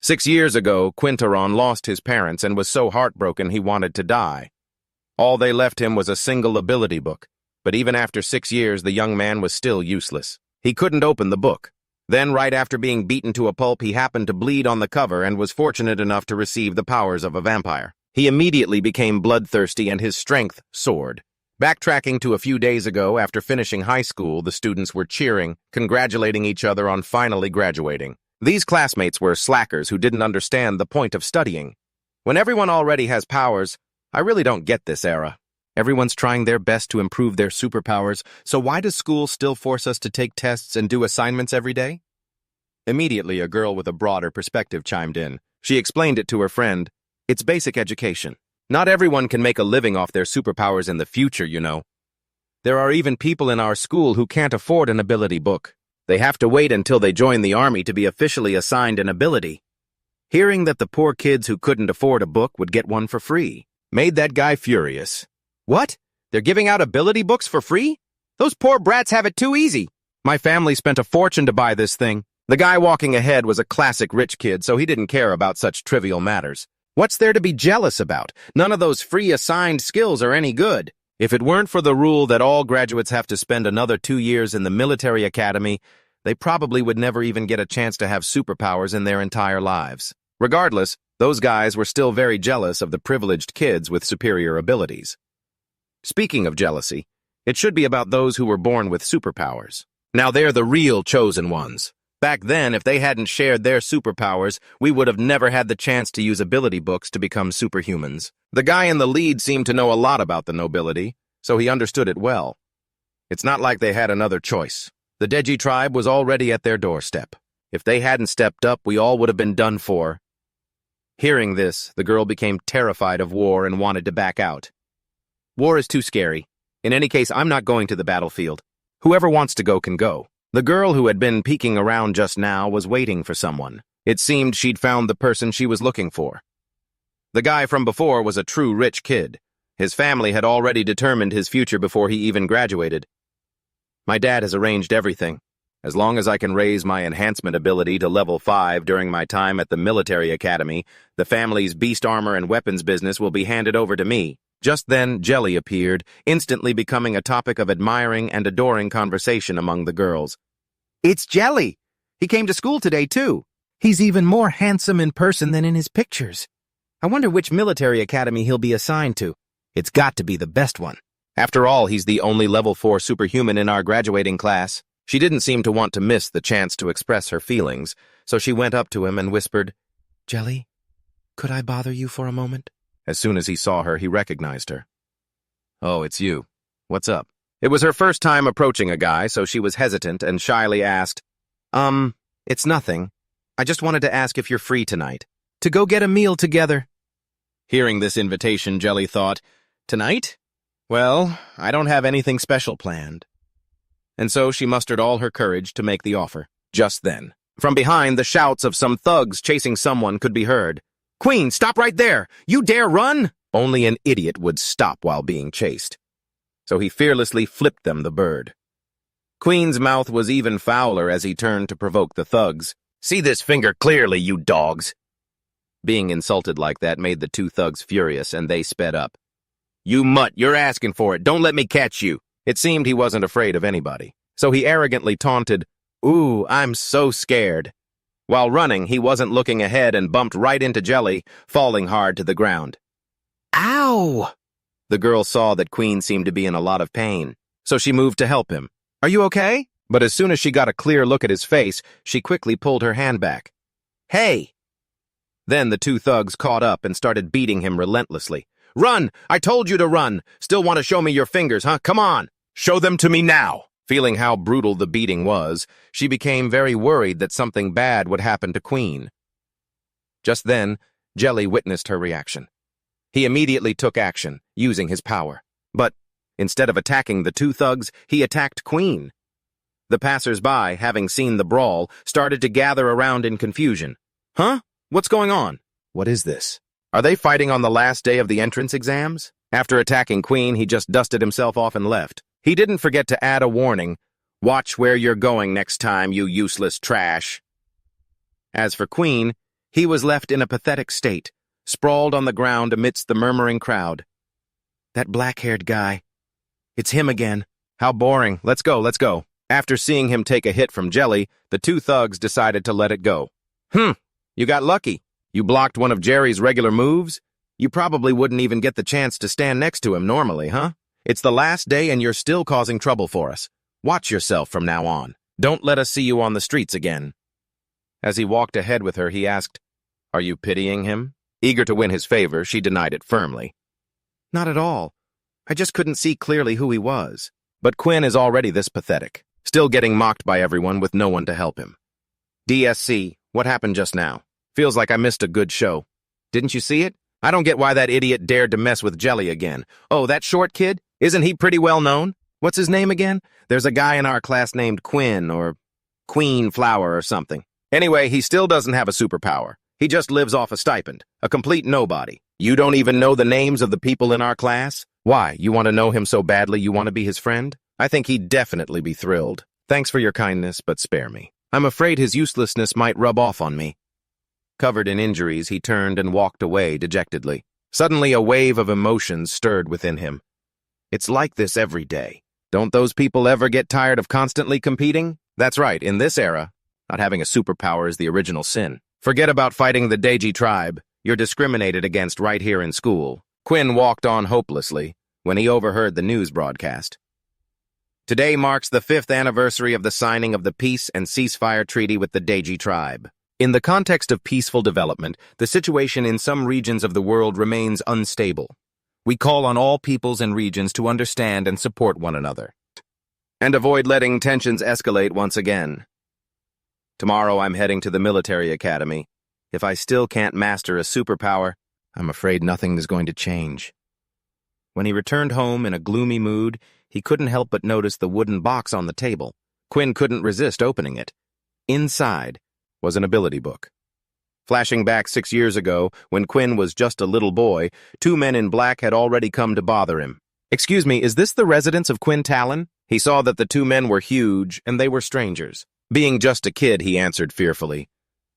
6 years ago, Quinteron lost his parents and was so heartbroken he wanted to die. All they left him was a single ability book, but even after 6 years, the young man was still useless. He couldn't open the book. Then, right after being beaten to a pulp, he happened to bleed on the cover and was fortunate enough to receive the powers of a vampire. He immediately became bloodthirsty and his strength soared. Backtracking to a few days ago, after finishing high school, the students were cheering, congratulating each other on finally graduating. These classmates were slackers who didn't understand the point of studying. When everyone already has powers, I really don't get this era. Everyone's trying their best to improve their superpowers, so why does school still force us to take tests and do assignments every day? Immediately, a girl with a broader perspective chimed in. She explained it to her friend. It's basic education. Not everyone can make a living off their superpowers in the future, you know. There are even people in our school who can't afford an ability book. They have to wait until they join the army to be officially assigned an ability. Hearing that the poor kids who couldn't afford a book would get one for free made that guy furious. What? They're giving out ability books for free? Those poor brats have it too easy. My family spent a fortune to buy this thing. The guy walking ahead was a classic rich kid, so he didn't care about such trivial matters. What's there to be jealous about? None of those free assigned skills are any good. If it weren't for the rule that all graduates have to spend another 2 years in the military academy, they probably would never even get a chance to have superpowers in their entire lives. Regardless, those guys were still very jealous of the privileged kids with superior abilities. Speaking of jealousy, it should be about those who were born with superpowers. Now they're the real chosen ones. Back then, if they hadn't shared their superpowers, we would have never had the chance to use ability books to become superhumans. The guy in the lead seemed to know a lot about the nobility, so he understood it well. It's not like they had another choice. The Deji tribe was already at their doorstep. If they hadn't stepped up, we all would have been done for. Hearing this, the girl became terrified of war and wanted to back out. War is too scary. In any case, I'm not going to the battlefield. Whoever wants to go can go. The girl who had been peeking around just now was waiting for someone. It seemed she'd found the person she was looking for. The guy from before was a true rich kid. His family had already determined his future before he even graduated. My dad has arranged everything. As long as I can raise my enhancement ability to level 5 during my time at the military academy, the family's beast armor and weapons business will be handed over to me. Just then, Jelly appeared, instantly becoming a topic of admiring and adoring conversation among the girls. It's Jelly! He came to school today, too. He's even more handsome in person than in his pictures. I wonder which military academy he'll be assigned to. It's got to be the best one. After all, he's the only level 4 superhuman in our graduating class. She didn't seem to want to miss the chance to express her feelings, so she went up to him and whispered, Jelly, could I bother you for a moment? As soon as he saw her, he recognized her. Oh, it's you. What's up? It was her first time approaching a guy, so she was hesitant and shyly asked, It's nothing. I just wanted to ask if you're free tonight. To go get a meal together. Hearing this invitation, Jelly thought, Tonight? Well, I don't have anything special planned. And so she mustered all her courage to make the offer. Just then, from behind, the shouts of some thugs chasing someone could be heard. Queen, stop right there! You dare run? Only an idiot would stop while being chased. So he fearlessly flipped them the bird. Queen's mouth was even fouler as he turned to provoke the thugs. See this finger clearly, you dogs! Being insulted like that made the two thugs furious, and they sped up. You mutt, you're asking for it. Don't let me catch you. It seemed he wasn't afraid of anybody. So he arrogantly taunted, Ooh, I'm so scared. While running, he wasn't looking ahead and bumped right into Jelly, falling hard to the ground. Ow! The girl saw that Queen seemed to be in a lot of pain, so she moved to help him. Are you okay? But as soon as she got a clear look at his face, she quickly pulled her hand back. Hey! Then the two thugs caught up and started beating him relentlessly. Run! I told you to run! Still want to show me your fingers, huh? Come on! Show them to me now! Feeling how brutal the beating was, she became very worried that something bad would happen to Queen. Just then, Jelly witnessed her reaction. He immediately took action, using his power. But instead of attacking the two thugs, he attacked Queen. The passers-by, having seen the brawl, started to gather around in confusion. Huh? What's going on? What is this? Are they fighting on the last day of the entrance exams? After attacking Queen, he just dusted himself off and left. He didn't forget to add a warning. Watch where you're going next time, you useless trash. As for Queen, He was left in a pathetic state, sprawled on the ground amidst the murmuring crowd. That black-haired guy. It's him again. How boring. Let's go, let's go. After seeing him take a hit from Jelly, the two thugs decided to let it go. You got lucky. You blocked one of Jerry's regular moves? You probably wouldn't even get the chance to stand next to him normally, huh? It's the last day and you're still causing trouble for us. Watch yourself from now on. Don't let us see you on the streets again. As he walked ahead with her, he asked, "Are you pitying him?" Eager to win his favor, she denied it firmly. Not at all. I just couldn't see clearly who he was. But Quinn is already this pathetic, still getting mocked by everyone with no one to help him. DSC, what happened just now? Feels like I missed a good show. Didn't you see it? I don't get why that idiot dared to mess with Jelly again. Oh, that short kid? Isn't he pretty well known? What's his name again? There's a guy in our class named Quinn or Queen Flower or something. Anyway, he still doesn't have a superpower. He just lives off a stipend, a complete nobody. You don't even know the names of the people in our class? Why, you want to know him so badly you want to be his friend? I think he'd definitely be thrilled. Thanks for your kindness, but spare me. I'm afraid his uselessness might rub off on me. Covered in injuries, he turned and walked away dejectedly. Suddenly, a wave of emotions stirred within him. It's like this every day. Don't those people ever get tired of constantly competing? That's right, in this era, not having a superpower is the original sin. Forget about fighting the Deji tribe. You're discriminated against right here in school. Quinn walked on hopelessly when he overheard the news broadcast. Today marks the 5th anniversary of the signing of the Peace and Ceasefire Treaty with the Deji tribe. In the context of peaceful development, the situation in some regions of the world remains unstable. We call on all peoples and regions to understand and support one another, and avoid letting tensions escalate once again. Tomorrow I'm heading to the military academy. If I still can't master a superpower, I'm afraid nothing is going to change. When he returned home in a gloomy mood, he couldn't help but notice the wooden box on the table. Quinn couldn't resist opening it. Inside was an ability book. Flashing back 6 years ago, when Quinn was just a little boy, 2 men in black had already come to bother him. "Excuse me, is this the residence of Quinn Talon?" He saw that the 2 men were huge, and they were strangers. Being just a kid, he answered fearfully,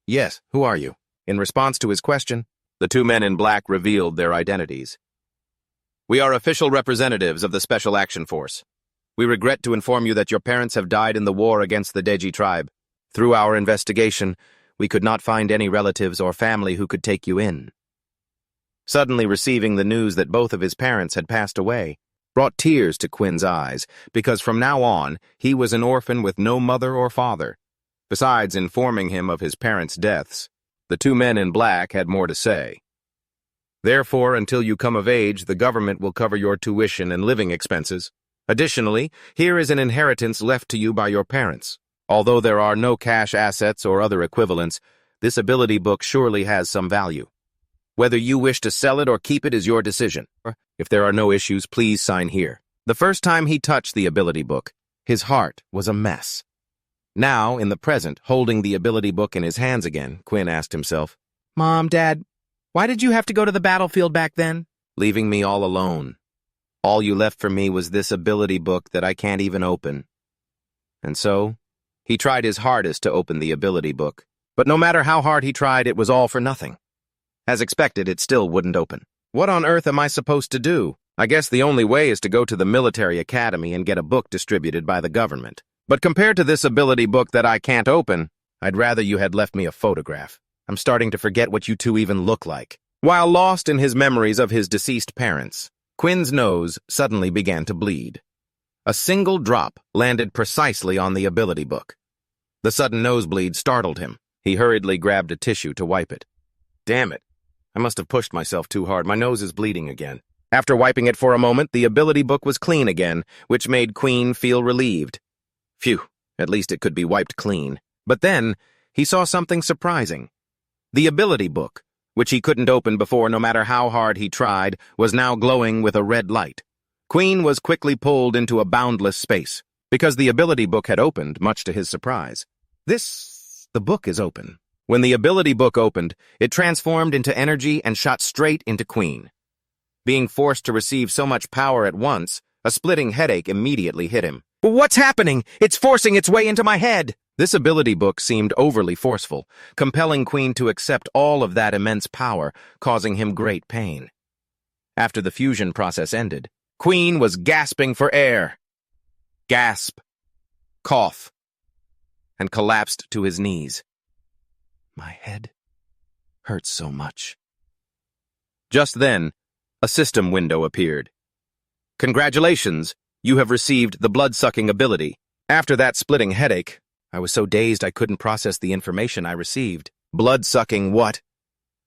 "Yes, who are you?" In response to his question, the 2 men in black revealed their identities. "We are official representatives of the Special Action Force. We regret to inform you that your parents have died in the war against the Deji tribe. Through our investigation, we could not find any relatives or family who could take you in." Suddenly receiving the news that both of his parents had passed away brought tears to Quinn's eyes, because from now on, he was an orphan with no mother or father. Besides informing him of his parents' deaths, the 2 men in black had more to say. "Therefore, until you come of age, the government will cover your tuition and living expenses. Additionally, here is an inheritance left to you by your parents. Although there are no cash assets or other equivalents, this ability book surely has some value. Whether you wish to sell it or keep it is your decision. If there are no issues, please sign here." The first time he touched the ability book, his heart was a mess. Now, in the present, holding the ability book in his hands again, Quinn asked himself, "Mom, Dad, why did you have to go to the battlefield back then? Leaving me all alone. All you left for me was this ability book that I can't even open." And so, he tried his hardest to open the ability book, but no matter how hard he tried, it was all for nothing. As expected, it still wouldn't open. What on earth am I supposed to do? I guess the only way is to go to the military academy and get a book distributed by the government. But compared to this ability book that I can't open, I'd rather you had left me a photograph. I'm starting to forget what you two even look like. While lost in his memories of his deceased parents, Quinn's nose suddenly began to bleed. A single drop landed precisely on the ability book. The sudden nosebleed startled him. He hurriedly grabbed a tissue to wipe it. Damn it. I must have pushed myself too hard. My nose is bleeding again. After wiping it for a moment, the ability book was clean again, which made Quinn feel relieved. Phew, at least it could be wiped clean. But then, he saw something surprising. The ability book, which he couldn't open before no matter how hard he tried, was now glowing with a red light. Quinn was quickly pulled into a boundless space, because the ability book had opened, much to his surprise. The book is open. When the ability book opened, it transformed into energy and shot straight into Quinn. Being forced to receive so much power at once, a splitting headache immediately hit him. "What's happening? It's forcing its way into my head!" This ability book seemed overly forceful, compelling Quinn to accept all of that immense power, causing him great pain. After the fusion process ended, Quinn was gasping for air. Gasp, cough, and collapsed to his knees. My head hurts so much. Just then, a system window appeared. Congratulations, you have received the blood-sucking ability. After that splitting headache, I was so dazed I couldn't process the information I received. Blood-sucking what?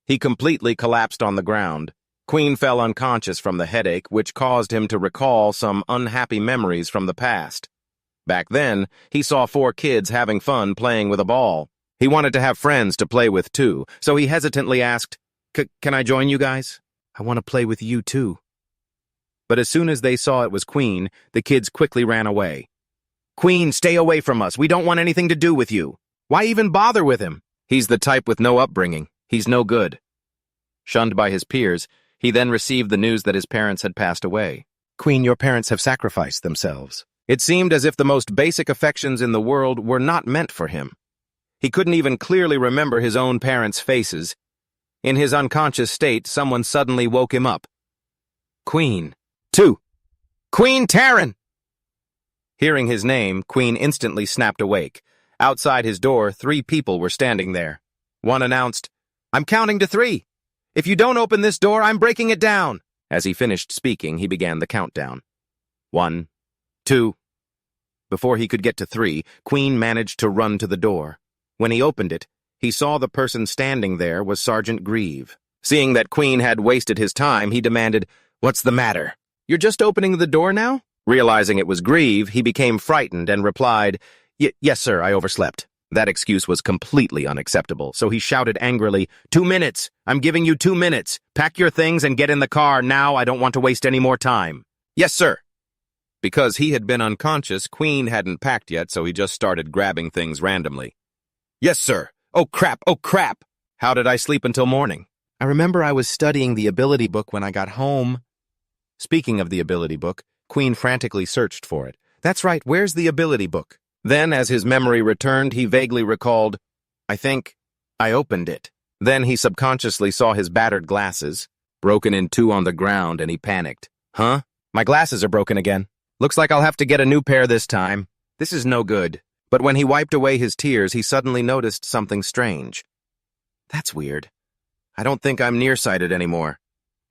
He completely collapsed on the ground. Quinn fell unconscious from the headache, which caused him to recall some unhappy memories from the past. Back then, he saw 4 kids having fun playing with a ball. He wanted to have friends to play with too, so he hesitantly asked, Can I join you guys? I want to play with you too. But as soon as they saw it was Quinn, the kids quickly ran away. Quinn, stay away from us. We don't want anything to do with you. Why even bother with him? He's the type with no upbringing. He's no good. Shunned by his peers, he then received the news that his parents had passed away. Quinn, your parents have sacrificed themselves. It seemed as if the most basic affections in the world were not meant for him. He couldn't even clearly remember his own parents' faces. In his unconscious state, someone suddenly woke him up. Quinn. 2. Quinn Taryn! Hearing his name, Quinn instantly snapped awake. Outside his door, 3 people were standing there. One announced, I'm counting to 3. If you don't open this door, I'm breaking it down. As he finished speaking, he began the countdown. 1, 2. Before he could get to 3, Quinn managed to run to the door. When he opened it, he saw the person standing there was Sergeant Grieve. Seeing that Quinn had wasted his time, he demanded, What's the matter? You're just opening the door now? Realizing it was Grieve, he became frightened and replied, Yes, sir, I overslept. That excuse was completely unacceptable, so he shouted angrily, 2 minutes! I'm giving you 2 minutes! Pack your things and get in the car now, I don't want to waste any more time. Yes, sir! Because he had been unconscious, Quinn hadn't packed yet, so he just started grabbing things randomly. Yes, sir! Oh, crap! Oh, crap! How did I sleep until morning? I remember I was studying the ability book when I got home. Speaking of the ability book, Quinn frantically searched for it. That's right, where's the ability book? Then, as his memory returned, he vaguely recalled, I think I opened it. Then he subconsciously saw his battered glasses, broken in 2 on the ground, and he panicked. Huh? My glasses are broken again. Looks like I'll have to get a new pair this time. This is no good. But when he wiped away his tears, he suddenly noticed something strange. That's weird. I don't think I'm nearsighted anymore.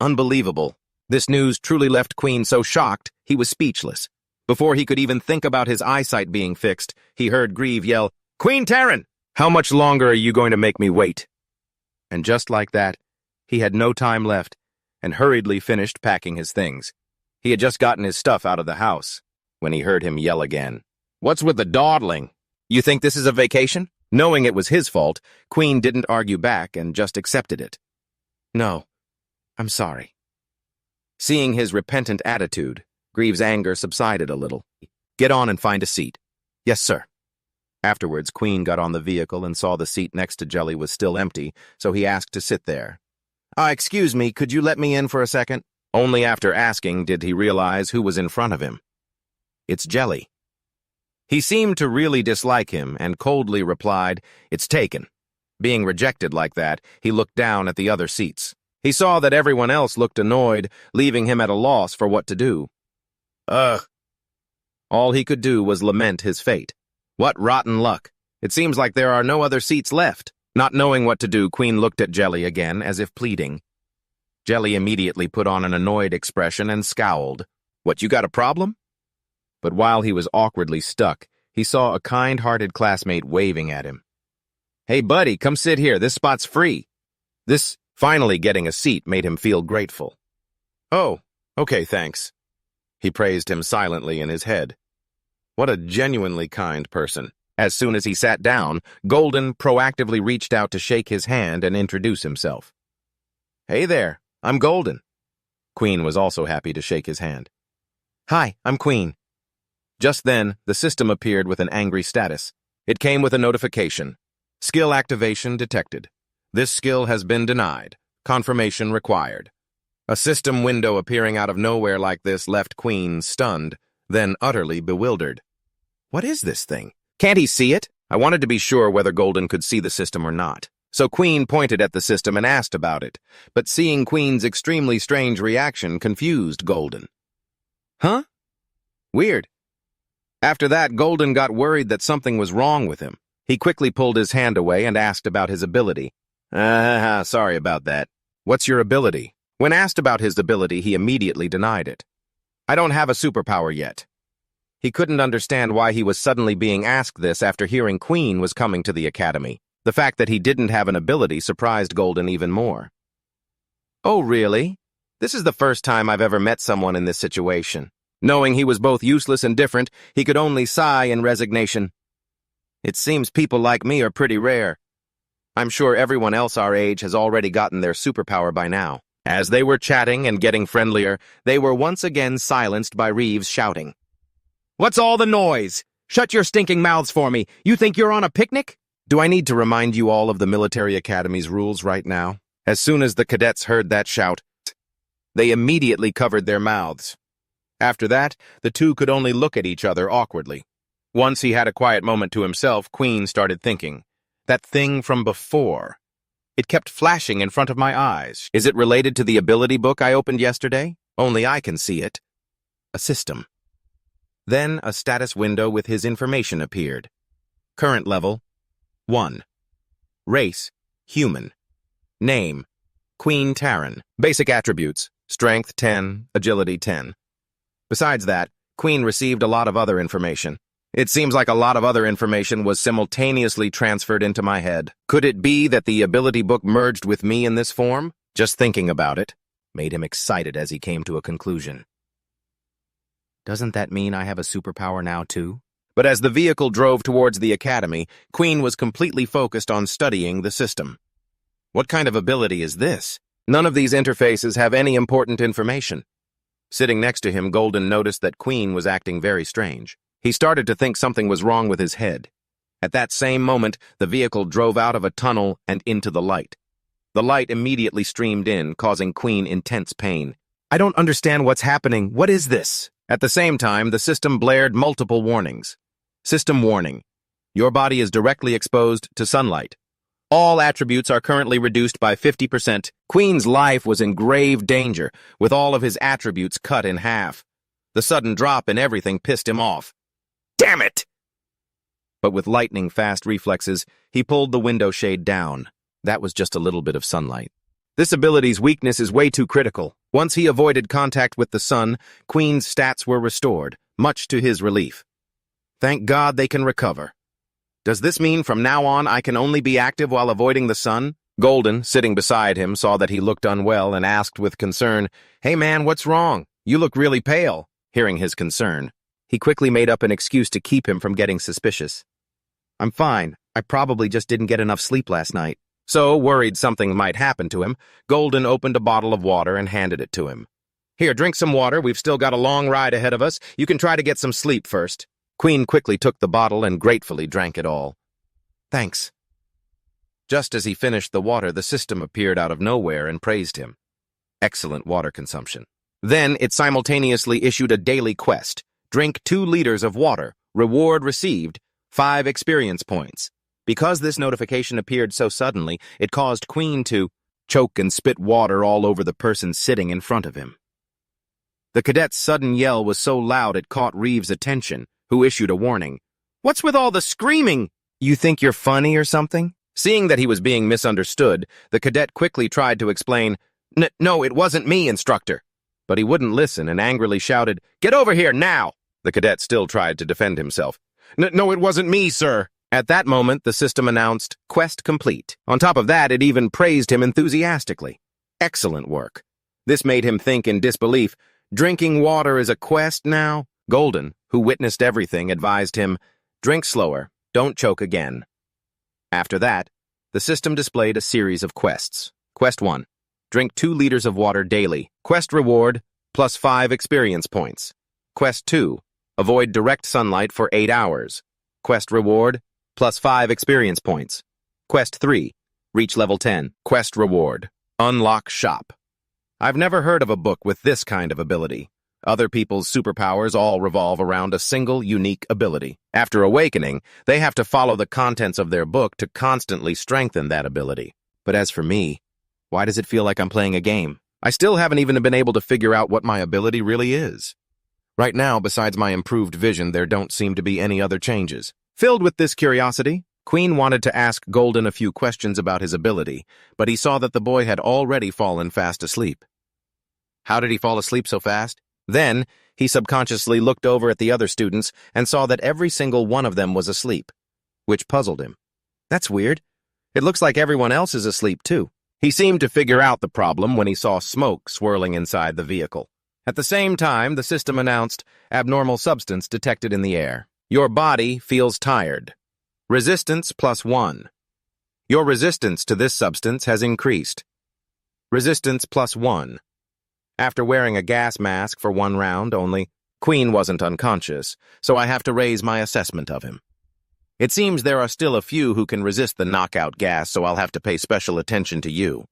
Unbelievable. This news truly left Quinn so shocked, he was speechless. Before he could even think about his eyesight being fixed, he heard Grieve yell, Quinn Taryn! How much longer are you going to make me wait? And just like that, he had no time left and hurriedly finished packing his things. He had just gotten his stuff out of the house when he heard him yell again. What's with the dawdling? You think this is a vacation? Knowing it was his fault, Quinn didn't argue back and just accepted it. No, I'm sorry. Seeing his repentant attitude, Grieve's anger subsided a little. Get on and find a seat. Yes, sir. Afterwards, Quinn got on the vehicle and saw the seat next to Jelly was still empty, so he asked to sit there. Excuse me, could you let me in for a second? Only after asking did he realize who was in front of him. It's Jelly. He seemed to really dislike him and coldly replied, It's taken. Being rejected like that, he looked down at the other seats. He saw that everyone else looked annoyed, leaving him at a loss for what to do. Ugh. All he could do was lament his fate. What rotten luck. It seems like there are no other seats left. Not knowing what to do, Quinn looked at Jelly again, as if pleading. Jelly immediately put on an annoyed expression and scowled. What, you got a problem? But while he was awkwardly stuck, he saw a kind-hearted classmate waving at him. Hey, buddy, come sit here. This spot's free. This finally getting a seat made him feel grateful. Oh, okay, thanks. He praised him silently in his head. What a genuinely kind person. As soon as he sat down, Golden proactively reached out to shake his hand and introduce himself. Hey there, I'm Golden. Quinn was also happy to shake his hand. Hi, I'm Quinn. Just then, the system appeared with an angry status. It came with a notification. Skill activation detected. This skill has been denied. Confirmation required. A system window appearing out of nowhere like this left Quinn stunned, then utterly bewildered. What is this thing? Can't he see it? I wanted to be sure whether Golden could see the system or not. So Queen pointed at the system and asked about it, but seeing Queen's extremely strange reaction confused Golden. Huh? Weird. After that, Golden got worried that something was wrong with him. He quickly pulled his hand away and asked about his ability. Sorry about that. What's your ability? When asked about his ability, he immediately denied it. I don't have a superpower yet. He couldn't understand why he was suddenly being asked this after hearing Queen was coming to the academy. The fact that he didn't have an ability surprised Golden even more. Oh, really? This is the first time I've ever met someone in this situation. Knowing he was both useless and different, he could only sigh in resignation. It seems people like me are pretty rare. I'm sure everyone else our age has already gotten their superpower by now. As they were chatting and getting friendlier, they were once again silenced by Reeves shouting. What's all the noise? Shut your stinking mouths for me. You think you're on a picnic? Do I need to remind you all of the military academy's rules right now? As soon as the cadets heard that shout, they immediately covered their mouths. After that, the two could only look at each other awkwardly. Once he had a quiet moment to himself, Queen started thinking. That thing from before. It kept flashing in front of my eyes. Is it related to the ability book I opened yesterday? Only I can see it. A system. Then a status window with his information appeared. Current level, 1. Race, human. Name, Queen Taryn. Basic attributes, strength 10, agility 10. Besides that, Queen received a lot of other information. It seems like a lot of other information was simultaneously transferred into my head. Could it be that the ability book merged with me in this form? Just thinking about it made him excited as he came to a conclusion. Doesn't that mean I have a superpower now too? But as the vehicle drove towards the academy, Queen was completely focused on studying the system. What kind of ability is this? None of these interfaces have any important information. Sitting next to him, Golden noticed that Queen was acting very strange. He started to think something was wrong with his head. At that same moment, the vehicle drove out of a tunnel and into the light. The light immediately streamed in, causing Queen intense pain. I don't understand what's happening. What is this? At the same time, the system blared multiple warnings. System warning. Your body is directly exposed to sunlight. All attributes are currently reduced by 50%. Queen's life was in grave danger, with all of his attributes cut in half. The sudden drop in everything pissed him off. Damn it! But with lightning-fast reflexes, he pulled the window shade down. That was just a little bit of sunlight. This ability's weakness is way too critical. Once he avoided contact with the sun, Queen's stats were restored, much to his relief. Thank God they can recover. Does this mean from now on I can only be active while avoiding the sun? Golden, sitting beside him, saw that he looked unwell and asked with concern, Hey man, what's wrong? You look really pale. Hearing his concern, he quickly made up an excuse to keep him from getting suspicious. I'm fine. I probably just didn't get enough sleep last night. So, worried something might happen to him, Golden opened a bottle of water and handed it to him. Here, drink some water. We've still got a long ride ahead of us. You can try to get some sleep first. Queen quickly took the bottle and gratefully drank it all. Thanks. Just as he finished the water, the system appeared out of nowhere and praised him. Excellent water consumption. Then it simultaneously issued a daily quest. Drink 2 liters of water. Reward received, 5 experience points. Because this notification appeared so suddenly, it caused Queen to choke and spit water all over the person sitting in front of him. The cadet's sudden yell was so loud it caught Reeves' attention, who issued a warning. What's with all the screaming? You think you're funny or something? Seeing that he was being misunderstood, the cadet quickly tried to explain, No, it wasn't me, instructor. But he wouldn't listen and angrily shouted, Get over here now! The cadet still tried to defend himself. No, it wasn't me, sir. At that moment, the system announced, Quest complete. On top of that, it even praised him enthusiastically. Excellent work. This made him think in disbelief, Drinking water is a quest now? Golden, who witnessed everything, advised him, Drink slower, don't choke again. After that, the system displayed a series of quests. Quest 1. Drink 2 liters of water daily. Quest reward, plus 5 experience points. Quest 2. Avoid direct sunlight for 8 hours. Quest reward, plus 5 experience points. Quest 3. Reach level 10. Quest reward. Unlock shop. I've never heard of a book with this kind of ability. Other people's superpowers all revolve around a single, unique ability. After awakening, they have to follow the contents of their book to constantly strengthen that ability. But as for me, why does it feel like I'm playing a game? I still haven't even been able to figure out what my ability really is. Right now, besides my improved vision, there don't seem to be any other changes. Filled with this curiosity, Quinn wanted to ask Golden a few questions about his ability, but he saw that the boy had already fallen fast asleep. How did he fall asleep so fast? Then, he subconsciously looked over at the other students and saw that every single one of them was asleep, which puzzled him. That's weird. It looks like everyone else is asleep, too. He seemed to figure out the problem when he saw smoke swirling inside the vehicle. At the same time, the system announced, abnormal substance detected in the air. Your body feels tired. Resistance +1. Your resistance to this substance has increased. Resistance +1. After wearing a gas mask for 1 round only, Quinn wasn't unconscious, so I have to raise my assessment of him. It seems there are still a few who can resist the knockout gas, so I'll have to pay special attention to you.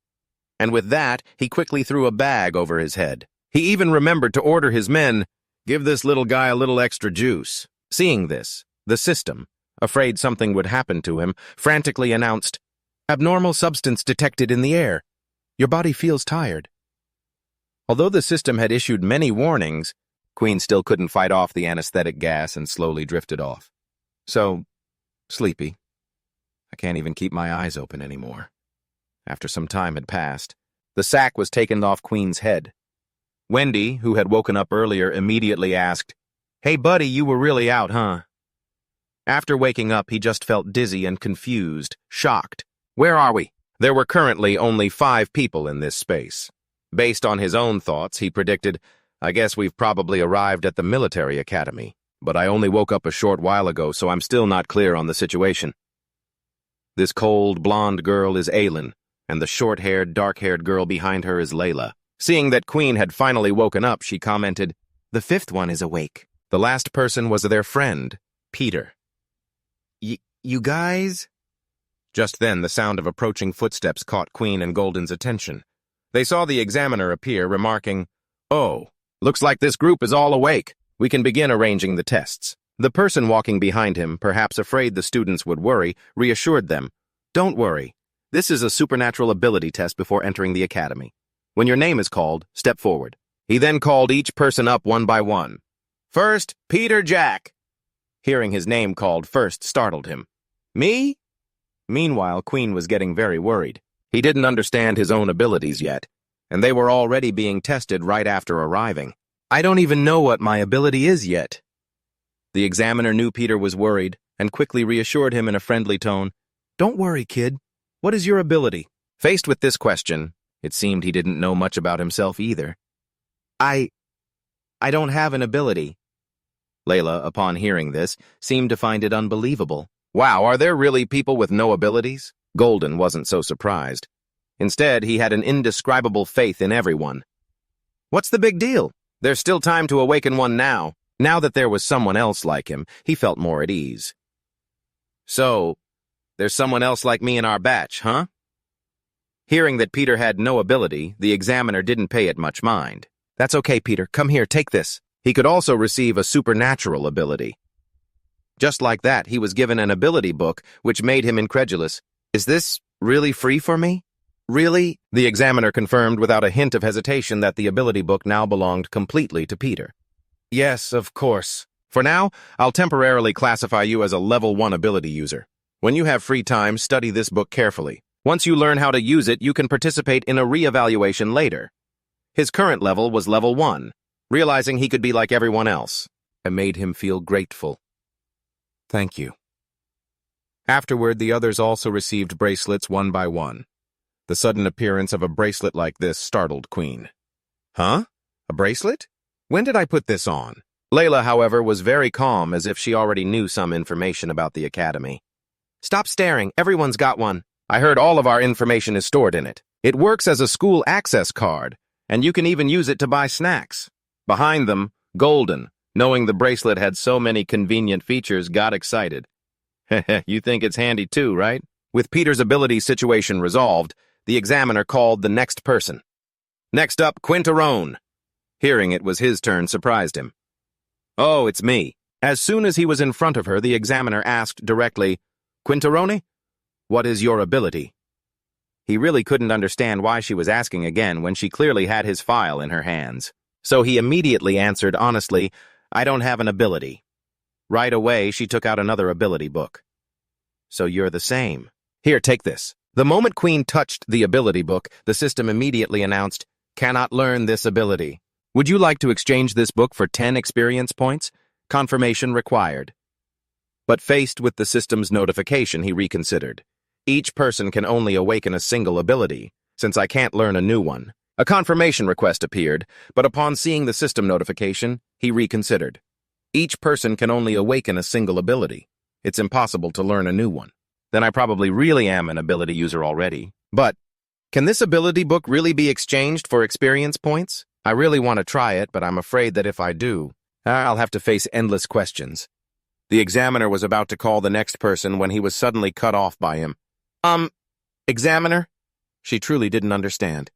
And with that, he quickly threw a bag over his head. He even remembered to order his men, give this little guy a little extra juice. Seeing this, the system, afraid something would happen to him, frantically announced, abnormal substance detected in the air. Your body feels tired. Although the system had issued many warnings, Quinn still couldn't fight off the anesthetic gas and slowly drifted off. So, sleepy. I can't even keep my eyes open anymore. After some time had passed, the sack was taken off Quinn's head. Wendy, who had woken up earlier, immediately asked, Hey buddy, you were really out, huh? After waking up, he just felt dizzy and confused, shocked. Where are we? There were currently only 5 people in this space. Based on his own thoughts, he predicted, I guess we've probably arrived at the military academy, but I only woke up a short while ago, so I'm still not clear on the situation. This cold, blonde girl is Aylin, and the short-haired, dark-haired girl behind her is Layla. Seeing that Quinn had finally woken up, she commented, The 5th one is awake. The last person was their friend, Peter. You guys? Just then, the sound of approaching footsteps caught Quinn and Golden's attention. They saw the examiner appear, remarking, Oh, looks like this group is all awake. We can begin arranging the tests. The person walking behind him, perhaps afraid the students would worry, reassured them, Don't worry. This is a supernatural ability test before entering the academy. When your name is called, step forward. He then called each person up one by one. First, Peter Jack. Hearing his name called first startled him. Me? Meanwhile, Quinn was getting very worried. He didn't understand his own abilities yet, and they were already being tested right after arriving. I don't even know what my ability is yet. The examiner knew Peter was worried and quickly reassured him in a friendly tone. Don't worry, kid. What is your ability? Faced with this question, it seemed he didn't know much about himself either. I don't have an ability. Layla, upon hearing this, seemed to find it unbelievable. Wow, are there really people with no abilities? Golden wasn't so surprised. Instead, he had an indescribable faith in everyone. What's the big deal? There's still time to awaken one now. Now that there was someone else like him, he felt more at ease. So, there's someone else like me in our batch, huh? Hearing that Peter had no ability, the examiner didn't pay it much mind. That's okay, Peter. Come here, take this. He could also receive a supernatural ability. Just like that, he was given an ability book, which made him incredulous. Is this really free for me? Really? The examiner confirmed without a hint of hesitation that the ability book now belonged completely to Peter. Yes, of course. For now, I'll temporarily classify you as a level 1 ability user. When you have free time, study this book carefully. Once you learn how to use it, you can participate in a re-evaluation later. His current level was level 1. Realizing he could be like everyone else, it made him feel grateful. Thank you. Afterward, the others also received bracelets one by one. The sudden appearance of a bracelet like this startled Quinn. Huh? A bracelet? When did I put this on? Layla, however, was very calm, as if she already knew some information about the academy. Stop staring, everyone's got one. I heard all of our information is stored in it. It works as a school access card, and you can even use it to buy snacks. Behind them, Golden, knowing the bracelet had so many convenient features, got excited. You think it's handy too, right? With Peter's ability situation resolved, the examiner called the next person. Next up, Quinn. Hearing it was his turn surprised him. "Oh, it's me." As soon as he was in front of her, the examiner asked directly, "Quinteroni, what is your ability?" He really couldn't understand why she was asking again when she clearly had his file in her hands. So he immediately answered honestly, "I don't have an ability." Right away, she took out another ability book. "So you're the same. Here, take this." The moment Queen touched the ability book, the system immediately announced, "Cannot learn this ability. Would you like to exchange this book for 10 experience points? Confirmation required." But faced with the system's notification, he reconsidered. "Each person can only awaken a single ability, since I can't learn a new one." A confirmation request appeared, but upon seeing the system notification, he reconsidered. Each person can only awaken a single ability. It's impossible to learn a new one. Then I probably really am an ability user already. But, can this ability book really be exchanged for experience points? I really want to try it, but I'm afraid that if I do, I'll have to face endless questions. The examiner was about to call the next person when he was suddenly cut off by him. Examiner?" She truly didn't understand.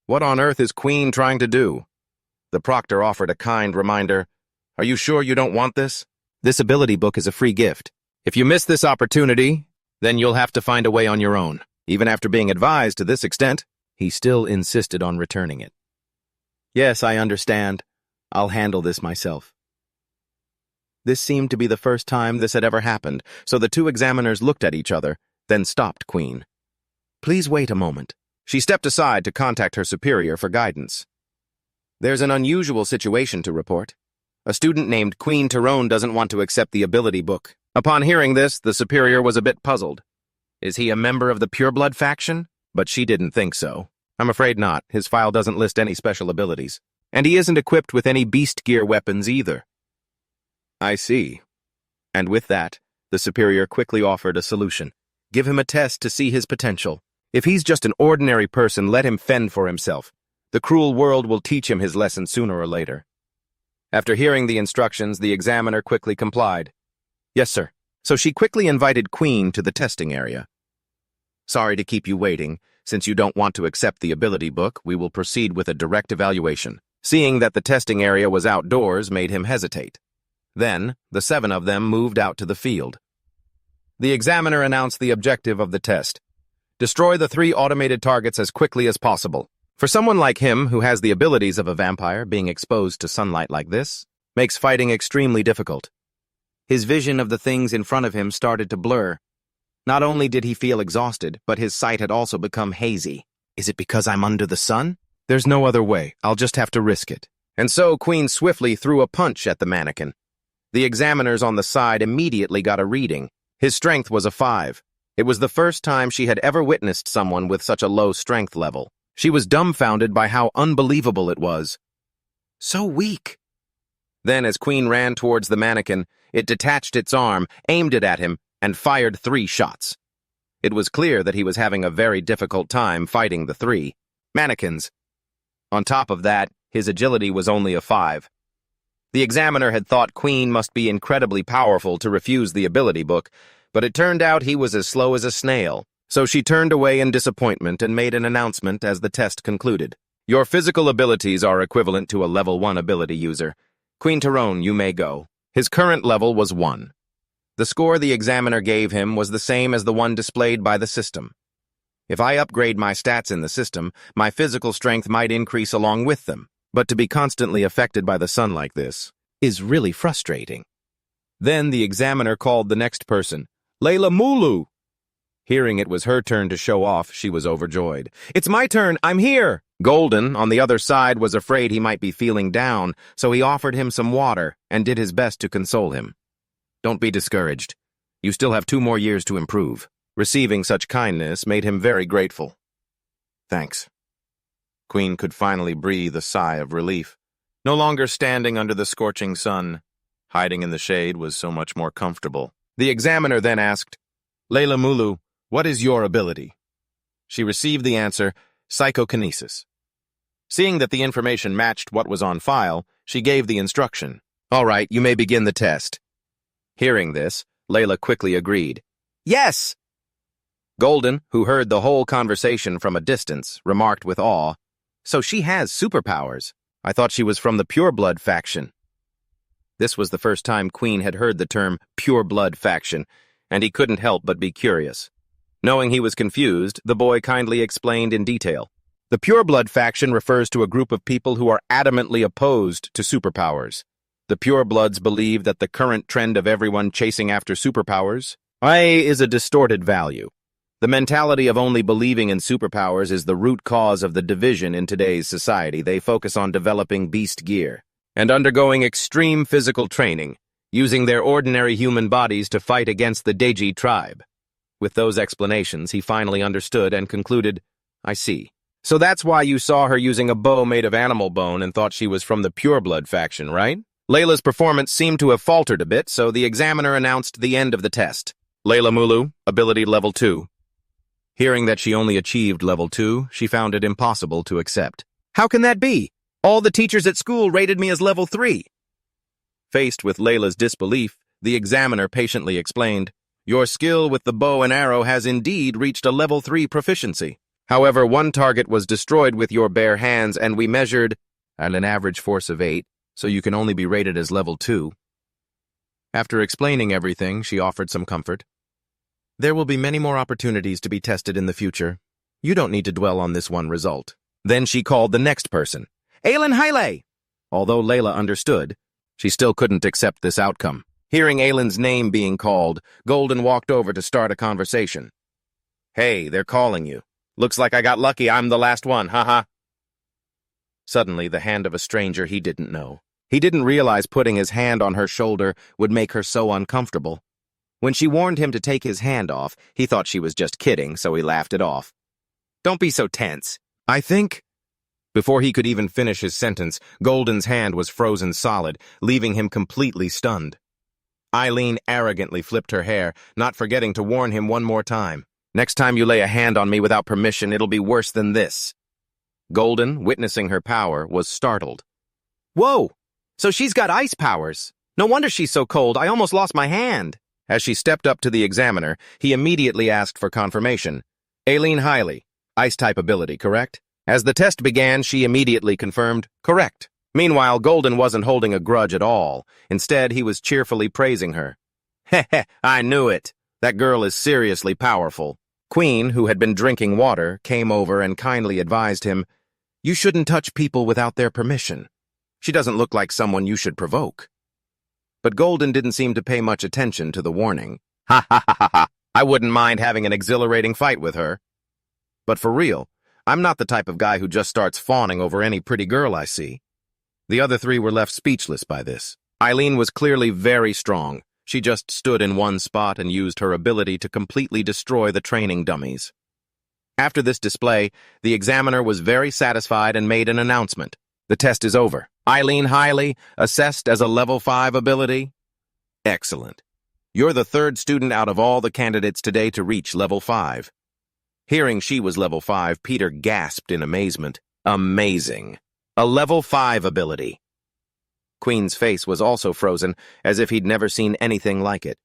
What on earth is Queen trying to do?" The proctor offered a kind reminder. "Are you sure you don't want this? This ability book is a free gift. If you miss this opportunity, then you'll have to find a way on your own." Even after being advised to this extent, he still insisted on returning it. "Yes, I understand. I'll handle this myself." This seemed to be the first time this had ever happened, so the two examiners looked at each other, then stopped Queen. "Please wait a moment." She stepped aside to contact her superior for guidance. "There's an unusual situation to report. A student named Queen Tyrone doesn't want to accept the ability book." Upon hearing this, the superior was a bit puzzled. Is he a member of the Pureblood faction? But she didn't think so. "I'm afraid not. His file doesn't list any special abilities. And he isn't equipped with any beast gear weapons either." "I see." And with that, the superior quickly offered a solution. "Give him a test to see his potential. If he's just an ordinary person, let him fend for himself. The cruel world will teach him his lesson sooner or later." After hearing the instructions, the examiner quickly complied. "Yes, sir." So she quickly invited Queen to the testing area. "Sorry to keep you waiting. Since you don't want to accept the ability book, we will proceed with a direct evaluation." Seeing that the testing area was outdoors made him hesitate. Then, the 7 of them moved out to the field. The examiner announced the objective of the test. Destroy the 3 automated targets as quickly as possible. For someone like him, who has the abilities of a vampire, being exposed to sunlight like this makes fighting extremely difficult. His vision of the things in front of him started to blur. Not only did he feel exhausted, but his sight had also become hazy. "Is it because I'm under the sun? There's no other way. I'll just have to risk it." And so Queen swiftly threw a punch at the mannequin. The examiners on the side immediately got a reading. His strength was a 5. It was the first time she had ever witnessed someone with such a low strength level. She was dumbfounded by how unbelievable it was. So weak. Then, as Queen ran towards the mannequin, it detached its arm, aimed it at him, and fired 3 shots. It was clear that he was having a very difficult time fighting the 3 mannequins. On top of that, his agility was only a 5. The examiner had thought Queen must be incredibly powerful to refuse the ability book, but it turned out he was as slow as a snail. So she turned away in disappointment and made an announcement as the test concluded. "Your physical abilities are equivalent to a level 1 ability user. Queen Tyrone, you may go." His current level was 1. The score the examiner gave him was the same as the one displayed by the system. If I upgrade my stats in the system, my physical strength might increase along with them, but to be constantly affected by the sun like this is really frustrating. Then the examiner called the next person, Layla Mulu. Hearing it was her turn to show off, she was overjoyed. "It's my turn, I'm here!" Golden, on the other side, was afraid he might be feeling down, so he offered him some water and did his best to console him. "Don't be discouraged. You still have 2 more years to improve." Receiving such kindness made him very grateful. "Thanks." Queen could finally breathe a sigh of relief. No longer standing under the scorching sun, hiding in the shade was so much more comfortable. The examiner then asked, "Layla Mulu, what is your ability?" She received the answer, psychokinesis. Seeing that the information matched what was on file, she gave the instruction. "All right, you may begin the test." Hearing this, Layla quickly agreed. "Yes!" Golden, who heard the whole conversation from a distance, remarked with awe, "So she has superpowers. I thought she was from the pure-blood faction. This was the first time Quinn had heard the term pure-blood faction, and he couldn't help but be curious. Knowing he was confused, the boy kindly explained in detail. The pure-blood faction refers to a group of people who are adamantly opposed to superpowers. The purebloods believe that the current trend of everyone chasing after superpowers is a distorted value. The mentality of only believing in superpowers is the root cause of the division in today's society. They focus on developing beast gear and undergoing extreme physical training, using their ordinary human bodies to fight against the Deji tribe. With those explanations, he finally understood and concluded, I see. So that's why you saw her using a bow made of animal bone and thought she was from the pureblood faction, right? Layla's performance seemed to have faltered a bit, so the examiner announced the end of the test. Layla Mulu, ability level 2. Hearing that she only achieved level 2, she found it impossible to accept. How can that be? All the teachers at school rated me as level 3. Faced with Layla's disbelief, the examiner patiently explained, Your skill with the bow and arrow has indeed reached a level 3 proficiency. However, one target was destroyed with your bare hands, and we measured at an average force of 8, so you can only be rated as level 2. After explaining everything, she offered some comfort. There will be many more opportunities to be tested in the future. You don't need to dwell on this one result. Then she called the next person. Aylin Haile! Although Layla understood, she still couldn't accept this outcome. Hearing Aylin's name being called, Golden walked over to start a conversation. Hey, they're calling you. Looks like I got lucky. I'm the last one, haha. Suddenly, the hand of a stranger he didn't know. He didn't realize putting his hand on her shoulder would make her so uncomfortable. When she warned him to take his hand off, he thought she was just kidding, so he laughed it off. Don't be so tense. I think... Before he could even finish his sentence, Golden's hand was frozen solid, leaving him completely stunned. Eileen arrogantly flipped her hair, not forgetting to warn him one more time. Next time you lay a hand on me without permission, it'll be worse than this. Golden, witnessing her power, was startled. Whoa! So she's got ice powers. No wonder she's so cold. I almost lost my hand. As she stepped up to the examiner, he immediately asked for confirmation. Aileen Hiley, ice-type ability, correct? As the test began, she immediately confirmed, correct. Meanwhile, Golden wasn't holding a grudge at all. Instead, he was cheerfully praising her. Heh, I knew it. That girl is seriously powerful. Quinn, who had been drinking water, came over and kindly advised him, You shouldn't touch people without their permission. She doesn't look like someone you should provoke. But Golden didn't seem to pay much attention to the warning. Ha ha ha ha ha. I wouldn't mind having an exhilarating fight with her. But for real, I'm not the type of guy who just starts fawning over any pretty girl I see. The other three were left speechless by this. Eileen was clearly very strong. She just stood in one spot and used her ability to completely destroy the training dummies. After this display, the examiner was very satisfied and made an announcement. The test is over. Eileen Hiley, assessed as a level 5 ability. Excellent. You're the third student out of all the candidates today to reach level 5. Hearing she was level 5, Peter gasped in amazement. Amazing. A level 5 ability. Queen's face was also frozen, as if he'd never seen anything like it.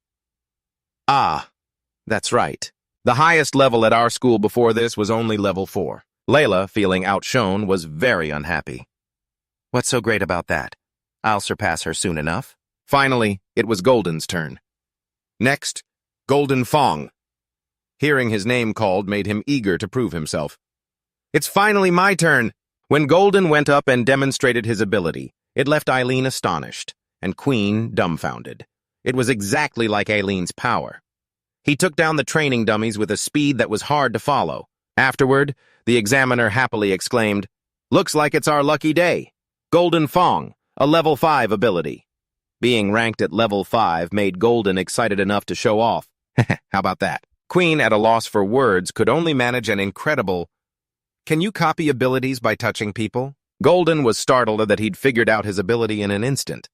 Ah, that's right. The highest level at our school before this was only level 4. Layla, feeling outshone, was very unhappy. What's so great about that? I'll surpass her soon enough. Finally, it was Golden's turn. Next, Golden Fong. Hearing his name called made him eager to prove himself. It's finally my turn. When Golden went up and demonstrated his ability, it left Eileen astonished, and Quinn dumbfounded. It was exactly like Aileen's power. He took down the training dummies with a speed that was hard to follow. Afterward, the examiner happily exclaimed, Looks like it's our lucky day. Golden Fong, a level 5 ability. Being ranked at level 5 made Golden excited enough to show off. How about that? Quinn, at a loss for words, could only manage an incredible, Can you copy abilities by touching people? Golden was startled that he'd figured out his ability in an instant.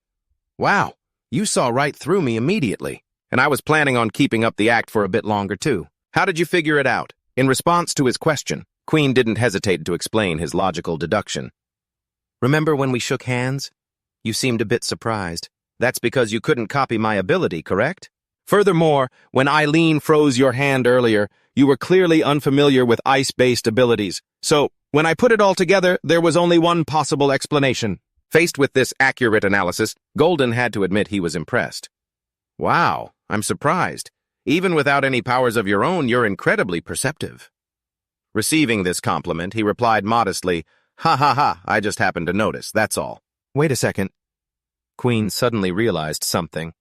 Wow, you saw right through me immediately. And I was planning on keeping up the act for a bit longer, too. How did you figure it out? In response to his question, Quinn didn't hesitate to explain his logical deduction. Remember when we shook hands? You seemed a bit surprised. That's because you couldn't copy my ability, correct? Furthermore, when Eileen froze your hand earlier, You were clearly unfamiliar with ice-based abilities. So, when I put it all together, there was only one possible explanation. Faced with this accurate analysis, Golden had to admit he was impressed. Wow, I'm surprised. Even without any powers of your own, you're incredibly perceptive. Receiving this compliment, he replied modestly, "Ha ha ha, I just happened to notice, that's all." Wait a second. Quinn suddenly realized something.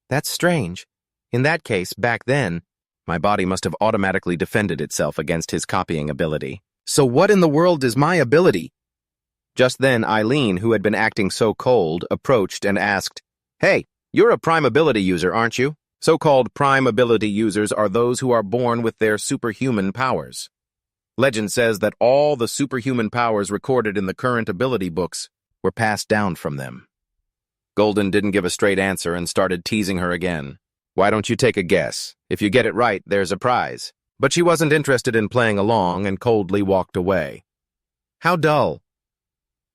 That's strange. In that case, back then, my body must have automatically defended itself against his copying ability. So what in the world is my ability? Just then, Eileen, who had been acting so cold, approached and asked, "Hey, you're a prime ability user, aren't you?" So-called prime ability users are those who are born with their superhuman powers. Legend says that all the superhuman powers recorded in the current ability books were passed down from them. Golden didn't give a straight answer and started teasing her again. Why don't you take a guess? If you get it right, there's a prize. But she wasn't interested in playing along and coldly walked away. How dull.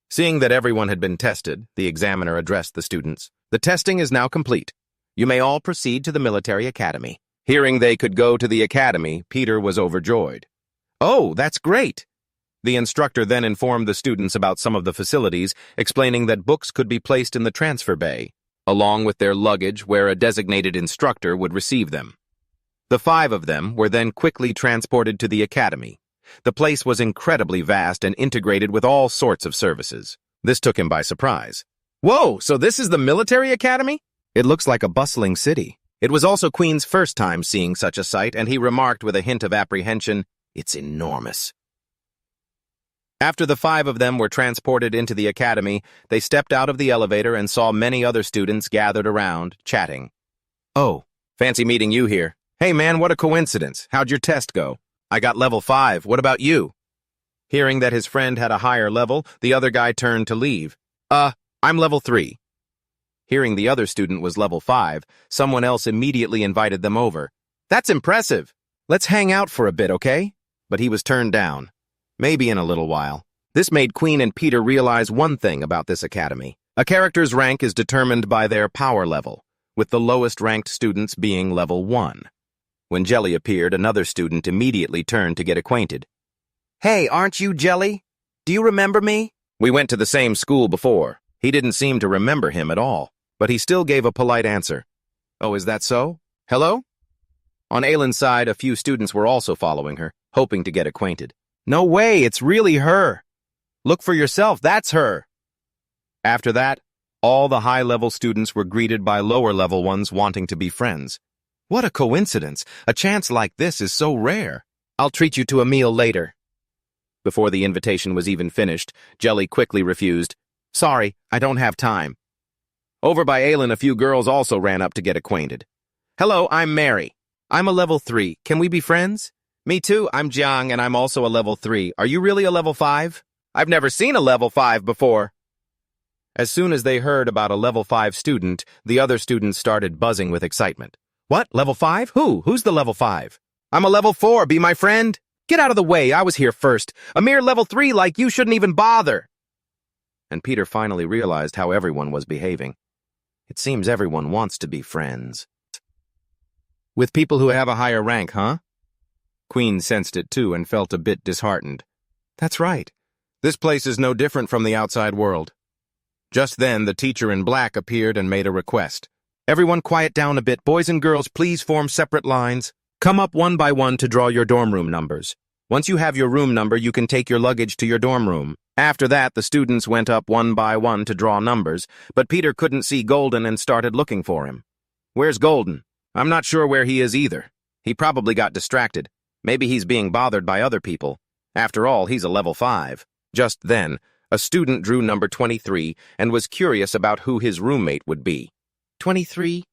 Seeing that everyone had been tested, the examiner addressed the students. The testing is now complete. You may all proceed to the military academy. Hearing they could go to the academy, Peter was overjoyed. Oh, that's great! The instructor then informed the students about some of the facilities, explaining that books could be placed in the transfer bay, along with their luggage where a designated instructor would receive them. The 5 of them were then quickly transported to the academy. The place was incredibly vast and integrated with all sorts of services. This took him by surprise. Whoa, so this is the military academy? It looks like a bustling city. It was also Quinn's first time seeing such a sight, and he remarked with a hint of apprehension, "It's enormous." After the 5 of them were transported into the academy, they stepped out of the elevator and saw many other students gathered around, chatting. Oh, fancy meeting you here. Hey man, what a coincidence. How'd your test go? I got level 5. What about you? Hearing that his friend had a higher level, the other guy turned to leave. I'm level 3. Hearing the other student was level 5, someone else immediately invited them over. That's impressive. Let's hang out for a bit, okay? But he was turned down. Maybe in a little while. This made Quinn and Peter realize one thing about this academy. A character's rank is determined by their power level, with the lowest ranked students being level 1. When Jelly appeared, another student immediately turned to get acquainted. Hey, aren't you Jelly? Do you remember me? We went to the same school before. He didn't seem to remember him at all, but he still gave a polite answer. Oh, is that so? Hello? On Aylin's side, a few students were also following her, hoping to get acquainted. No way, it's really her. Look for yourself, that's her. After that, all the high-level students were greeted by lower-level ones wanting to be friends. What a coincidence. A chance like this is so rare. I'll treat you to a meal later. Before the invitation was even finished, Jelly quickly refused. Sorry, I don't have time. Over by Aylin, a few girls also ran up to get acquainted. Hello, I'm Mary. I'm a level 3. Can we be friends? Me too, I'm Jiang, and I'm also a level 3. Are you really a level 5? I've never seen a level 5 before. As soon as they heard about a level 5 student, the other students started buzzing with excitement. What, level 5? Who's the level 5? I'm a level 4, be my friend. Get out of the way, I was here first. A mere level 3 like you shouldn't even bother. And Peter finally realized how everyone was behaving. It seems everyone wants to be friends. With people who have a higher rank, huh? Quinn sensed it too and felt a bit disheartened. That's right. This place is no different from the outside world. Just then, the teacher in black appeared and made a request. Everyone quiet down a bit. Boys and girls, please form separate lines. Come up one by one to draw your dorm room numbers. Once you have your room number, you can take your luggage to your dorm room. After that, the students went up one by one to draw numbers, but Peter couldn't see Golden and started looking for him. Where's Golden? I'm not sure where he is either. He probably got distracted. Maybe he's being bothered by other people. After all, he's a level 5. Just then, a student drew number 23 and was curious about who his roommate would be. 23?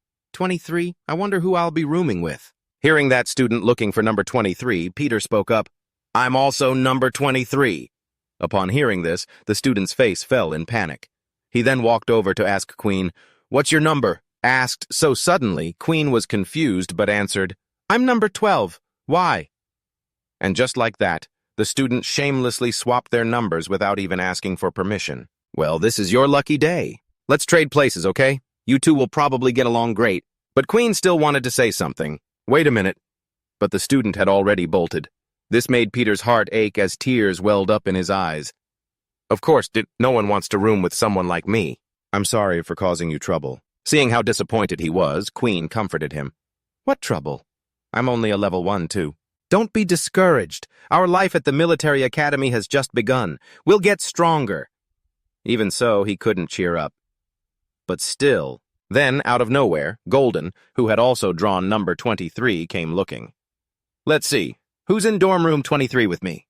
I wonder who I'll be rooming with. Hearing that student looking for number 23, Peter spoke up. I'm also number 23. Upon hearing this, the student's face fell in panic. He then walked over to ask Quinn, What's your number? Asked so suddenly, Quinn was confused but answered, I'm number 12. Why? And just like that, the student shamelessly swapped their numbers without even asking for permission. Well, this is your lucky day. Let's trade places, okay? You two will probably get along great. But Quinn still wanted to say something. Wait a minute. but the student had already bolted. This made Peter's heart ache as tears welled up in his eyes. Of course, no one wants to room with someone like me. I'm sorry for causing you trouble. Seeing how disappointed he was, Quinn comforted him. What trouble? I'm only a level 1, too. Don't be discouraged. Our life at the military academy has just begun. We'll get stronger. Even so, he couldn't cheer up. But still, then, out of nowhere, Golden, who had also drawn number 23, came looking. Let's see, who's in dorm room 23 with me?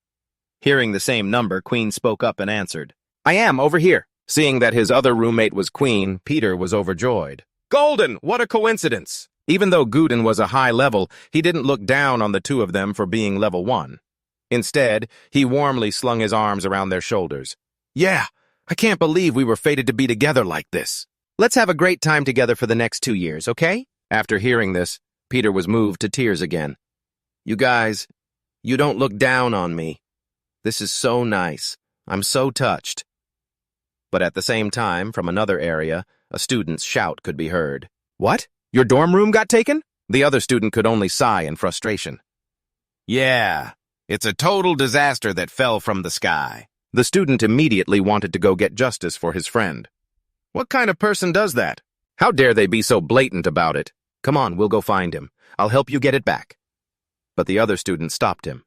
Hearing the same number, Quinn spoke up and answered. I am, over here. Seeing that his other roommate was Quinn, Peter was overjoyed. Golden, what a coincidence! Even though Gooden was a high level, he didn't look down on the two of them for being level 1. Instead, he warmly slung his arms around their shoulders. Yeah, I can't believe we were fated to be together like this. Let's have a great time together for the next 2 years, okay? After hearing this, Peter was moved to tears again. You guys, you don't look down on me. This is so nice. I'm so touched. But at the same time, from another area, a student's shout could be heard. What? Your dorm room got taken? The other student could only sigh in frustration. Yeah, it's a total disaster that fell from the sky. The student immediately wanted to go get justice for his friend. What kind of person does that? How dare they be so blatant about it? Come on, we'll go find him. I'll help you get it back. But the other student stopped him.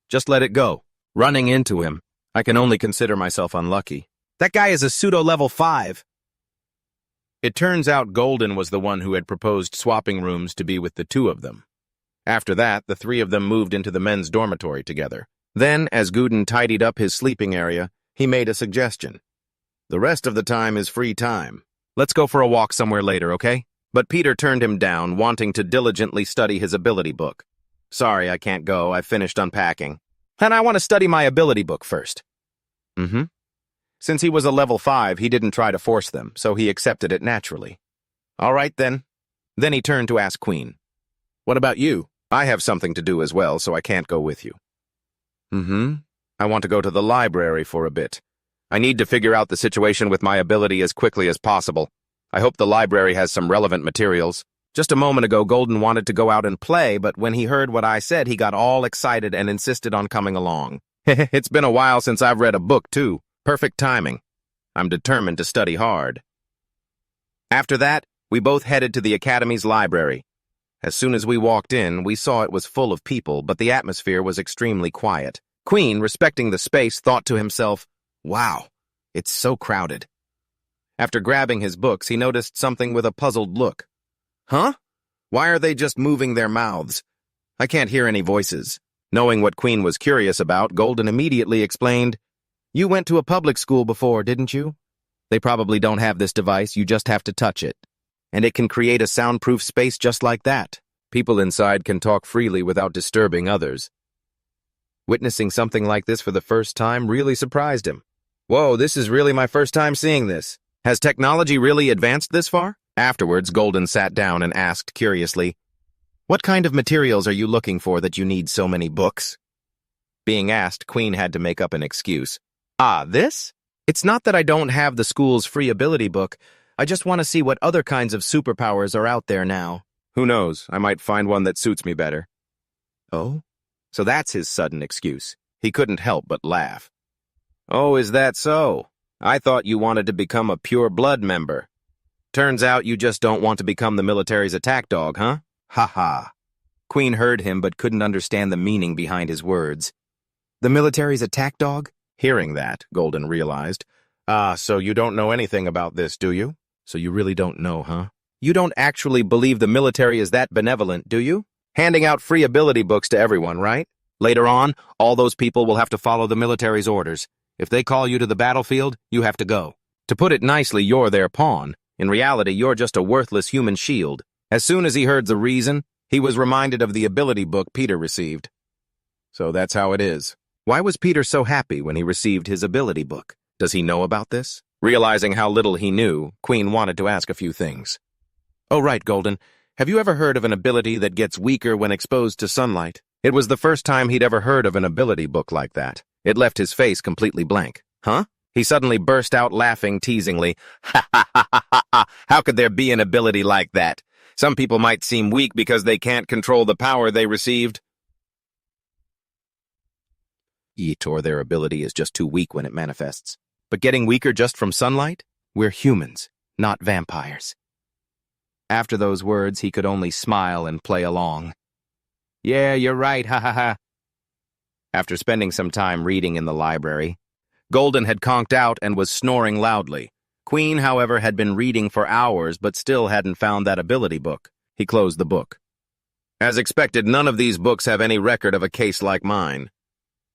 Just let it go. Running into him, I can only consider myself unlucky. That guy is a pseudo-level 5. It turns out Golden was the one who had proposed swapping rooms to be with the two of them. After that, the three of them moved into the men's dormitory together. Then, as Gooden tidied up his sleeping area, he made a suggestion. The rest of the time is free time. Let's go for a walk somewhere later, okay? But Peter turned him down, wanting to diligently study his ability book. Sorry, I can't go. I finished unpacking. And I want to study my ability book first. Since he was a level 5, he didn't try to force them, so he accepted it naturally. All right, then. Then he turned to ask Quinn. What about you? I have something to do as well, so I can't go with you. I want to go to the library for a bit. I need to figure out the situation with my ability as quickly as possible. I hope the library has some relevant materials. Just a moment ago, Golden wanted to go out and play, but when he heard what I said, he got all excited and insisted on coming along. It's been a while since I've read a book, too. Perfect timing. I'm determined to study hard. After that, we both headed to the Academy's library. As soon as we walked in, we saw it was full of people, but the atmosphere was extremely quiet. Quinn, respecting the space, thought to himself, wow, it's so crowded. After grabbing his books, he noticed something with a puzzled look. Huh? Why are they just moving their mouths? I can't hear any voices. Knowing what Quinn was curious about, Golden immediately explained, You went to a public school before, didn't you? They probably don't have this device, you just have to touch it. And it can create a soundproof space just like that. People inside can talk freely without disturbing others. Witnessing something like this for the first time really surprised him. Whoa, this is really my first time seeing this. Has technology really advanced this far? Afterwards, Golden sat down and asked curiously, What kind of materials are you looking for that you need so many books? Being asked, Quinn had to make up an excuse. This? It's not that I don't have the school's free ability book. I just want to see what other kinds of superpowers are out there now. Who knows, I might find one that suits me better. Oh? So that's his sudden excuse. He couldn't help but laugh. Oh, is that so? I thought you wanted to become a pure blood member. Turns out you just don't want to become the military's attack dog, huh? Ha ha. Quinn heard him but couldn't understand the meaning behind his words. The military's attack dog? Hearing that, Golden realized. So you don't know anything about this, do you? So you really don't know, huh? You don't actually believe the military is that benevolent, do you? Handing out free ability books to everyone, right? Later on, all those people will have to follow the military's orders. If they call you to the battlefield, you have to go. To put it nicely, you're their pawn. In reality, you're just a worthless human shield. As soon as he heard the reason, he was reminded of the ability book Peter received. So that's how it is. Why was Peter so happy when he received his ability book? Does he know about this? Realizing how little he knew, Quinn wanted to ask a few things. Oh, right, Golden. Have you ever heard of an ability that gets weaker when exposed to sunlight? It was the first time he'd ever heard of an ability book like that. It left his face completely blank. Huh? He suddenly burst out laughing teasingly. Ha ha ha ha ha! How could there be an ability like that? Some people might seem weak because they can't control the power they received. Or their ability is just too weak when it manifests. But getting weaker just from sunlight? We're humans, not vampires. After those words, he could only smile and play along. Yeah, you're right, ha ha ha. After spending some time reading in the library, Golden had conked out and was snoring loudly. Quinn, however, had been reading for hours but still hadn't found that ability book. He closed the book. As expected, none of these books have any record of a case like mine.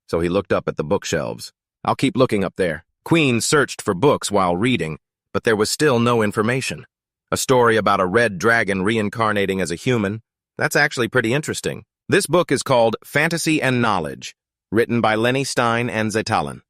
So he looked up at the bookshelves. I'll keep looking up there. Quinn searched for books while reading, but there was still no information. A story about a red dragon reincarnating as a human. That's actually pretty interesting. This book is called Fantasy and Knowledge, written by Lenny Stein and Zetalin.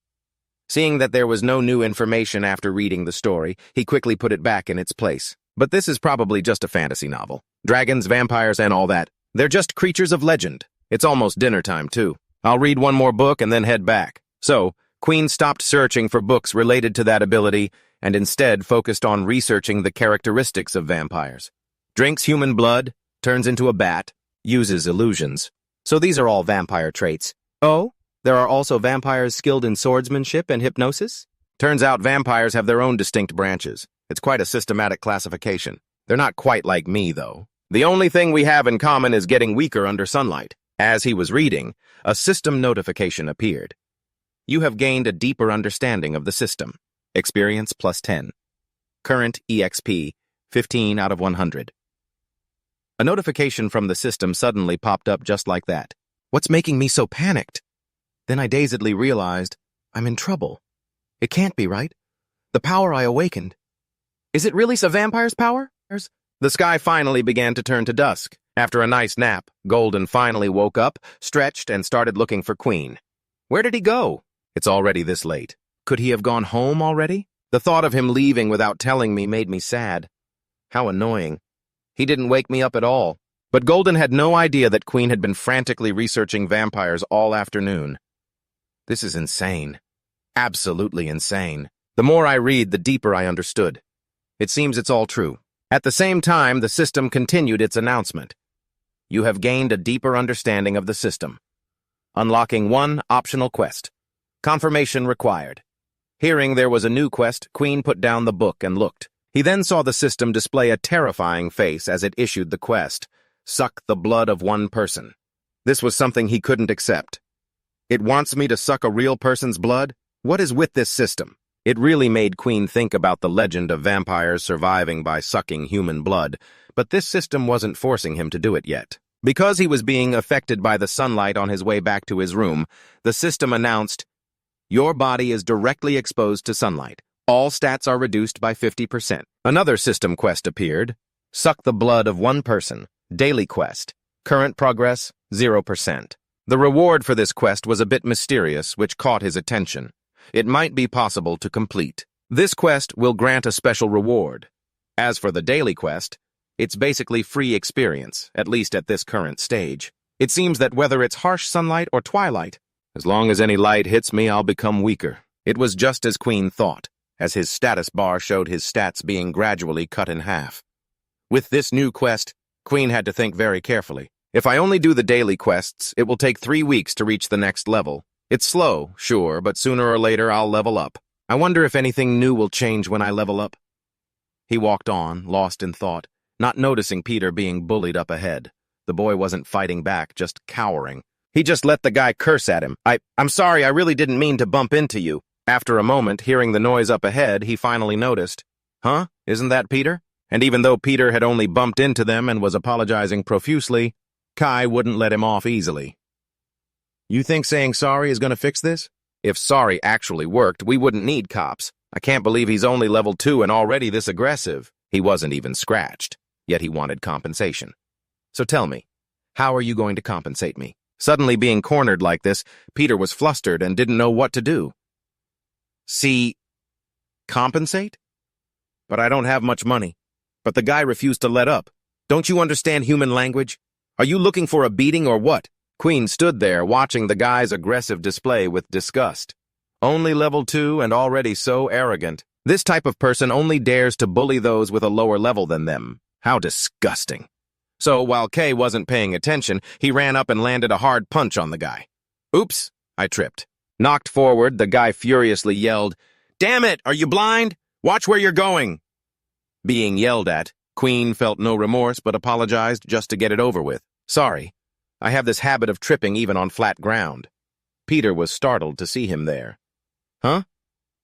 Seeing that there was no new information after reading the story, he quickly put it back in its place. But this is probably just a fantasy novel. Dragons, vampires, and all that. They're just creatures of legend. It's almost dinner time, too. I'll read one more book and then head back. So, Quinn stopped searching for books related to that ability and instead focused on researching the characteristics of vampires. Drinks human blood, turns into a bat, uses illusions. So these are all vampire traits. Oh, there are also vampires skilled in swordsmanship and hypnosis? Turns out vampires have their own distinct branches. It's quite a systematic classification. They're not quite like me, though. The only thing we have in common is getting weaker under sunlight. As he was reading, a system notification appeared. You have gained a deeper understanding of the system. Experience +10. Current EXP, 15 out of 100. A notification from the system suddenly popped up just like that. What's making me so panicked? Then I dazedly realized I'm in trouble. It can't be, right? The power I awakened. Is it really a vampire's power? The sky finally began to turn to dusk. After a nice nap, Golden finally woke up, stretched, and started looking for Quinn. Where did he go? It's already this late. Could he have gone home already? The thought of him leaving without telling me made me sad. How annoying. He didn't wake me up at all. But Golden had no idea that Quinn had been frantically researching vampires all afternoon. This is insane. Absolutely insane. The more I read, the deeper I understood. It seems it's all true. At the same time, the system continued its announcement. You have gained a deeper understanding of the system. Unlocking one optional quest. Confirmation required. Hearing there was a new quest, Quinn put down the book and looked. He then saw the system display a terrifying face as it issued the quest. Suck the blood of one person. This was something he couldn't accept. It wants me to suck a real person's blood? What is with this system? It really made Quinn think about the legend of vampires surviving by sucking human blood, but this system wasn't forcing him to do it yet. Because he was being affected by the sunlight on his way back to his room, the system announced, your body is directly exposed to sunlight. All stats are reduced by 50%. Another system quest appeared. Suck the blood of one person. Daily quest. Current progress, 0%. The reward for this quest was a bit mysterious, which caught his attention. It might be possible to complete. This quest will grant a special reward. As for the daily quest, it's basically free experience, at least at this current stage. It seems that whether it's harsh sunlight or twilight, as long as any light hits me, I'll become weaker. It was just as Quinn thought, as his status bar showed his stats being gradually cut in half. With this new quest, Quinn had to think very carefully. If I only do the daily quests, it will take 3 weeks to reach the next level. It's slow, sure, but sooner or later I'll level up. I wonder if anything new will change when I level up. He walked on, lost in thought, not noticing Peter being bullied up ahead. The boy wasn't fighting back, just cowering. He just let the guy curse at him. I'm sorry, I really didn't mean to bump into you. After a moment, hearing the noise up ahead, he finally noticed. Huh? Isn't that Peter? And even though Peter had only bumped into them and was apologizing profusely, Kai wouldn't let him off easily. You think saying sorry is going to fix this? If sorry actually worked, we wouldn't need cops. I can't believe he's only level 2 and already this aggressive. He wasn't even scratched, yet he wanted compensation. So tell me, how are you going to compensate me? Suddenly being cornered like this, Peter was flustered and didn't know what to do. See, compensate? But I don't have much money. But the guy refused to let up. Don't you understand human language? Are you looking for a beating or what? Quinn stood there watching the guy's aggressive display with disgust. Only level 2 and already so arrogant. This type of person only dares to bully those with a lower level than them. How disgusting. So while Kay wasn't paying attention, he ran up and landed a hard punch on the guy. Oops, I tripped. Knocked forward, the guy furiously yelled, "Damn it, are you blind? Watch where you're going." Being yelled at, Quinn felt no remorse but apologized just to get it over with. "Sorry, I have this habit of tripping even on flat ground." Peter was startled to see him there. "Huh?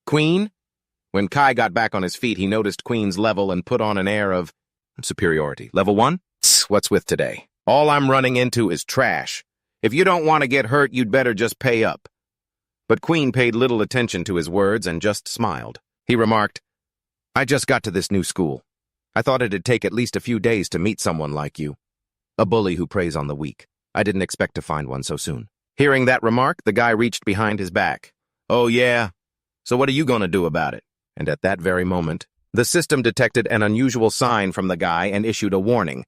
Quinn?" When Kai got back on his feet, he noticed Quinn's level and put on an air of superiority. "Level 1? What's with today? All I'm running into is trash. If you don't want to get hurt, you'd better just pay up." But Quinn paid little attention to his words and just smiled. He remarked, "I just got to this new school. I thought it'd take at least a few days to meet someone like you. A bully who preys on the weak. I didn't expect to find one so soon." Hearing that remark, the guy reached behind his back. "Oh yeah? So what are you going to do about it?" And at that very moment, the system detected an unusual sign from the guy and issued a warning.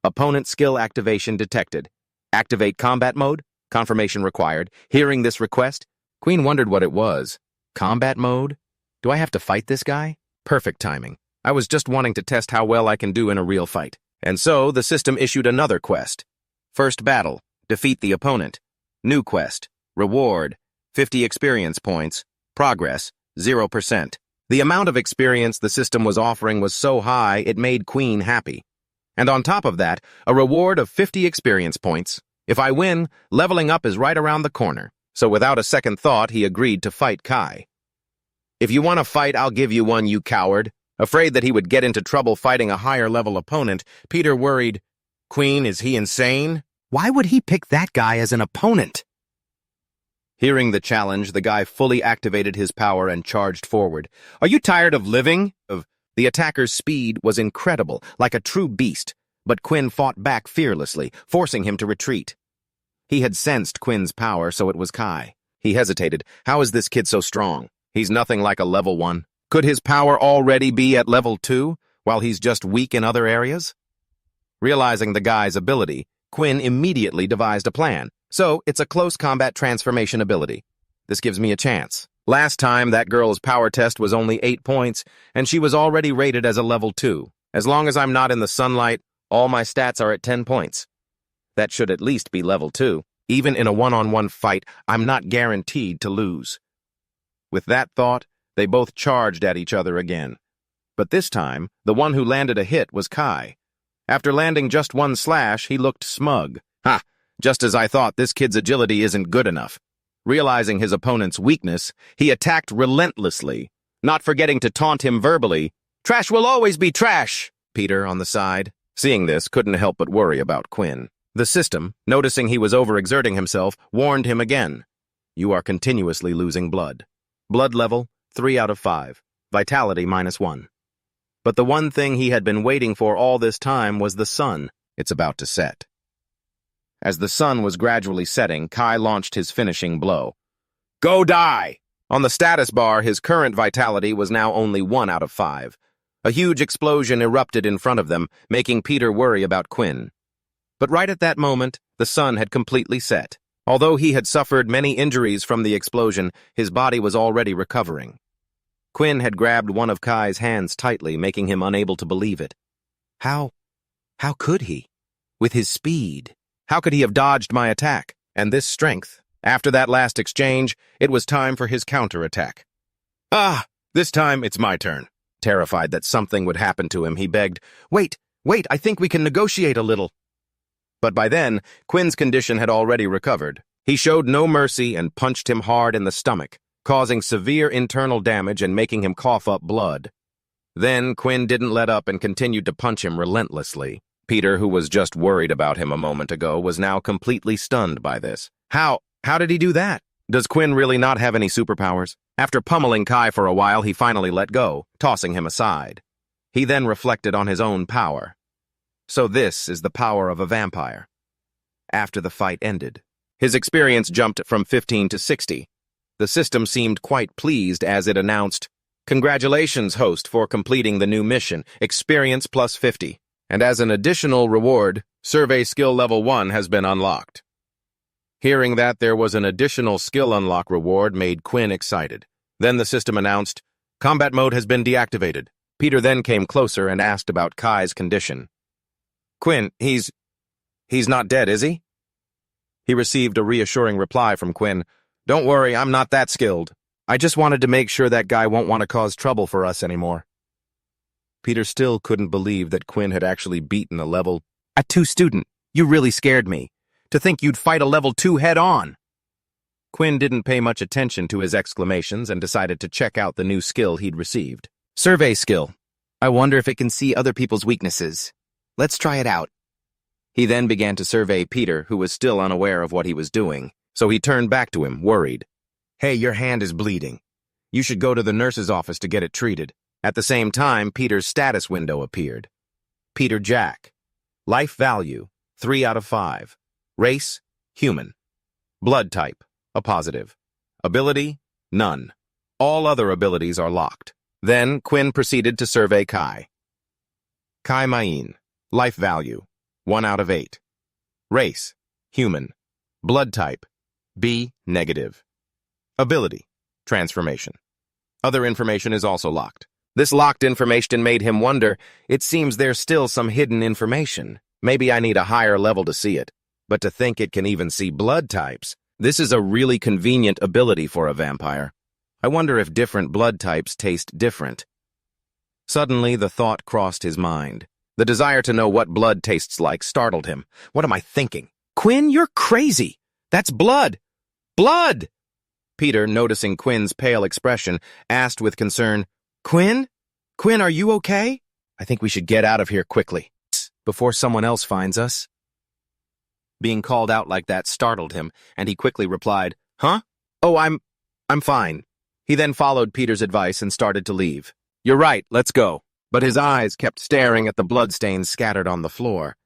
"Opponent skill activation detected. Activate combat mode? Confirmation required." Hearing this request, Quinn wondered what it was. Combat mode? Do I have to fight this guy? Perfect timing. I was just wanting to test how well I can do in a real fight. And so, the system issued another quest. First battle, defeat the opponent. New quest, reward, 50 experience points. Progress, 0%. The amount of experience the system was offering was so high it made Quinn happy. And on top of that, a reward of 50 experience points. If I win, leveling up is right around the corner. So without a second thought, he agreed to fight Kai. "If you want a fight, I'll give you one, you coward." Afraid that he would get into trouble fighting a higher-level opponent, Peter worried, "Quinn, is he insane? Why would he pick that guy as an opponent?" Hearing the challenge, the guy fully activated his power and charged forward. "Are you tired of living?" The attacker's speed was incredible, like a true beast, but Quinn fought back fearlessly, forcing him to retreat. He had sensed Quinn's power, so it was Kai. He hesitated. How is this kid so strong? He's nothing like a level 1. Could his power already be at level 2, while he's just weak in other areas? Realizing the guy's ability, Quinn immediately devised a plan. "So, it's a close combat transformation ability. This gives me a chance. Last time, that girl's power test was only 8 points, and she was already rated as a level 2. As long as I'm not in the sunlight, all my stats are at 10 points. That should at least be level 2. Even in a one-on-one fight, I'm not guaranteed to lose." With that thought, they both charged at each other again. But this time, the one who landed a hit was Kai. After landing just one slash, he looked smug. "Ha! Just as I thought, this kid's agility isn't good enough." Realizing his opponent's weakness, he attacked relentlessly, not forgetting to taunt him verbally. "Trash will always be trash!" Peter, on the side, seeing this, couldn't help but worry about Quinn. The system, noticing he was overexerting himself, warned him again. "You are continuously losing blood. Blood level, 3 out of 5. Vitality, -1. But the one thing he had been waiting for all this time was the sun. It's about to set. As the sun was gradually setting, Kai launched his finishing blow. "Go die!" On the status bar, his current vitality was now only 1 out of 5. A huge explosion erupted in front of them, making Peter worry about Quinn. But right at that moment, the sun had completely set. Although he had suffered many injuries from the explosion, his body was already recovering. Quinn had grabbed one of Kai's hands tightly, making him unable to believe it. How could he? With his speed, how could he have dodged my attack? And this strength? After that last exchange, it was time for his counterattack. "Ah, this time it's my turn." Terrified that something would happen to him, he begged, Wait, I think we can negotiate a little." But by then, Quinn's condition had already recovered. He showed no mercy and punched him hard in the stomach, causing severe internal damage and making him cough up blood. Then Quinn didn't let up and continued to punch him relentlessly. Peter, who was just worried about him a moment ago, was now completely stunned by this. How did he do that? Does Quinn really not have any superpowers? After pummeling Kai for a while, he finally let go, tossing him aside. He then reflected on his own power. So this is the power of a vampire. After the fight ended, his experience jumped from 15 to 60. The system seemed quite pleased as it announced, "Congratulations, host, for completing the new mission, experience plus 50. And as an additional reward, survey skill level 1 has been unlocked." Hearing that there was an additional skill unlock reward made Quinn excited. Then the system announced, "Combat mode has been deactivated. Peter then came closer and asked about Kai's condition. Quinn, he's not dead, is he? He received a reassuring reply from Quinn. Don't worry, I'm not that skilled. I just wanted to make sure that guy won't want to cause trouble for us anymore. Peter still couldn't believe that Quinn had actually beaten a level 2 student. You really scared me. To think you'd fight a level 2 head-on. Quinn didn't pay much attention to his exclamations and decided to check out the new skill he'd received. Survey skill. I wonder if it can see other people's weaknesses. Let's try it out. He then began to survey Peter, who was still unaware of what he was doing, so he turned back to him, worried. Hey, your hand is bleeding. You should go to the nurse's office to get it treated. At the same time, Peter's status window appeared. Peter Jack. Life value, 3 out of 5. Race, human. Blood type, a positive. Ability, none. All other abilities are locked. Then, Quinn proceeded to survey Kai. Kai Main. Life value, 1 out of 8. Race, human. Blood type, B, negative. Ability, transformation. Other information is also locked. This locked information made him wonder, it seems there's still some hidden information. Maybe I need a higher level to see it. But to think it can even see blood types, this is a really convenient ability for a vampire. I wonder if different blood types taste different. Suddenly, the thought crossed his mind. The desire to know what blood tastes like startled him. What am I thinking? Quinn, you're crazy! That's blood! Blood! Peter, noticing Quinn's pale expression, asked with concern, Quinn? Quinn, are you okay? I think we should get out of here quickly, before someone else finds us. Being called out like that startled him, and he quickly replied, Huh? Oh, I'm fine. He then followed Peter's advice and started to leave. You're right, let's go. But his eyes kept staring at the bloodstains scattered on the floor.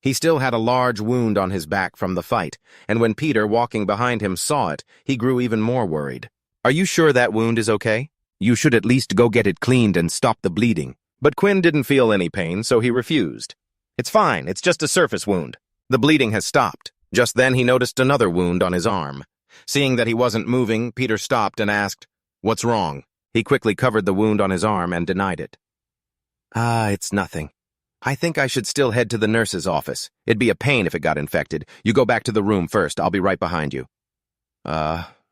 He still had a large wound on his back from the fight, and when Peter, walking behind him, saw it, he grew even more worried. Are you sure that wound is okay? You should at least go get it cleaned and stop the bleeding. But Quinn didn't feel any pain, so he refused. It's fine, it's just a surface wound. The bleeding has stopped. Just then he noticed another wound on his arm. Seeing that he wasn't moving, Peter stopped and asked, What's wrong? He quickly covered the wound on his arm and denied it. It's nothing. I think I should still head to the nurse's office. It'd be a pain if it got infected. You go back to the room first. I'll be right behind you.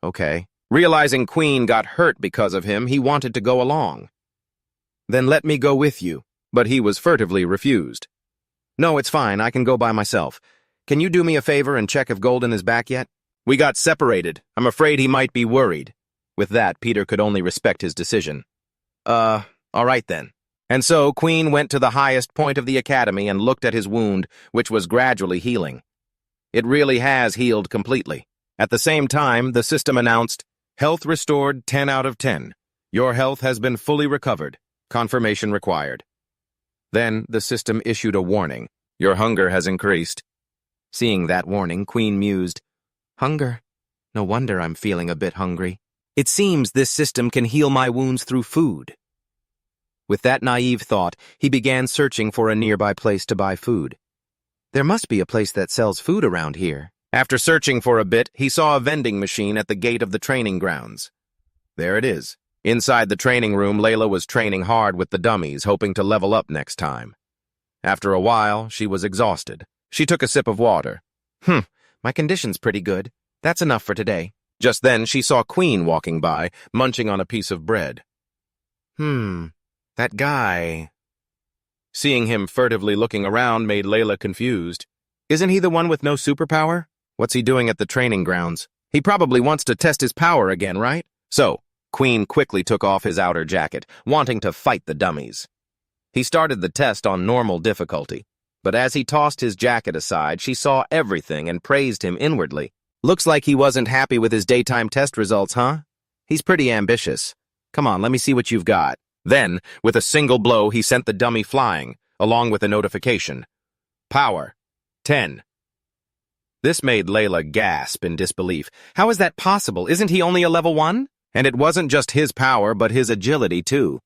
Okay. Realizing Quinn got hurt because of him, he wanted to go along. Then let me go with you. But he was furtively refused. No, it's fine. I can go by myself. Can you do me a favor and check if Golden is back yet? We got separated. I'm afraid he might be worried. With that, Peter could only respect his decision. All right then. And so Quinn went to the highest point of the academy and looked at his wound, which was gradually healing. It really has healed completely. At the same time, the system announced, Health restored 10 out of 10. Your health has been fully recovered. Confirmation required. Then the system issued a warning. Your hunger has increased. Seeing that warning, Quinn mused, Hunger? No wonder I'm feeling a bit hungry. It seems this system can heal my wounds through food. With that naive thought, he began searching for a nearby place to buy food. There must be a place that sells food around here. After searching for a bit, he saw a vending machine at the gate of the training grounds. There it is. Inside the training room, Layla was training hard with the dummies, hoping to level up next time. After a while, she was exhausted. She took a sip of water. My condition's pretty good. That's enough for today. Just then, she saw Quinn walking by, munching on a piece of bread. That guy. Seeing him furtively looking around made Layla confused. Isn't he the one with no superpower? What's he doing at the training grounds? He probably wants to test his power again, right? So, Quinn quickly took off his outer jacket, wanting to fight the dummies. He started the test on normal difficulty, but as he tossed his jacket aside, she saw everything and praised him inwardly. Looks like he wasn't happy with his daytime test results, huh? He's pretty ambitious. Come on, let me see what you've got. Then, with a single blow, he sent the dummy flying, along with a notification. Power, 10. This made Layla gasp in disbelief. How is that possible? Isn't he only a level 1? And it wasn't just his power, but his agility, too.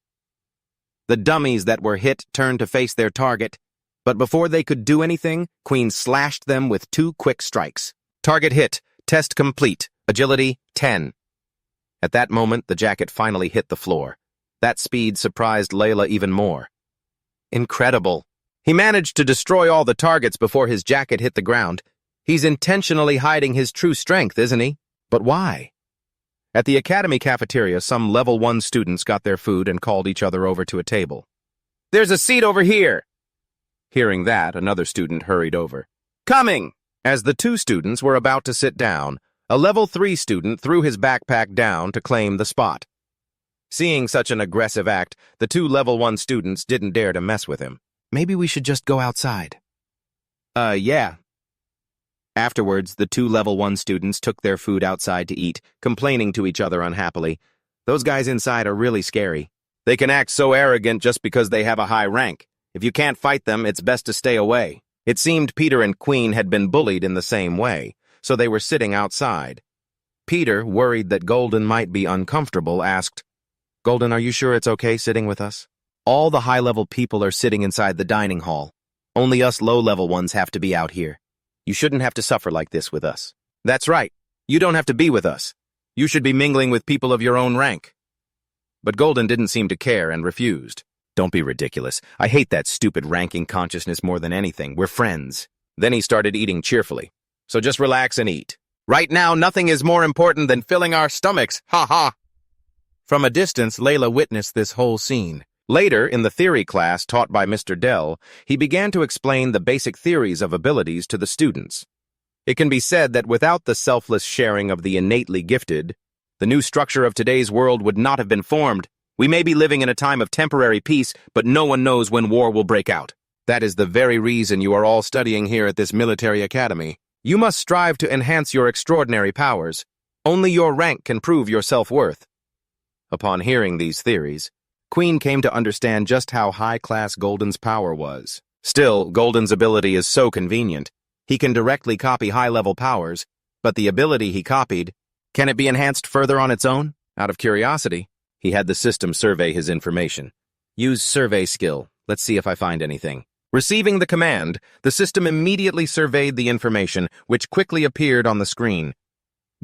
The dummies that were hit turned to face their target, but before they could do anything, Quinn slashed them with 2 quick strikes. Target hit, test complete, agility 10. At that moment, the jacket finally hit the floor. That speed surprised Layla even more. Incredible. He managed to destroy all the targets before his jacket hit the ground. He's intentionally hiding his true strength, isn't he? But why? At the academy cafeteria, some level 1 students got their food and called each other over to a table. "There's a seat over here!" Hearing that, another student hurried over. "Coming!" As the 2 students were about to sit down, a level 3 student threw his backpack down to claim the spot. Seeing such an aggressive act, the 2 level 1 students didn't dare to mess with him. "Maybe we should just go outside." Yeah. Afterwards, the 2 level 1 students took their food outside to eat, complaining to each other unhappily. Those guys inside are really scary. They can act so arrogant just because they have a high rank. If you can't fight them, it's best to stay away. It seemed Peter and Quinn had been bullied in the same way, so they were sitting outside. Peter, worried that Golden might be uncomfortable, asked, "Golden, are you sure it's okay sitting with us? All the high-level people are sitting inside the dining hall. Only us low-level ones have to be out here. You shouldn't have to suffer like this with us." "That's right. You don't have to be with us. You should be mingling with people of your own rank." But Golden didn't seem to care and refused. "Don't be ridiculous. I hate that stupid ranking consciousness more than anything. We're friends." Then he started eating cheerfully. "So just relax and eat. Right now, nothing is more important than filling our stomachs. Ha ha." From a distance, Layla witnessed this whole scene. Later, in the theory class taught by Mr. Dell, he began to explain the basic theories of abilities to the students. It can be said that without the selfless sharing of the innately gifted, the new structure of today's world would not have been formed. We may be living in a time of temporary peace, but no one knows when war will break out. That is the very reason you are all studying here at this military academy. You must strive to enhance your extraordinary powers. Only your rank can prove your self-worth. Upon hearing these theories, Quinn came to understand just how high-class Golden's power was. Still, Golden's ability is so convenient. He can directly copy high-level powers, but the ability he copied, can it be enhanced further on its own? Out of curiosity, he had the system survey his information. Use survey skill. Let's see if I find anything. Receiving the command, the system immediately surveyed the information, which quickly appeared on the screen.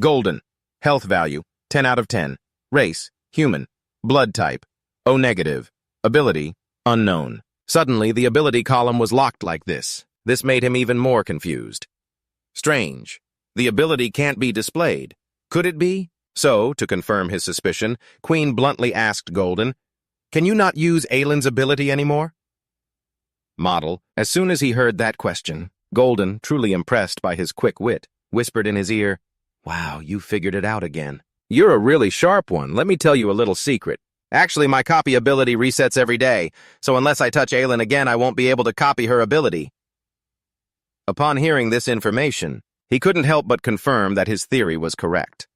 Golden. Health value, 10 out of 10. Race, human. Blood type, O negative. Ability, unknown. Suddenly, the ability column was locked like this. This made him even more confused. Strange. The ability can't be displayed. Could it be? So, to confirm his suspicion, Quinn bluntly asked Golden, "Can you not use Aylin's ability anymore?" Model, as soon as he heard that question, Golden, truly impressed by his quick wit, whispered in his ear, "Wow, you figured it out again. You're a really sharp one. Let me tell you a little secret. Actually, my copy ability resets every day, so unless I touch Aylin again, I won't be able to copy her ability." Upon hearing this information, he couldn't help but confirm that his theory was correct.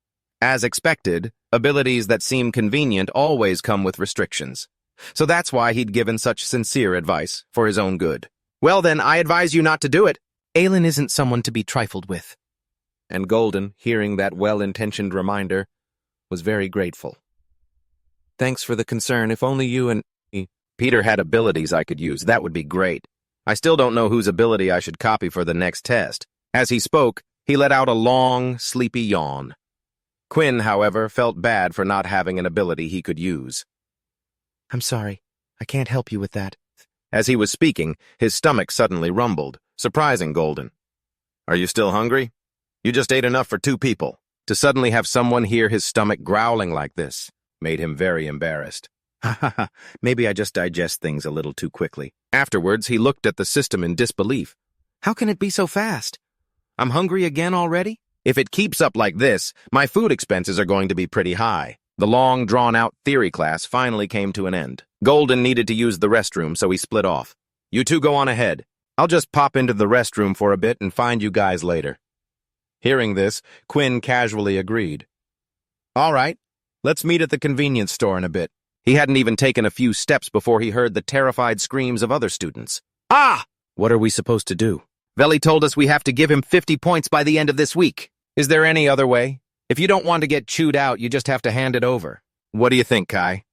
As expected, abilities that seem convenient always come with restrictions. So that's why he'd given such sincere advice, for his own good. "Well then, I advise you not to do it. Aylin isn't someone to be trifled with." And Golden, hearing that well-intentioned reminder, was very grateful. "Thanks for the concern. If only you and Peter had abilities I could use, that would be great. I still don't know whose ability I should copy for the next test." As he spoke, he let out a long, sleepy yawn. Quinn, however, felt bad for not having an ability he could use. "I'm sorry. I can't help you with that." As he was speaking, his stomach suddenly rumbled, surprising Golden. "Are you still hungry? You just ate enough for 2 people. To suddenly have someone hear his stomach growling like this made him very embarrassed. "Ha ha ha, maybe I just digest things a little too quickly." Afterwards, he looked at the system in disbelief. "How can it be so fast? I'm hungry again already? If it keeps up like this, my food expenses are going to be pretty high." The long, drawn-out theory class finally came to an end. Golden needed to use the restroom, so he split off. "You two go on ahead. I'll just pop into the restroom for a bit and find you guys later." Hearing this, Quinn casually agreed. "All right, let's meet at the convenience store in a bit." He hadn't even taken a few steps before he heard the terrified screams of other students. "Ah! What are we supposed to do? Veli told us we have to give him 50 points by the end of this week. Is there any other way? If you don't want to get chewed out, you just have to hand it over. What do you think, Kai?"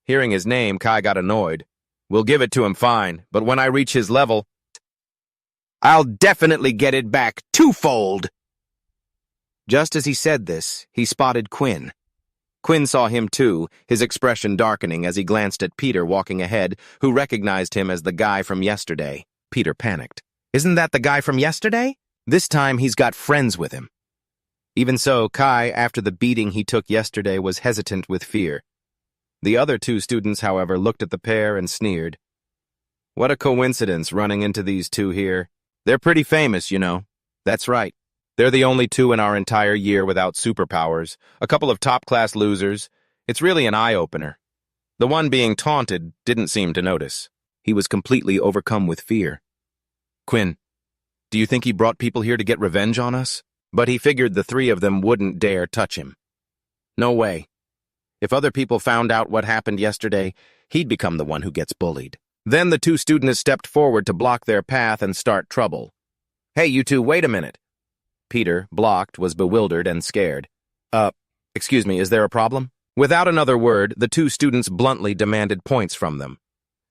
Hearing his name, Kai got annoyed. "We'll give it to him fine, but when I reach his level, I'll definitely get it back twofold." Just as he said this, he spotted Quinn. Quinn saw him too, his expression darkening as he glanced at Peter walking ahead, who recognized him as the guy from yesterday. Peter panicked. Isn't that the guy from yesterday? This time he's got friends with him. Even so, Kai, after the beating he took yesterday, was hesitant with fear. The other two students, however, looked at the pair and sneered. What a coincidence running into these two here. They're pretty famous, you know. That's right. They're the only two in our entire year without superpowers, a couple of top-class losers. It's really an eye-opener. The one being taunted didn't seem to notice. He was completely overcome with fear. Quinn, do you think he brought people here to get revenge on us? But he figured the three of them wouldn't dare touch him. No way. If other people found out what happened yesterday, he'd become the one who gets bullied. Then the two students stepped forward to block their path and start trouble. Hey, you two, wait a minute. Peter, blocked, was bewildered and scared. Excuse me, is there a problem? Without another word, the two students bluntly demanded points from them.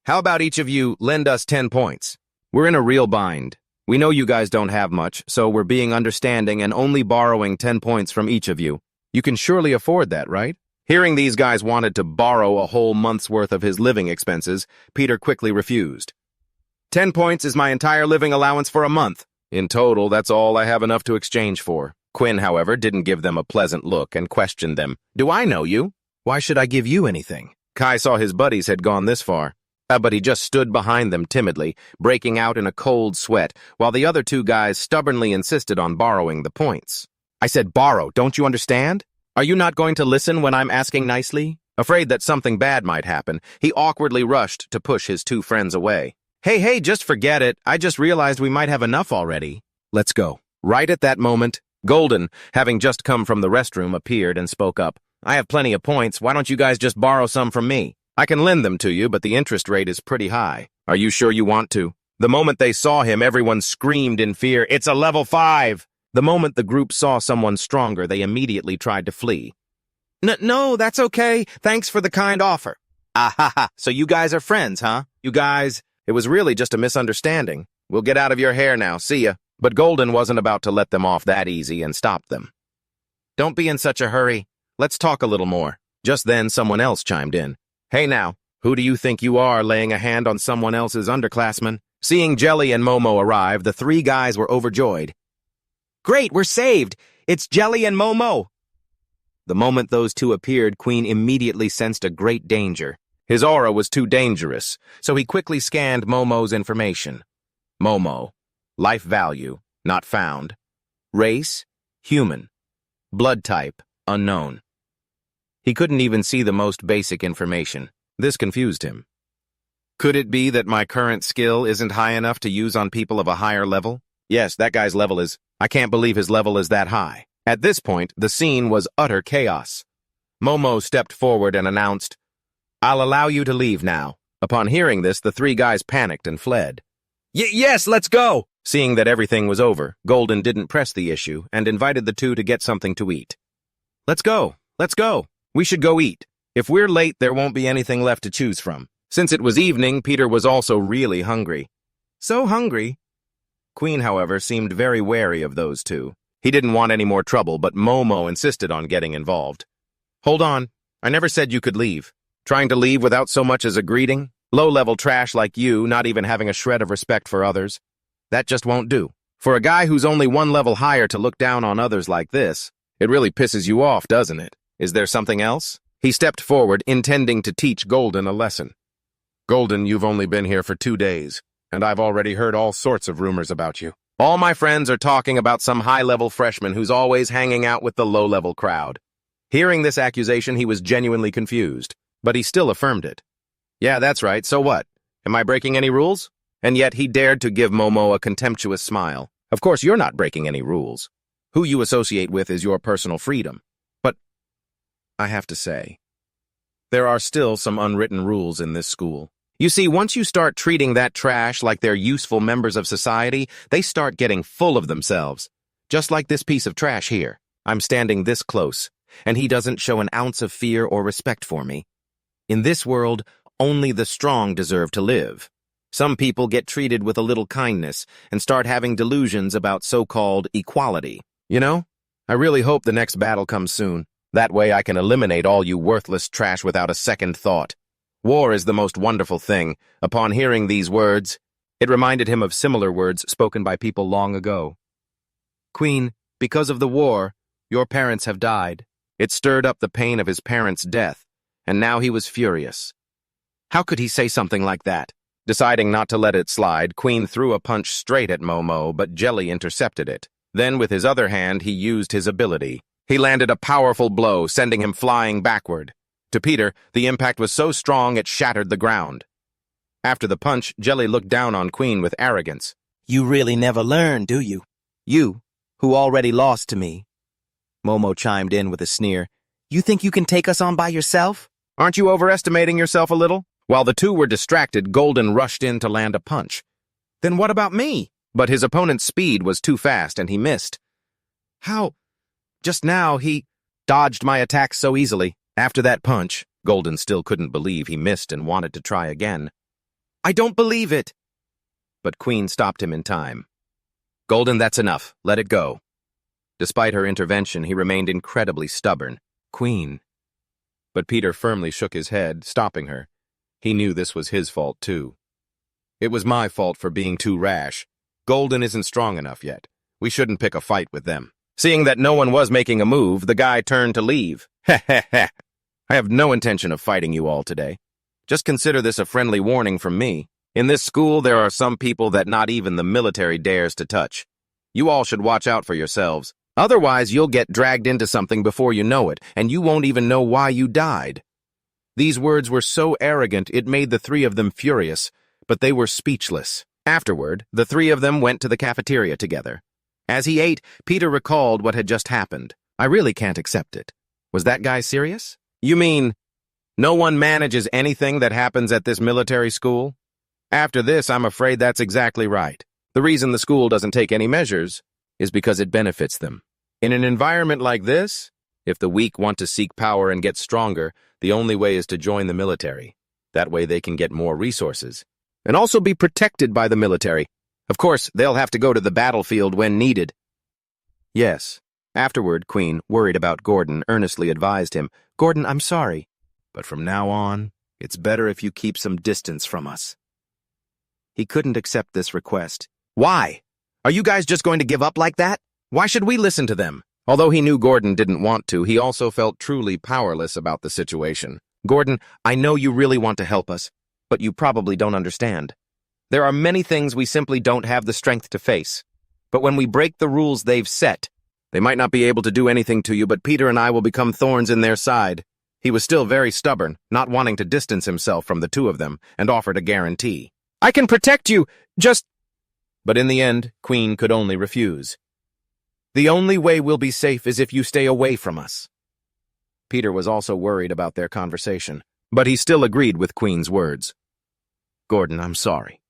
How about each of you lend us 10 points? We're in a real bind. We know you guys don't have much, so we're being understanding and only borrowing 10 points from each of you. You can surely afford that, right? Hearing these guys wanted to borrow a whole month's worth of his living expenses, Peter quickly refused. 10 points is my entire living allowance for a month. In total, that's all I have enough to exchange for. Quinn, however, didn't give them a pleasant look and questioned them. Do I know you? Why should I give you anything? Kai saw his buddies had gone this far. But he just stood behind them timidly, breaking out in a cold sweat, while the other two guys stubbornly insisted on borrowing the points. I said borrow, don't you understand? Are you not going to listen when I'm asking nicely? Afraid that something bad might happen, he awkwardly rushed to push his two friends away. Hey, just forget it. I just realized we might have enough already. Let's go. Right at that moment, Golden, having just come from the restroom, appeared and spoke up. I have plenty of points. Why don't you guys just borrow some from me? I can lend them to you, but the interest rate is pretty high. Are you sure you want to? The moment they saw him, everyone screamed in fear, it's a level 5! The moment the group saw someone stronger, they immediately tried to flee. No, that's okay. Thanks for the kind offer. Ah, so you guys are friends, huh? You guys... It was really just a misunderstanding. We'll get out of your hair now, see ya. But Golden wasn't about to let them off that easy and stopped them. Don't be in such a hurry. Let's talk a little more. Just then, someone else chimed in. Hey now, who do you think you are laying a hand on someone else's underclassman? Seeing Jelly and Momo arrive, the three guys were overjoyed. Great, we're saved! It's Jelly and Momo! The moment those two appeared, Queen immediately sensed a great danger. His aura was too dangerous, so he quickly scanned Momo's information. Momo. Life value, not found. Race, human. Blood type, unknown. He couldn't even see the most basic information. This confused him. Could it be that my current skill isn't high enough to use on people of a higher level? Yes, that guy's level is... I can't believe his level is that high. At this point, the scene was utter chaos. Momo stepped forward and announced, I'll allow you to leave now. Upon hearing this, the three guys panicked and fled. Yes, let's go! Seeing that everything was over, Golden didn't press the issue and invited the two to get something to eat. Let's go. We should go eat. If we're late, there won't be anything left to choose from. Since it was evening, Peter was also really hungry. So hungry. Queen, however, seemed very wary of those two. He didn't want any more trouble, but Momo insisted on getting involved. Hold on. I never said you could leave. Trying to leave without so much as a greeting? Low-level trash like you, not even having a shred of respect for others. That just won't do. For a guy who's only one level higher to look down on others like this, it really pisses you off, doesn't it? Is there something else? He stepped forward, intending to teach Golden a lesson. Golden, you've only been here for 2 days, and I've already heard all sorts of rumors about you. All my friends are talking about some high-level freshman who's always hanging out with the low-level crowd. Hearing this accusation, he was genuinely confused. But he still affirmed it. Yeah, that's right, so what? Am I breaking any rules? And yet he dared to give Momo a contemptuous smile. Of course, you're not breaking any rules. Who you associate with is your personal freedom. But, I have to say, there are still some unwritten rules in this school. You see, once you start treating that trash like they're useful members of society, they start getting full of themselves. Just like this piece of trash here. I'm standing this close, and he doesn't show an ounce of fear or respect for me. In this world, only the strong deserve to live. Some people get treated with a little kindness and start having delusions about so-called equality. You know, I really hope the next battle comes soon. That way I can eliminate all you worthless trash without a second thought. War is the most wonderful thing. Upon hearing these words, it reminded him of similar words spoken by people long ago. Queen, because of the war, your parents have died. It stirred up the pain of his parents' death, and now he was furious. How could he say something like that? Deciding not to let it slide, Queen threw a punch straight at Momo, but Jelly intercepted it. Then, with his other hand, he used his ability. He landed a powerful blow, sending him flying backward. To Peter, the impact was so strong it shattered the ground. After the punch, Jelly looked down on Queen with arrogance. You really never learn, do you? You, who already lost to me. Momo chimed in with a sneer. You think you can take us on by yourself? Aren't you overestimating yourself a little? While the two were distracted, Golden rushed in to land a punch. Then what about me? But his opponent's speed was too fast and he missed. How? Just now he dodged my attack so easily. After that punch, Golden still couldn't believe he missed and wanted to try again. I don't believe it! But Queen stopped him in time. Golden, that's enough. Let it go. Despite her intervention, he remained incredibly stubborn. Queen. But Peter firmly shook his head, stopping her. He knew this was his fault, too. It was my fault for being too rash. Golden isn't strong enough yet. We shouldn't pick a fight with them. Seeing that no one was making a move, the guy turned to leave. Heh heh heh. I have no intention of fighting you all today. Just consider this a friendly warning from me. In this school, there are some people that not even the military dares to touch. You all should watch out for yourselves. Otherwise, you'll get dragged into something before you know it, and you won't even know why you died. These words were so arrogant it made the three of them furious, but they were speechless. Afterward, the three of them went to the cafeteria together. As he ate, Peter recalled what had just happened. I really can't accept it. Was that guy serious? You mean, no one manages anything that happens at this military school? After this, I'm afraid that's exactly right. The reason the school doesn't take any measures is because it benefits them. In an environment like this, if the weak want to seek power and get stronger, the only way is to join the military. That way they can get more resources. And also be protected by the military. Of course, they'll have to go to the battlefield when needed. Yes. Afterward, Queen, worried about Gordon, earnestly advised him, Gordon, I'm sorry, but from now on, it's better if you keep some distance from us. He couldn't accept this request. Why? Are you guys just going to give up like that? Why should we listen to them? Although he knew Gordon didn't want to, he also felt truly powerless about the situation. Gordon, I know you really want to help us, but you probably don't understand. There are many things we simply don't have the strength to face. But when we break the rules they've set, they might not be able to do anything to you, but Peter and I will become thorns in their side. He was still very stubborn, not wanting to distance himself from the two of them, and offered a guarantee. I can protect you, just... But in the end, Queen could only refuse. The only way we'll be safe is if you stay away from us. Peter was also worried about their conversation, but he still agreed with Queen's words. Gordon, I'm sorry.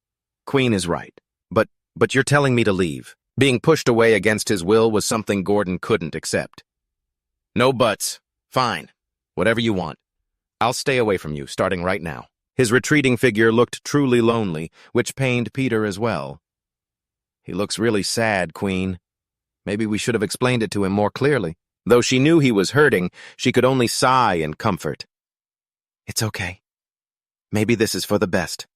Queen is right, but you're telling me to leave. Being pushed away against his will was something Gordon couldn't accept. No buts. Fine. Whatever you want. I'll stay away from you, starting right now. His retreating figure looked truly lonely, which pained Peter as well. He looks really sad, Queen. Maybe we should have explained it to him more clearly. Though she knew he was hurting, she could only sigh in comfort. It's okay. Maybe this is for the best.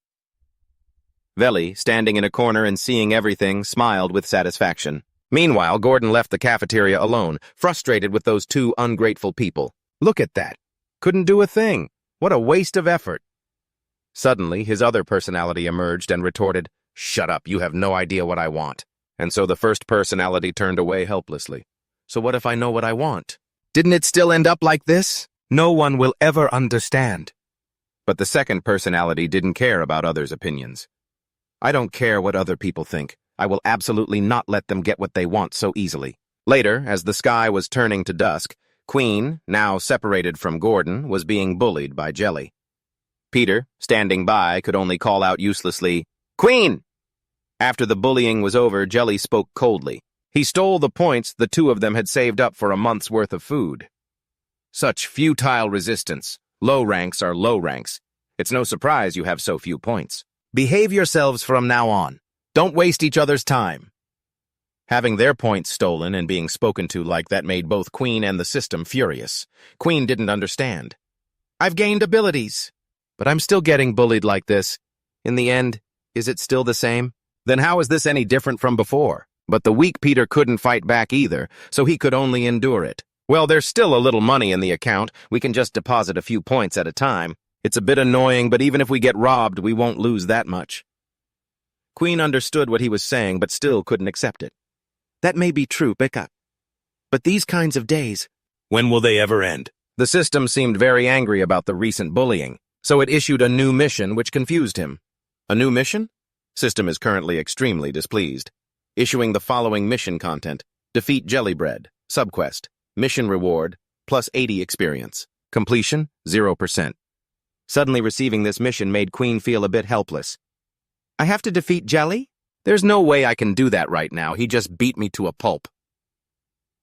Veli, standing in a corner and seeing everything, smiled with satisfaction. Meanwhile, Gordon left the cafeteria alone, frustrated with those two ungrateful people. Look at that. Couldn't do a thing. What a waste of effort. Suddenly, his other personality emerged and retorted, Shut up, you have no idea what I want. And so the first personality turned away helplessly. So what if I know what I want? Didn't it still end up like this? No one will ever understand. But the second personality didn't care about others' opinions. I don't care what other people think. I will absolutely not let them get what they want so easily. Later, as the sky was turning to dusk, Queen, now separated from Gordon, was being bullied by Jelly. Peter, standing by, could only call out uselessly, Queen! After the bullying was over, Jelly spoke coldly. He stole the points the two of them had saved up for a month's worth of food. Such futile resistance. Low ranks are low ranks. It's no surprise you have so few points. Behave yourselves from now on. Don't waste each other's time. Having their points stolen and being spoken to like that made both Queen and the system furious. Queen didn't understand. I've gained abilities, but I'm still getting bullied like this. In the end, is it still the same? Then how is this any different from before? But the weak Peter couldn't fight back either, so he could only endure it. Well, there's still a little money in the account. We can just deposit a few points at a time. It's a bit annoying, but even if we get robbed, we won't lose that much. Queen understood what he was saying, but still couldn't accept it. That may be true, Becca. But these kinds of days... When will they ever end? The system seemed very angry about the recent bullying, so it issued a new mission which confused him. A new mission? System is currently extremely displeased. Issuing the following mission content. Defeat Jellybread. Subquest. Mission reward. Plus 80 experience. Completion, 0%. Suddenly receiving this mission made Queen feel a bit helpless. I have to defeat Jelly? There's no way I can do that right now. He just beat me to a pulp.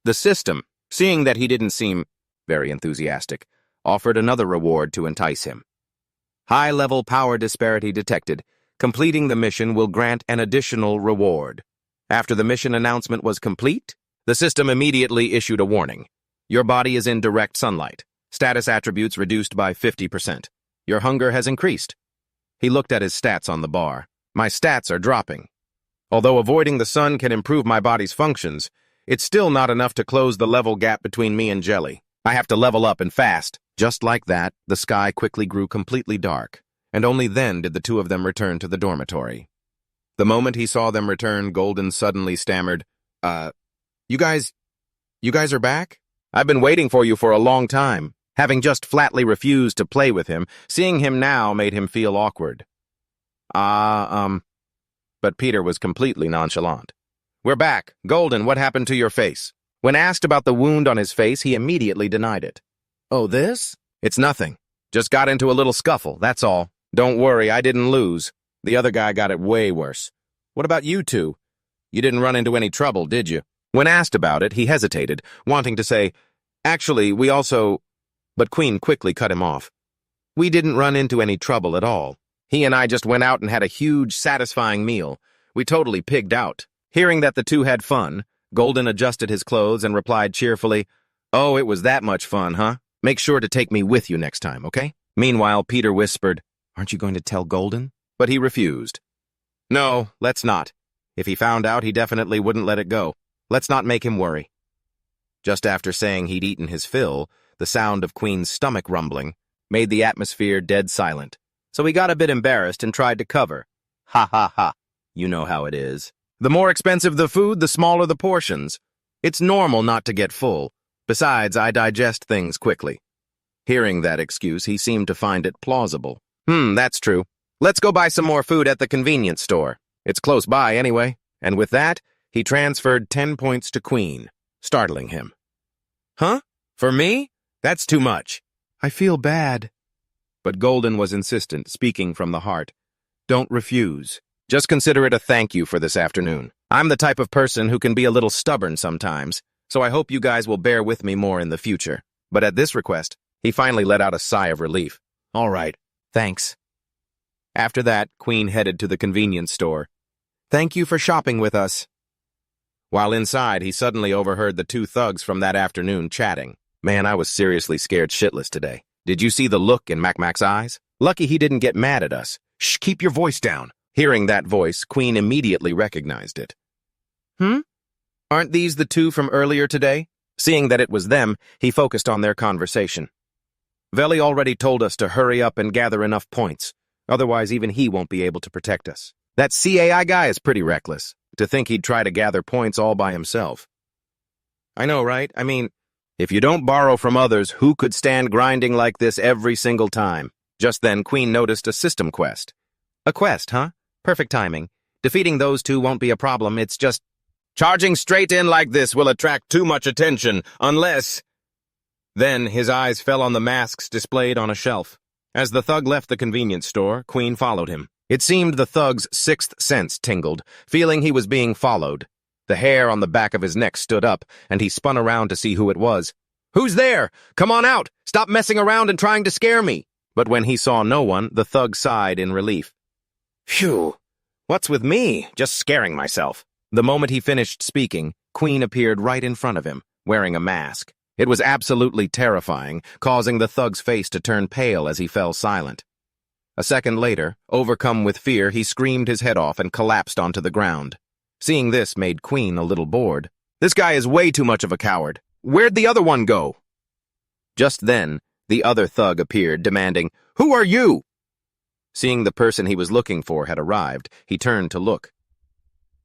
The system, seeing that he didn't seem very enthusiastic, offered another reward to entice him. High-level power disparity detected. Completing the mission will grant an additional reward. After the mission announcement was complete, the system immediately issued a warning. Your body is in direct sunlight. Status attributes reduced by 50%. Your hunger has increased. He looked at his stats on the bar. My stats are dropping. Although avoiding the sun can improve my body's functions, it's still not enough to close the level gap between me and Jelly. I have to level up and fast. Just like that, the sky quickly grew completely dark, and only then did the two of them return to the dormitory. The moment he saw them return, Golden suddenly stammered, You guys are back? I've been waiting for you for a long time. Having just flatly refused to play with him, seeing him now made him feel awkward. But Peter was completely nonchalant. We're back. Golden, what happened to your face? When asked about the wound on his face, he immediately denied it. Oh, this? It's nothing. Just got into a little scuffle, that's all. Don't worry, I didn't lose. The other guy got it way worse. What about you two? You didn't run into any trouble, did you? When asked about it, he hesitated, wanting to say, Actually, we also... But Queen quickly cut him off. We didn't run into any trouble at all. He and I just went out and had a huge, satisfying meal. We totally pigged out. Hearing that the two had fun, Golden adjusted his clothes and replied cheerfully, Oh, it was that much fun, huh? Make sure to take me with you next time, okay? Meanwhile, Peter whispered, Aren't you going to tell Golden? But he refused. No, let's not. If he found out, he definitely wouldn't let it go. Let's not make him worry. Just after saying he'd eaten his fill, the sound of Queen's stomach rumbling made the atmosphere dead silent. So he got a bit embarrassed and tried to cover. Ha ha ha. You know how it is. The more expensive the food, the smaller the portions. It's normal not to get full. Besides, I digest things quickly. Hearing that excuse, he seemed to find it plausible. That's true. Let's go buy some more food at the convenience store. It's close by anyway. And with that, he transferred 10 points to Queen, startling him. Huh? For me? That's too much. I feel bad. But Golden was insistent, speaking from the heart. Don't refuse. Just consider it a thank you for this afternoon. I'm the type of person who can be a little stubborn sometimes, so I hope you guys will bear with me more in the future. But at this request, he finally let out a sigh of relief. All right, thanks. After that, Queen headed to the convenience store. Thank you for shopping with us. While inside, he suddenly overheard the two thugs from that afternoon chatting. Man, I was seriously scared shitless today. Did you see the look in Mac's eyes? Lucky he didn't get mad at us. Shh, keep your voice down. Hearing that voice, Queen immediately recognized it. Aren't these the two from earlier today? Seeing that it was them, he focused on their conversation. Veli already told us to hurry up and gather enough points. Otherwise, even he won't be able to protect us. That CAI guy is pretty reckless. To think he'd try to gather points all by himself. I know, right? I mean, if you don't borrow from others, who could stand grinding like this every single time? Just then, Queen noticed a system quest. A quest, huh? Perfect timing. Defeating those two won't be a problem, it's just... Charging straight in like this will attract too much attention, unless... Then, his eyes fell on the masks displayed on a shelf. As the thug left the convenience store, Queen followed him. It seemed the thug's sixth sense tingled, feeling he was being followed. The hair on the back of his neck stood up, and he spun around to see who it was. Who's there? Come on out! Stop messing around and trying to scare me! But when he saw no one, the thug sighed in relief. Phew! What's with me? Just scaring myself. The moment he finished speaking, Quinn appeared right in front of him, wearing a mask. It was absolutely terrifying, causing the thug's face to turn pale as he fell silent. A second later, overcome with fear, he screamed his head off and collapsed onto the ground. Seeing this made Quinn a little bored. "This guy is way too much of a coward. Where'd the other one go?" Just then, the other thug appeared, demanding, "Who are you?" Seeing the person he was looking for had arrived, he turned to look.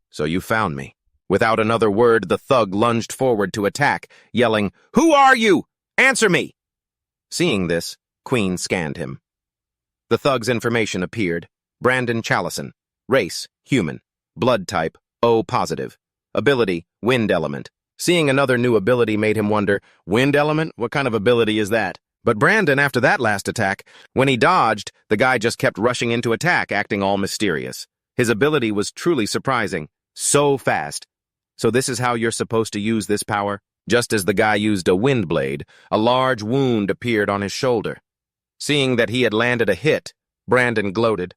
"So you found me." Without another word, the thug lunged forward to attack, yelling, "Who are you? Answer me!" Seeing this, Quinn scanned him. The thug's information appeared. Brandon Chalison. Race, human. Blood type, O positive. Ability, wind element. Seeing another new ability made him wonder, wind element? What kind of ability is that? But Brandon, after that last attack, when he dodged, the guy just kept rushing into attack, acting all mysterious. His ability was truly surprising. So fast. So this is how you're supposed to use this power? Just as the guy used a wind blade, a large wound appeared on his shoulder. Seeing that he had landed a hit, Brandon gloated.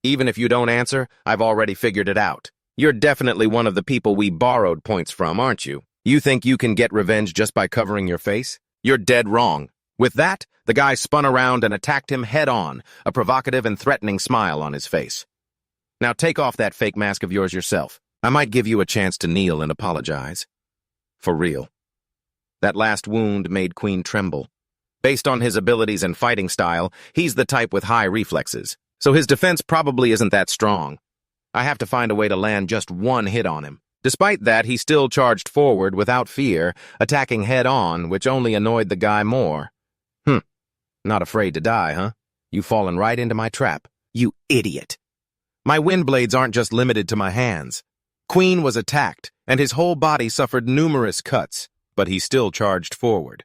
Even if you don't answer, I've already figured it out. You're definitely one of the people we borrowed points from, aren't you? You think you can get revenge just by covering your face? You're dead wrong. With that, the guy spun around and attacked him head-on, a provocative and threatening smile on his face. Now take off that fake mask of yours yourself. I might give you a chance to kneel and apologize. For real. That last wound made Quinn tremble. Based on his abilities and fighting style, he's the type with high reflexes, so his defense probably isn't that strong. I have to find a way to land just one hit on him. Despite that, he still charged forward without fear, attacking head-on, which only annoyed the guy more. Not afraid to die, huh? You've fallen right into my trap. You idiot. My wind blades aren't just limited to my hands. Quinn was attacked, and his whole body suffered numerous cuts, but he still charged forward.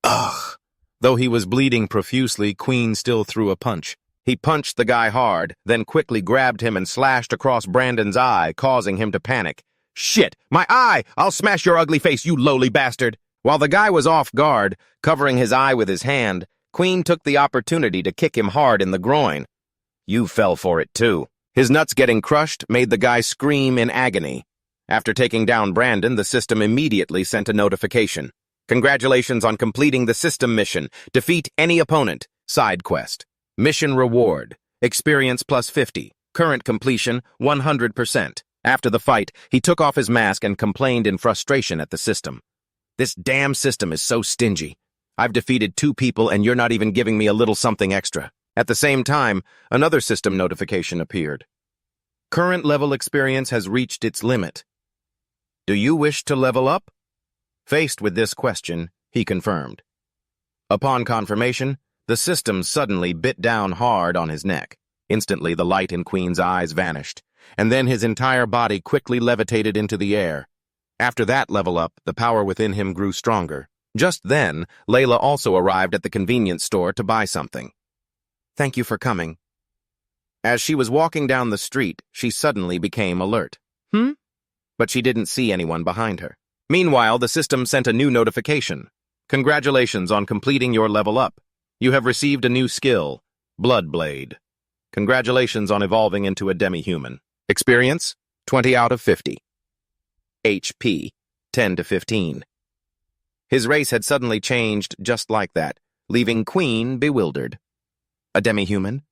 Ugh. Though he was bleeding profusely, Quinn still threw a punch. He punched the guy hard, then quickly grabbed him and slashed across Brandon's eye, causing him to panic. "Shit! My eye! I'll smash your ugly face, you lowly bastard!" While the guy was off guard, covering his eye with his hand, Quinn took the opportunity to kick him hard in the groin. You fell for it, too. His nuts getting crushed made the guy scream in agony. After taking down Brandon, the system immediately sent a notification. Congratulations on completing the system mission. Defeat any opponent. Side quest. Mission reward. Experience plus 50. Current completion 100%. After the fight, he took off his mask and complained in frustration at the system. This damn system is so stingy. I've defeated 2 people and you're not even giving me a little something extra. At the same time, another system notification appeared. Current level experience has reached its limit. Do you wish to level up? Faced with this question, he confirmed. Upon confirmation, the system suddenly bit down hard on his neck. Instantly, the light in Quinn's eyes vanished, and then his entire body quickly levitated into the air. After that level up, the power within him grew stronger. Just then, Layla also arrived at the convenience store to buy something. Thank you for coming. As she was walking down the street, she suddenly became alert. But she didn't see anyone behind her. Meanwhile, the system sent a new notification. Congratulations on completing your level up. You have received a new skill, Blood Blade. Congratulations on evolving into a demi-human. Experience, 20 out of 50. HP, 10 to 15. His race had suddenly changed just like that, leaving Quinn bewildered. A demi-human?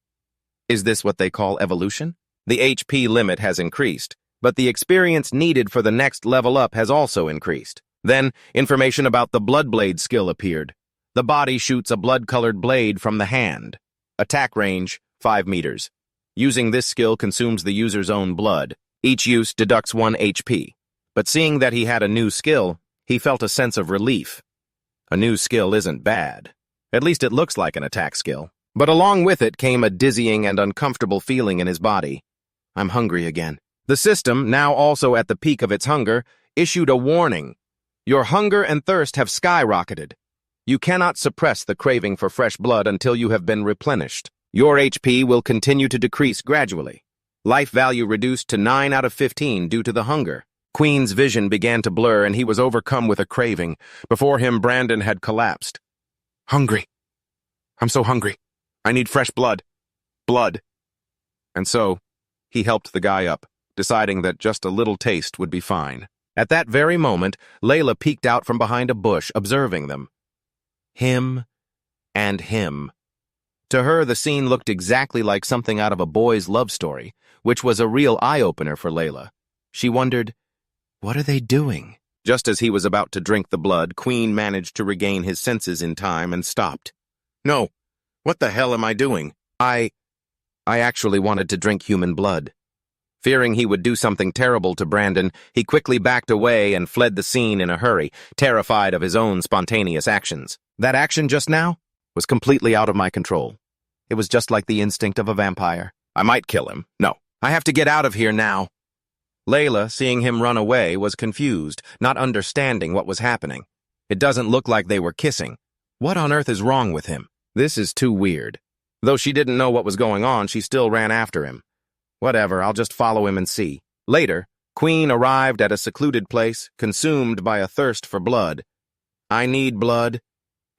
Is this what they call evolution? The HP limit has increased, but the experience needed for the next level up has also increased. Then, information about the Blood Blade skill appeared. The body shoots a blood-colored blade from the hand. Attack range, 5 meters. Using this skill consumes the user's own blood. Each use deducts 1 HP. But seeing that he had a new skill, he felt a sense of relief. A new skill isn't bad. At least it looks like an attack skill. But along with it came a dizzying and uncomfortable feeling in his body. I'm hungry again. The system, now also at the peak of its hunger, issued a warning. Your hunger and thirst have skyrocketed. You cannot suppress the craving for fresh blood until you have been replenished. Your HP will continue to decrease gradually. Life value reduced to 9 out of 15 due to the hunger. Quinn's vision began to blur and he was overcome with a craving. Before him, Brandon had collapsed. Hungry. I'm so hungry. I need fresh blood. Blood. And so, he helped the guy up. deciding that just a little taste would be fine. At that very moment, Layla peeked out from behind a bush, observing them. Him and him. To her, the scene looked exactly like something out of a boy's love story, which was a real eye-opener for Layla. She wondered, what are they doing? Just as he was about to drink the blood, Quinn managed to regain his senses in time and stopped. No, what the hell am I doing? I actually wanted to drink human blood. Fearing he would do something terrible to Brandon, he quickly backed away and fled the scene in a hurry, terrified of his own spontaneous actions. That action just now was completely out of my control. It was just like the instinct of a vampire. I might kill him. No, I have to get out of here now. Layla, seeing him run away, was confused, not understanding what was happening. It doesn't look like they were kissing. What on earth is wrong with him? This is too weird. Though she didn't know what was going on, she still ran after him. Whatever, I'll just follow him and see. Later, Quinn arrived at a secluded place, consumed by a thirst for blood. I need blood.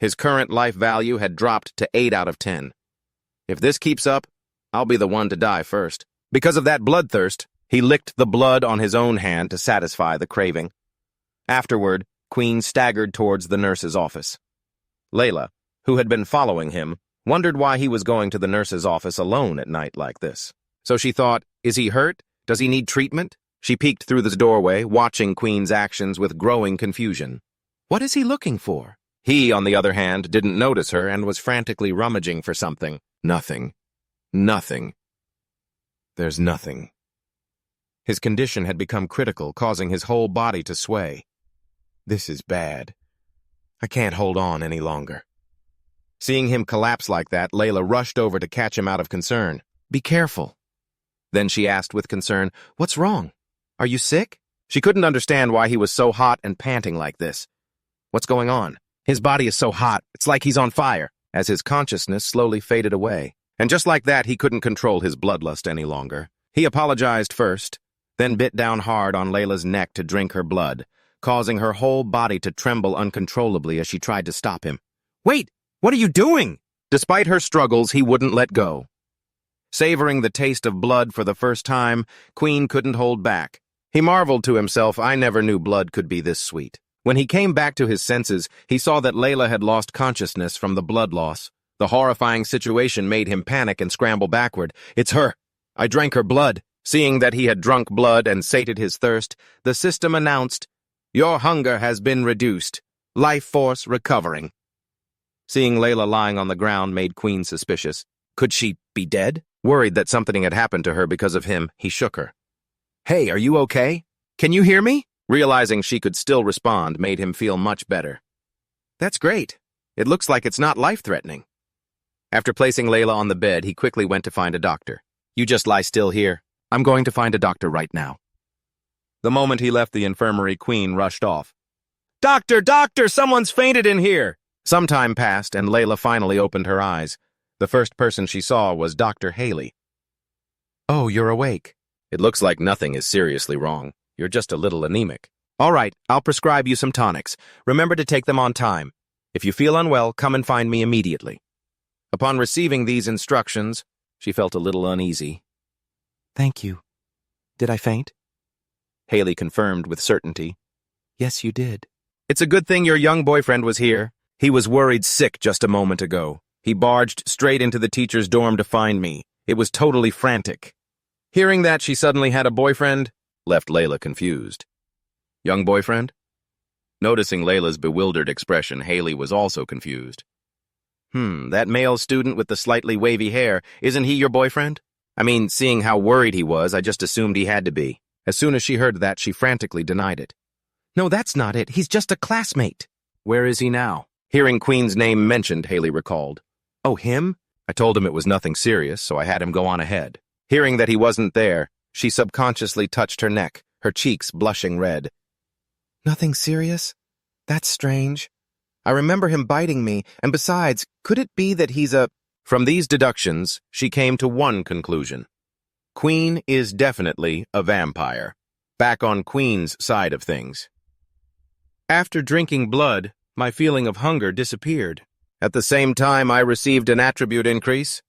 His current life value had dropped to 8 out of 10. If this keeps up, I'll be the one to die first. Because of that bloodthirst, he licked the blood on his own hand to satisfy the craving. Afterward, Quinn staggered towards the nurse's office. Layla, who had been following him, wondered why he was going to the nurse's office alone at night like this. So she thought, is he hurt? Does he need treatment? She peeked through the doorway, watching Quinn's actions with growing confusion. What is he looking for? He, on the other hand, didn't notice her and was frantically rummaging for something. Nothing. Nothing. There's nothing. His condition had become critical, causing his whole body to sway. This is bad. I can't hold on any longer. Seeing him collapse like that, Layla rushed over to catch him out of concern. Be careful. Then she asked with concern, what's wrong? Are you sick? She couldn't understand why he was so hot and panting like this. What's going on? His body is so hot, it's like he's on fire, as his consciousness slowly faded away. And just like that, he couldn't control his bloodlust any longer. He apologized first, then bit down hard on Layla's neck to drink her blood, causing her whole body to tremble uncontrollably as she tried to stop him. Wait, what are you doing? Despite her struggles, he wouldn't let go. Savoring the taste of blood for the first time, Quinn couldn't hold back. He marveled to himself, I never knew blood could be this sweet. When he came back to his senses, he saw that Layla had lost consciousness from the blood loss. The horrifying situation made him panic and scramble backward. It's her. I drank her blood. Seeing that he had drunk blood and sated his thirst, the system announced, your hunger has been reduced. Life force recovering. Seeing Layla lying on the ground made Quinn suspicious. Could she be dead? Worried that something had happened to her because of him, he shook her. Hey, are you okay? Can you hear me? Realizing she could still respond made him feel much better. That's great. It looks like it's not life-threatening. After placing Layla on the bed, he quickly went to find a doctor. You just lie still here. I'm going to find a doctor right now. The moment he left the infirmary, Quinn rushed off. Doctor, doctor, someone's fainted in here! Some time passed, and Layla finally opened her eyes. The first person she saw was Dr. Haley. Oh, you're awake. It looks like nothing is seriously wrong. You're just a little anemic. All right, I'll prescribe you some tonics. Remember to take them on time. If you feel unwell, come and find me immediately. Upon receiving these instructions, she felt a little uneasy. Thank you. Did I faint? Haley confirmed with certainty. Yes, you did. It's a good thing your young boyfriend was here. He was worried sick just a moment ago. He barged straight into the teacher's dorm to find me. It was totally frantic. Hearing that she suddenly had a boyfriend left Layla confused. Young boyfriend? Noticing Layla's bewildered expression, Haley was also confused. That male student with the slightly wavy hair, isn't he your boyfriend? I mean, seeing how worried he was, I just assumed he had to be. As soon as she heard that, she frantically denied it. No, that's not it. He's just a classmate. Where is he now? Hearing Quinn's name mentioned, Haley recalled. Oh, him? I told him it was nothing serious, so I had him go on ahead. Hearing that he wasn't there, she subconsciously touched her neck, her cheeks blushing red. Nothing serious? That's strange. I remember him biting me, and besides, could it be that he's a... From these deductions, she came to one conclusion. Quinn is definitely a vampire. Back on Quinn's side of things. After drinking blood, my feeling of hunger disappeared. At the same time, I received an attribute increase.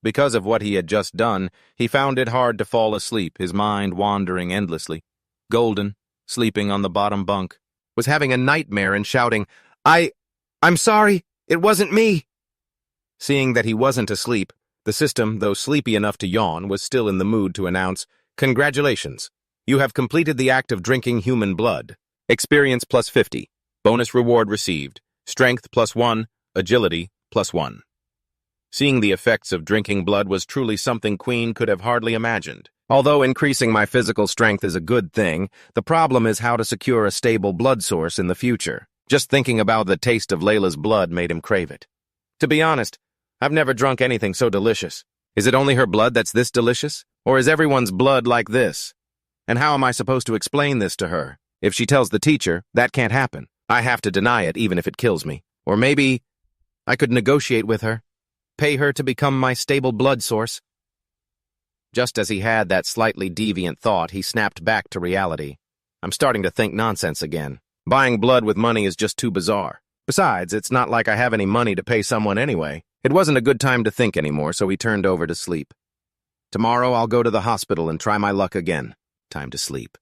Because of what he had just done, he found it hard to fall asleep, his mind wandering endlessly. Golden, sleeping on the bottom bunk, was having a nightmare and shouting, I'm sorry, it wasn't me. Seeing that he wasn't asleep, the system, though sleepy enough to yawn, was still in the mood to announce, Congratulations, you have completed the act of drinking human blood. Experience plus 50. Bonus reward received. Strength plus 1. Agility plus 1. Seeing the effects of drinking blood was truly something Quinn could have hardly imagined. Although increasing my physical strength is a good thing, the problem is how to secure a stable blood source in the future. Just thinking about the taste of Layla's blood made him crave it. To be honest, I've never drunk anything so delicious. Is it only her blood that's this delicious? Or is everyone's blood like this? And how am I supposed to explain this to her? If she tells the teacher, that can't happen. I have to deny it even if it kills me. Or maybe I could negotiate with her. Pay her to become my stable blood source. Just as he had that slightly deviant thought, he snapped back to reality. I'm starting to think nonsense again. Buying blood with money is just too bizarre. Besides, it's not like I have any money to pay someone anyway. It wasn't a good time to think anymore, so he turned over to sleep. Tomorrow I'll go to the hospital and try my luck again. Time to sleep.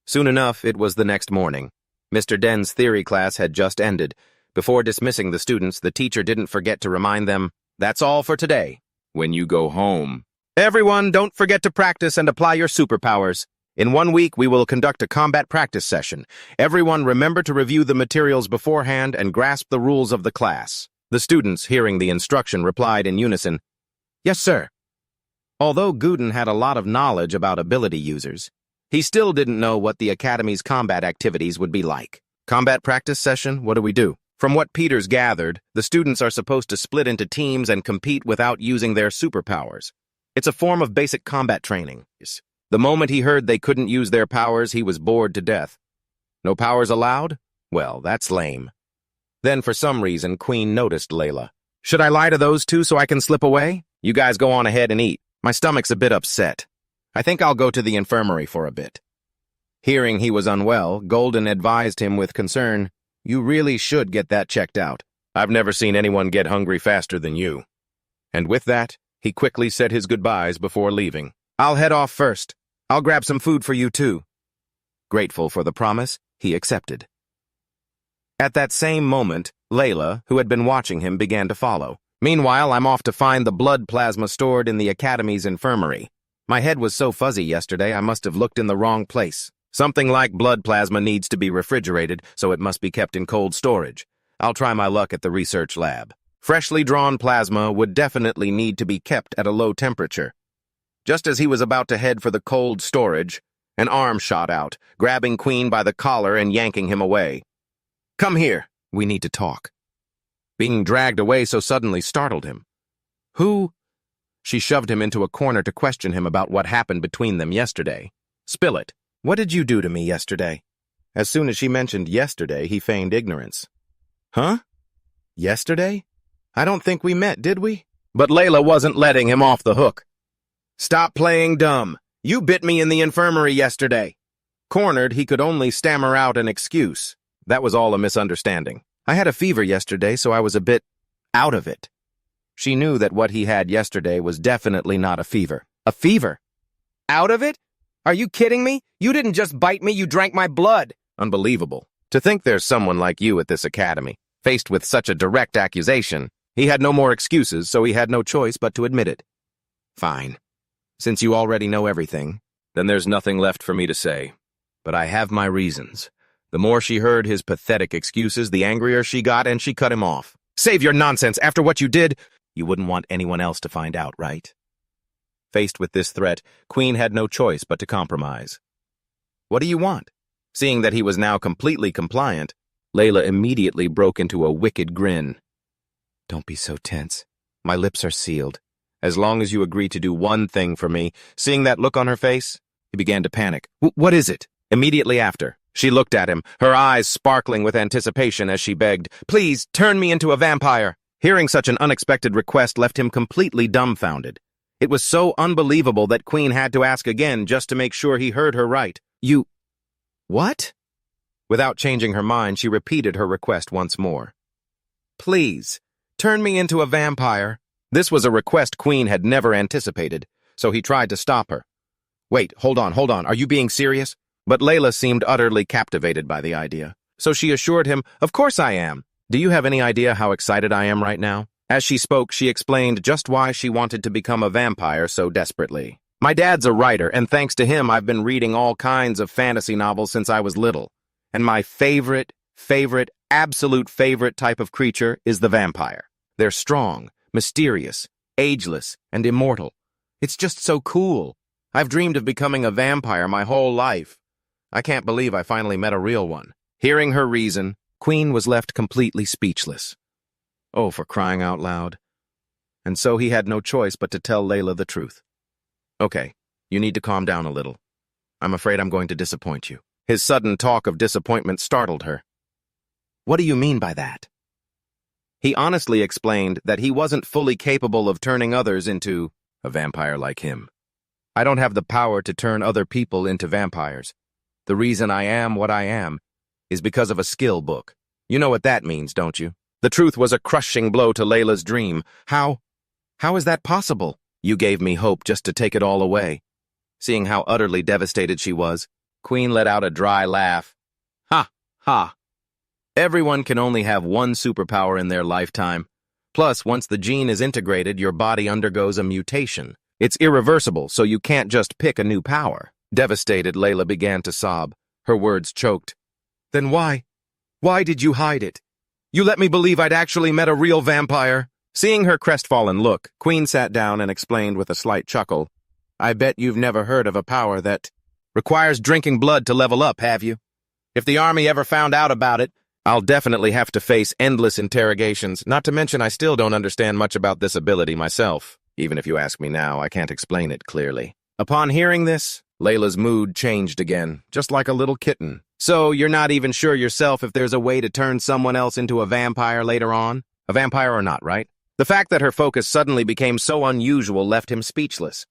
Soon enough, it was the next morning. Mr. Den's theory class had just ended. Before dismissing the students, the teacher didn't forget to remind them, that's all for today. When you go home, everyone, don't forget to practice and apply your superpowers. In 1 week, we will conduct a combat practice session. Everyone remember to review the materials beforehand and grasp the rules of the class. The students, hearing the instruction, replied in unison, Yes, sir. Although Gooden had a lot of knowledge about ability users, he still didn't know what the Academy's combat activities would be like. Combat practice session? What do we do? From what Peters gathered, the students are supposed to split into teams and compete without using their superpowers. It's a form of basic combat training. The moment he heard they couldn't use their powers, he was bored to death. No powers allowed? Well, that's lame. Then, for some reason, Quinn noticed Layla. Should I lie to those two so I can slip away? You guys go on ahead and eat. My stomach's a bit upset. I think I'll go to the infirmary for a bit. Hearing he was unwell, Golden advised him with concern, You really should get that checked out. I've never seen anyone get hungry faster than you. And with that, he quickly said his goodbyes before leaving. I'll head off first. I'll grab some food for you too. Grateful for the promise, he accepted. At that same moment, Layla, who had been watching him, began to follow. Meanwhile, I'm off to find the blood plasma stored in the Academy's infirmary. My head was so fuzzy yesterday, I must have looked in the wrong place. Something like blood plasma needs to be refrigerated, so it must be kept in cold storage. I'll try my luck at the research lab. Freshly drawn plasma would definitely need to be kept at a low temperature. Just as he was about to head for the cold storage, an arm shot out, grabbing Quinn by the collar and yanking him away. Come here, we need to talk. Being dragged away so suddenly startled him. Who? She shoved him into a corner to question him about what happened between them yesterday. Spill it. What did you do to me yesterday? As soon as she mentioned yesterday, he feigned ignorance. Huh? Yesterday? I don't think we met, did we? But Layla wasn't letting him off the hook. Stop playing dumb. You bit me in the infirmary yesterday. Cornered, he could only stammer out an excuse. That was all a misunderstanding. I had a fever yesterday, so I was a bit out of it. She knew that what he had yesterday was definitely not a fever. A fever? Out of it? Are you kidding me? You didn't just bite me, you drank my blood. Unbelievable. To think there's someone like you at this academy. Faced with such a direct accusation, he had no more excuses, so he had no choice but to admit it. Fine. Since you already know everything, then there's nothing left for me to say. But I have my reasons. The more she heard his pathetic excuses, the angrier she got, and she cut him off. Save your nonsense. After what you did, you wouldn't want anyone else to find out, right? Faced with this threat, Quinn had no choice but to compromise. What do you want? Seeing that he was now completely compliant, Layla immediately broke into a wicked grin. Don't be so tense. My lips are sealed. As long as you agree to do one thing for me. Seeing that look on her face, he began to panic. What is it? Immediately after, she looked at him, her eyes sparkling with anticipation as she begged, Please, turn me into a vampire. Hearing such an unexpected request left him completely dumbfounded. It was so unbelievable that Quinn had to ask again just to make sure he heard her right. You... what? Without changing her mind, she repeated her request once more. Please, turn me into a vampire. This was a request Quinn had never anticipated, so he tried to stop her. Wait, hold on, are you being serious? But Layla seemed utterly captivated by the idea, so she assured him, of course I am. Do you have any idea how excited I am right now? As she spoke, she explained just why she wanted to become a vampire so desperately. My dad's a writer, and thanks to him, I've been reading all kinds of fantasy novels since I was little. And my absolute favorite type of creature is the vampire. They're strong, mysterious, ageless, and immortal. It's just so cool. I've dreamed of becoming a vampire my whole life. I can't believe I finally met a real one. Hearing her reason, Quinn was left completely speechless. Oh, for crying out loud. And so he had no choice but to tell Layla the truth. Okay, you need to calm down a little. I'm afraid I'm going to disappoint you. His sudden talk of disappointment startled her. What do you mean by that? He honestly explained that he wasn't fully capable of turning others into a vampire like him. I don't have the power to turn other people into vampires. The reason I am what I am is because of a skill book. You know what that means, don't you? The truth was a crushing blow to Layla's dream. How is that possible? You gave me hope just to take it all away. Seeing how utterly devastated she was, Quinn let out a dry laugh. Ha, ha. Everyone can only have one superpower in their lifetime. Plus, once the gene is integrated, your body undergoes a mutation. It's irreversible, so you can't just pick a new power. Devastated, Layla began to sob. Her words choked. Then why? Why did you hide it? You let me believe I'd actually met a real vampire. Seeing her crestfallen look, Quinn sat down and explained with a slight chuckle. I bet you've never heard of a power that requires drinking blood to level up, have you? If the army ever found out about it, I'll definitely have to face endless interrogations, not to mention I still don't understand much about this ability myself. Even if you ask me now, I can't explain it clearly. Upon hearing this, Layla's mood changed again, just like a little kitten. So you're not even sure yourself if there's a way to turn someone else into a vampire later on? A vampire or not, right? The fact that her focus suddenly became so unusual left him speechless.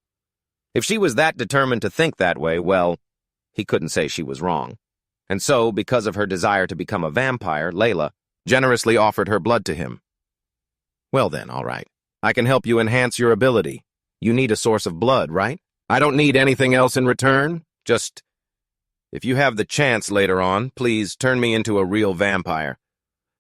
If she was that determined to think that way, well, he couldn't say she was wrong. And so, because of her desire to become a vampire, Layla generously offered her blood to him. Well then, all right. I can help you enhance your ability. You need a source of blood, right? I don't need anything else in return. Just, if you have the chance later on, please turn me into a real vampire.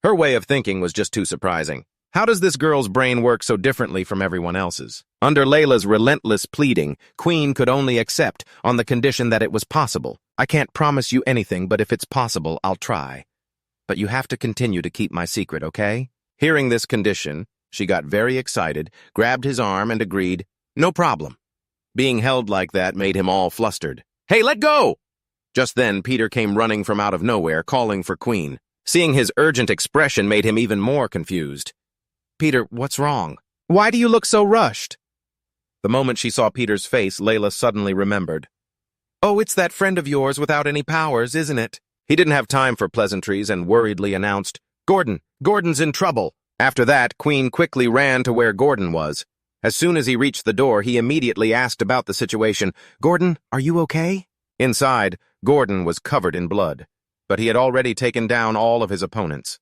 Her way of thinking was just too surprising. How does this girl's brain work so differently from everyone else's? Under Layla's relentless pleading, Quinn could only accept on the condition that it was possible. I can't promise you anything, but if it's possible, I'll try. But you have to continue to keep my secret, okay? Hearing this condition, she got very excited, grabbed his arm, and agreed, no problem. Being held like that made him all flustered. Hey, let go! Just then, Peter came running from out of nowhere, calling for Quinn. Seeing his urgent expression made him even more confused. Peter, what's wrong? Why do you look so rushed? The moment she saw Peter's face, Layla suddenly remembered. Oh, it's that friend of yours without any powers, isn't it? He didn't have time for pleasantries and worriedly announced, Gordon's in trouble. After that, Quinn quickly ran to where Gordon was. As soon as he reached the door, he immediately asked about the situation. Gordon, are you okay? Inside, Gordon was covered in blood, but he had already taken down all of his opponents.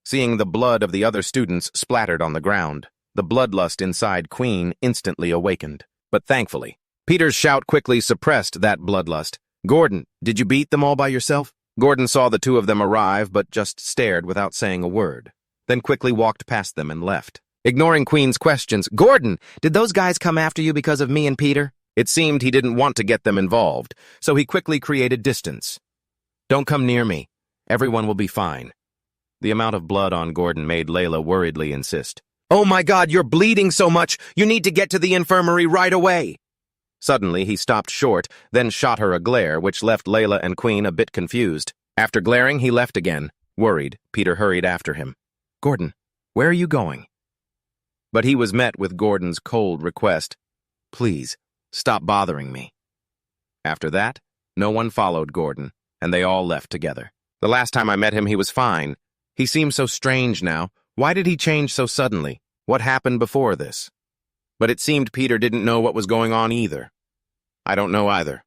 Seeing the blood of the other students splattered on the ground, the bloodlust inside Quinn instantly awakened. But thankfully, Peter's shout quickly suppressed that bloodlust. Gordon, did you beat them all by yourself? Gordon saw the two of them arrive, but just stared without saying a word, then quickly walked past them and left. Ignoring Quinn's questions, Gordon, did those guys come after you because of me and Peter? It seemed he didn't want to get them involved, so he quickly created distance. Don't come near me. Everyone will be fine. The amount of blood on Gordon made Layla worriedly insist. Oh my God, you're bleeding so much! You need to get to the infirmary right away! Suddenly, he stopped short, then shot her a glare, which left Layla and Quinn a bit confused. After glaring, he left again. Worried, Peter hurried after him. Gordon, where are you going? But he was met with Gordon's cold request. Please, stop bothering me. After that, no one followed Gordon, and they all left together. The last time I met him, he was fine. He seems so strange now. Why did he change so suddenly? What happened before this? But it seemed Peter didn't know what was going on either. I don't know either.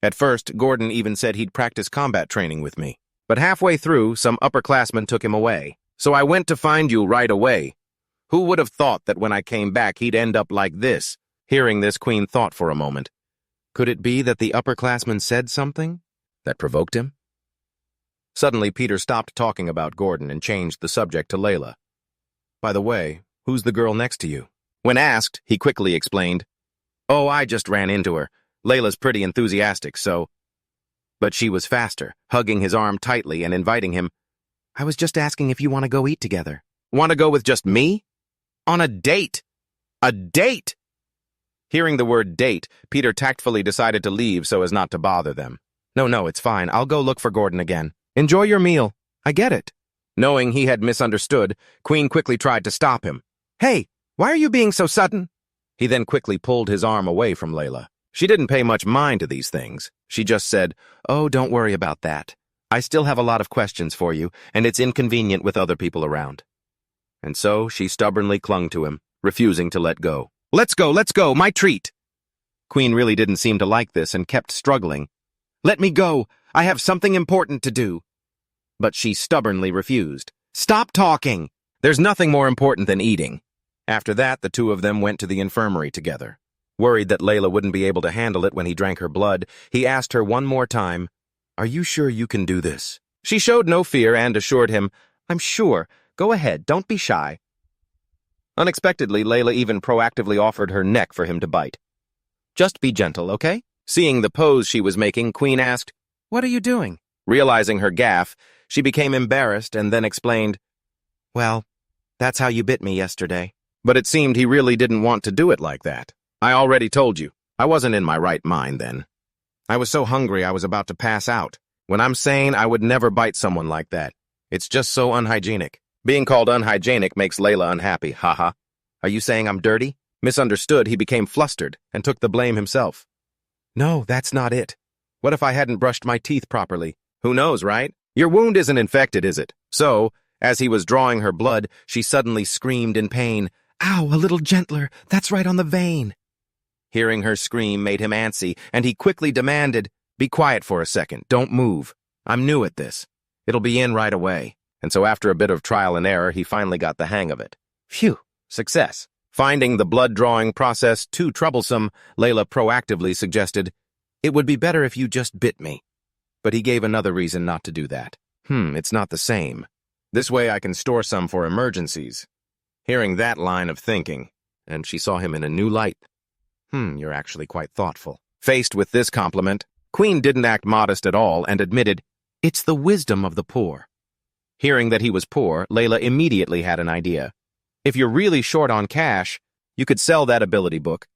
At first, Gordon even said he'd practice combat training with me. But halfway through, some upperclassmen took him away. So I went to find you right away. Who would have thought that when I came back he'd end up like this? Hearing this, Quinn thought for a moment. Could it be that the upperclassman said something that provoked him? Suddenly, Peter stopped talking about Gordon and changed the subject to Layla. By the way, who's the girl next to you? When asked, he quickly explained, Oh, I just ran into her. Layla's pretty enthusiastic, so... But she was faster, hugging his arm tightly and inviting him. I was just asking if you want to go eat together. Want to go with just me? On a date. A date! Hearing the word date, Peter tactfully decided to leave so as not to bother them. No, it's fine. I'll go look for Gordon again. Enjoy your meal. I get it. Knowing he had misunderstood, Quinn quickly tried to stop him. Hey, why are you being so sudden? He then quickly pulled his arm away from Layla. She didn't pay much mind to these things. She just said, Oh, don't worry about that. I still have a lot of questions for you, and it's inconvenient with other people around. And so she stubbornly clung to him, refusing to let go. Let's go, my treat! Quinn really didn't seem to like this and kept struggling. Let me go, I have something important to do. But she stubbornly refused. Stop talking! There's nothing more important than eating. After that, the two of them went to the infirmary together. Worried that Layla wouldn't be able to handle it when he drank her blood, he asked her one more time, Are you sure you can do this? She showed no fear and assured him, I'm sure. Go ahead, don't be shy. Unexpectedly, Layla even proactively offered her neck for him to bite. Just be gentle, okay? Seeing the pose she was making, Quinn asked, What are you doing? Realizing her gaffe, she became embarrassed and then explained, Well, that's how you bit me yesterday. But it seemed he really didn't want to do it like that. I already told you, I wasn't in my right mind then. I was so hungry I was about to pass out. When I'm sane, I would never bite someone like that. It's just so unhygienic. Being called unhygienic makes Layla unhappy, haha. Are you saying I'm dirty? Misunderstood, he became flustered and took the blame himself. No, that's not it. What if I hadn't brushed my teeth properly? Who knows, right? Your wound isn't infected, is it? So, as he was drawing her blood, she suddenly screamed in pain. Ow, a little gentler. That's right on the vein. Hearing her scream made him antsy, and he quickly demanded, Be quiet for a second. Don't move. I'm new at this. It'll be in right away. And so after a bit of trial and error, he finally got the hang of it. Phew, success. Finding the blood-drawing process too troublesome, Layla proactively suggested, It would be better if you just bit me. But he gave another reason not to do that. It's not the same. This way I can store some for emergencies. Hearing that line of thinking, and she saw him in a new light. You're actually quite thoughtful. Faced with this compliment, Quinn didn't act modest at all and admitted, It's the wisdom of the poor. Hearing that he was poor, Layla immediately had an idea. If you're really short on cash, you could sell that ability book.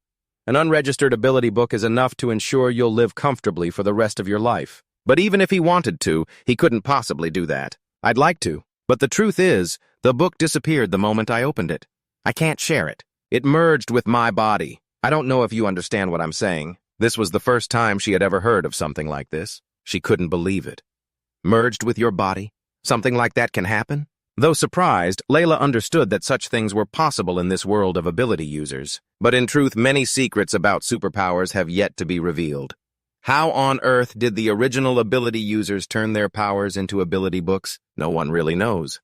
An unregistered ability book is enough to ensure you'll live comfortably for the rest of your life. But even if he wanted to, he couldn't possibly do that. I'd like to, but the truth is, the book disappeared the moment I opened it. I can't share it. It merged with my body. I don't know if you understand what I'm saying. This was the first time she had ever heard of something like this. She couldn't believe it. Merged with your body? Something like that can happen? Though surprised, Layla understood that such things were possible in this world of ability users. But in truth, many secrets about superpowers have yet to be revealed. How on earth did the original ability users turn their powers into ability books? No one really knows.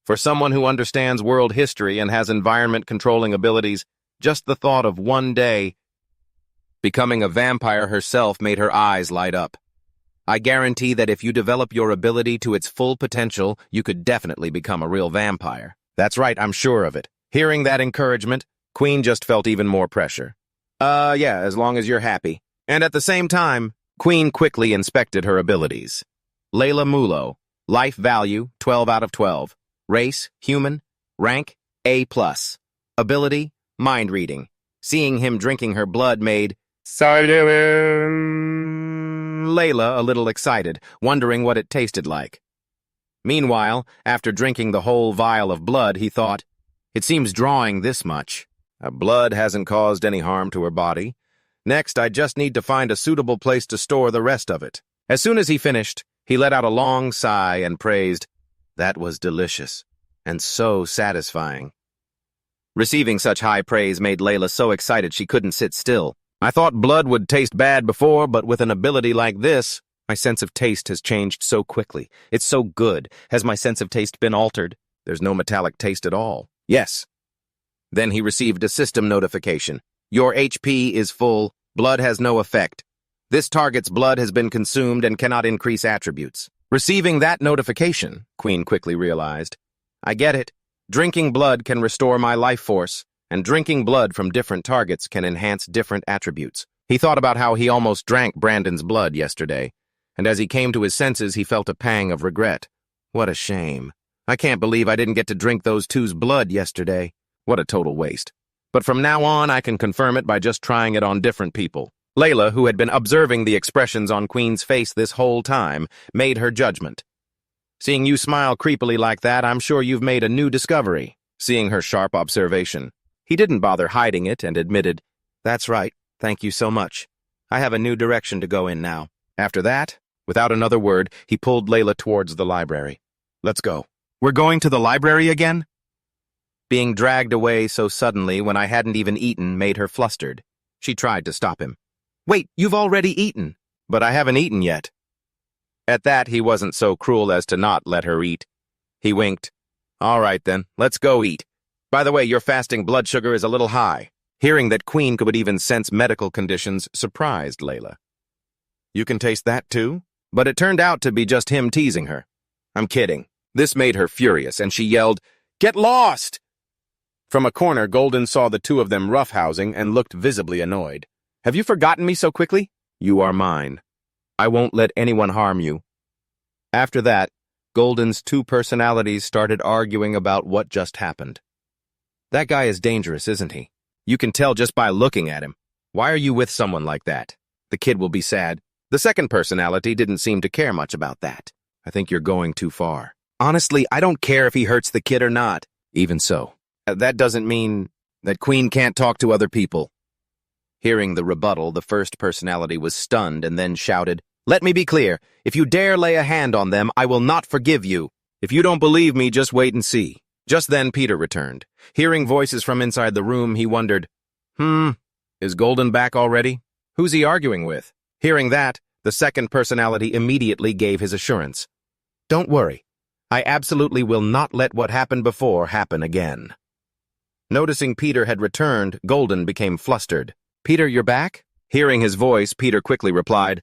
For someone who understands world history and has environment-controlling abilities, just the thought of one day becoming a vampire herself made her eyes light up. I guarantee that if you develop your ability to its full potential, you could definitely become a real vampire. That's right, I'm sure of it. Hearing that encouragement, Quinn just felt even more pressure. Yeah, as long as you're happy. And at the same time, Quinn quickly inspected her abilities. Layla Mulo, life value, 12 out of 12. Race, human. Rank, A+. Ability, mind reading. Seeing him drinking her blood made Layla a little excited, wondering what it tasted like. Meanwhile, after drinking the whole vial of blood, he thought, It seems drawing this much. Blood hasn't caused any harm to her body. Next, I just need to find a suitable place to store the rest of it. As soon as he finished, he let out a long sigh and praised, That was delicious, and so satisfying. Receiving such high praise made Layla so excited she couldn't sit still. I thought blood would taste bad before, but with an ability like this, my sense of taste has changed so quickly. It's so good. Has my sense of taste been altered? There's no metallic taste at all. Yes, Then he received a system notification. Your HP is full. Blood has no effect. This target's blood has been consumed and cannot increase attributes. Receiving that notification, Quinn quickly realized. I get it. Drinking blood can restore my life force, and drinking blood from different targets can enhance different attributes. He thought about how he almost drank Brandon's blood yesterday, and as he came to his senses, he felt a pang of regret. What a shame. I can't believe I didn't get to drink those two's blood yesterday. What a total waste. But from now on, I can confirm it by just trying it on different people. Layla, who had been observing the expressions on Queen's face this whole time, made her judgment. Seeing you smile creepily like that, I'm sure you've made a new discovery. Seeing her sharp observation, he didn't bother hiding it and admitted, That's right, thank you so much. I have a new direction to go in now. After that, without another word, he pulled Layla towards the library. Let's go. We're going to the library again? Being dragged away so suddenly when I hadn't even eaten made her flustered. She tried to stop him. Wait, you've already eaten. But I haven't eaten yet. At that, he wasn't so cruel as to not let her eat. He winked. All right then, let's go eat. By the way, your fasting blood sugar is a little high. Hearing that Quinn could even sense medical conditions surprised Layla. You can taste that too? But it turned out to be just him teasing her. I'm kidding. This made her furious, and she yelled, Get lost! From a corner, Golden saw the two of them roughhousing and looked visibly annoyed. Have you forgotten me so quickly? You are mine. I won't let anyone harm you. After that, Golden's two personalities started arguing about what just happened. That guy is dangerous, isn't he? You can tell just by looking at him. Why are you with someone like that? The kid will be sad. The second personality didn't seem to care much about that. I think you're going too far. Honestly, I don't care if he hurts the kid or not. Even so, that doesn't mean that Quinn can't talk to other people. Hearing the rebuttal, the first personality was stunned and then shouted, Let me be clear. If you dare lay a hand on them, I will not forgive you. If you don't believe me, just wait and see. Just then, Peter returned. Hearing voices from inside the room, he wondered, Is Golden back already? Who's he arguing with? Hearing that, the second personality immediately gave his assurance. Don't worry. I absolutely will not let what happened before happen again. Noticing Peter had returned, Golden became flustered. Peter, you're back? Hearing his voice, Peter quickly replied,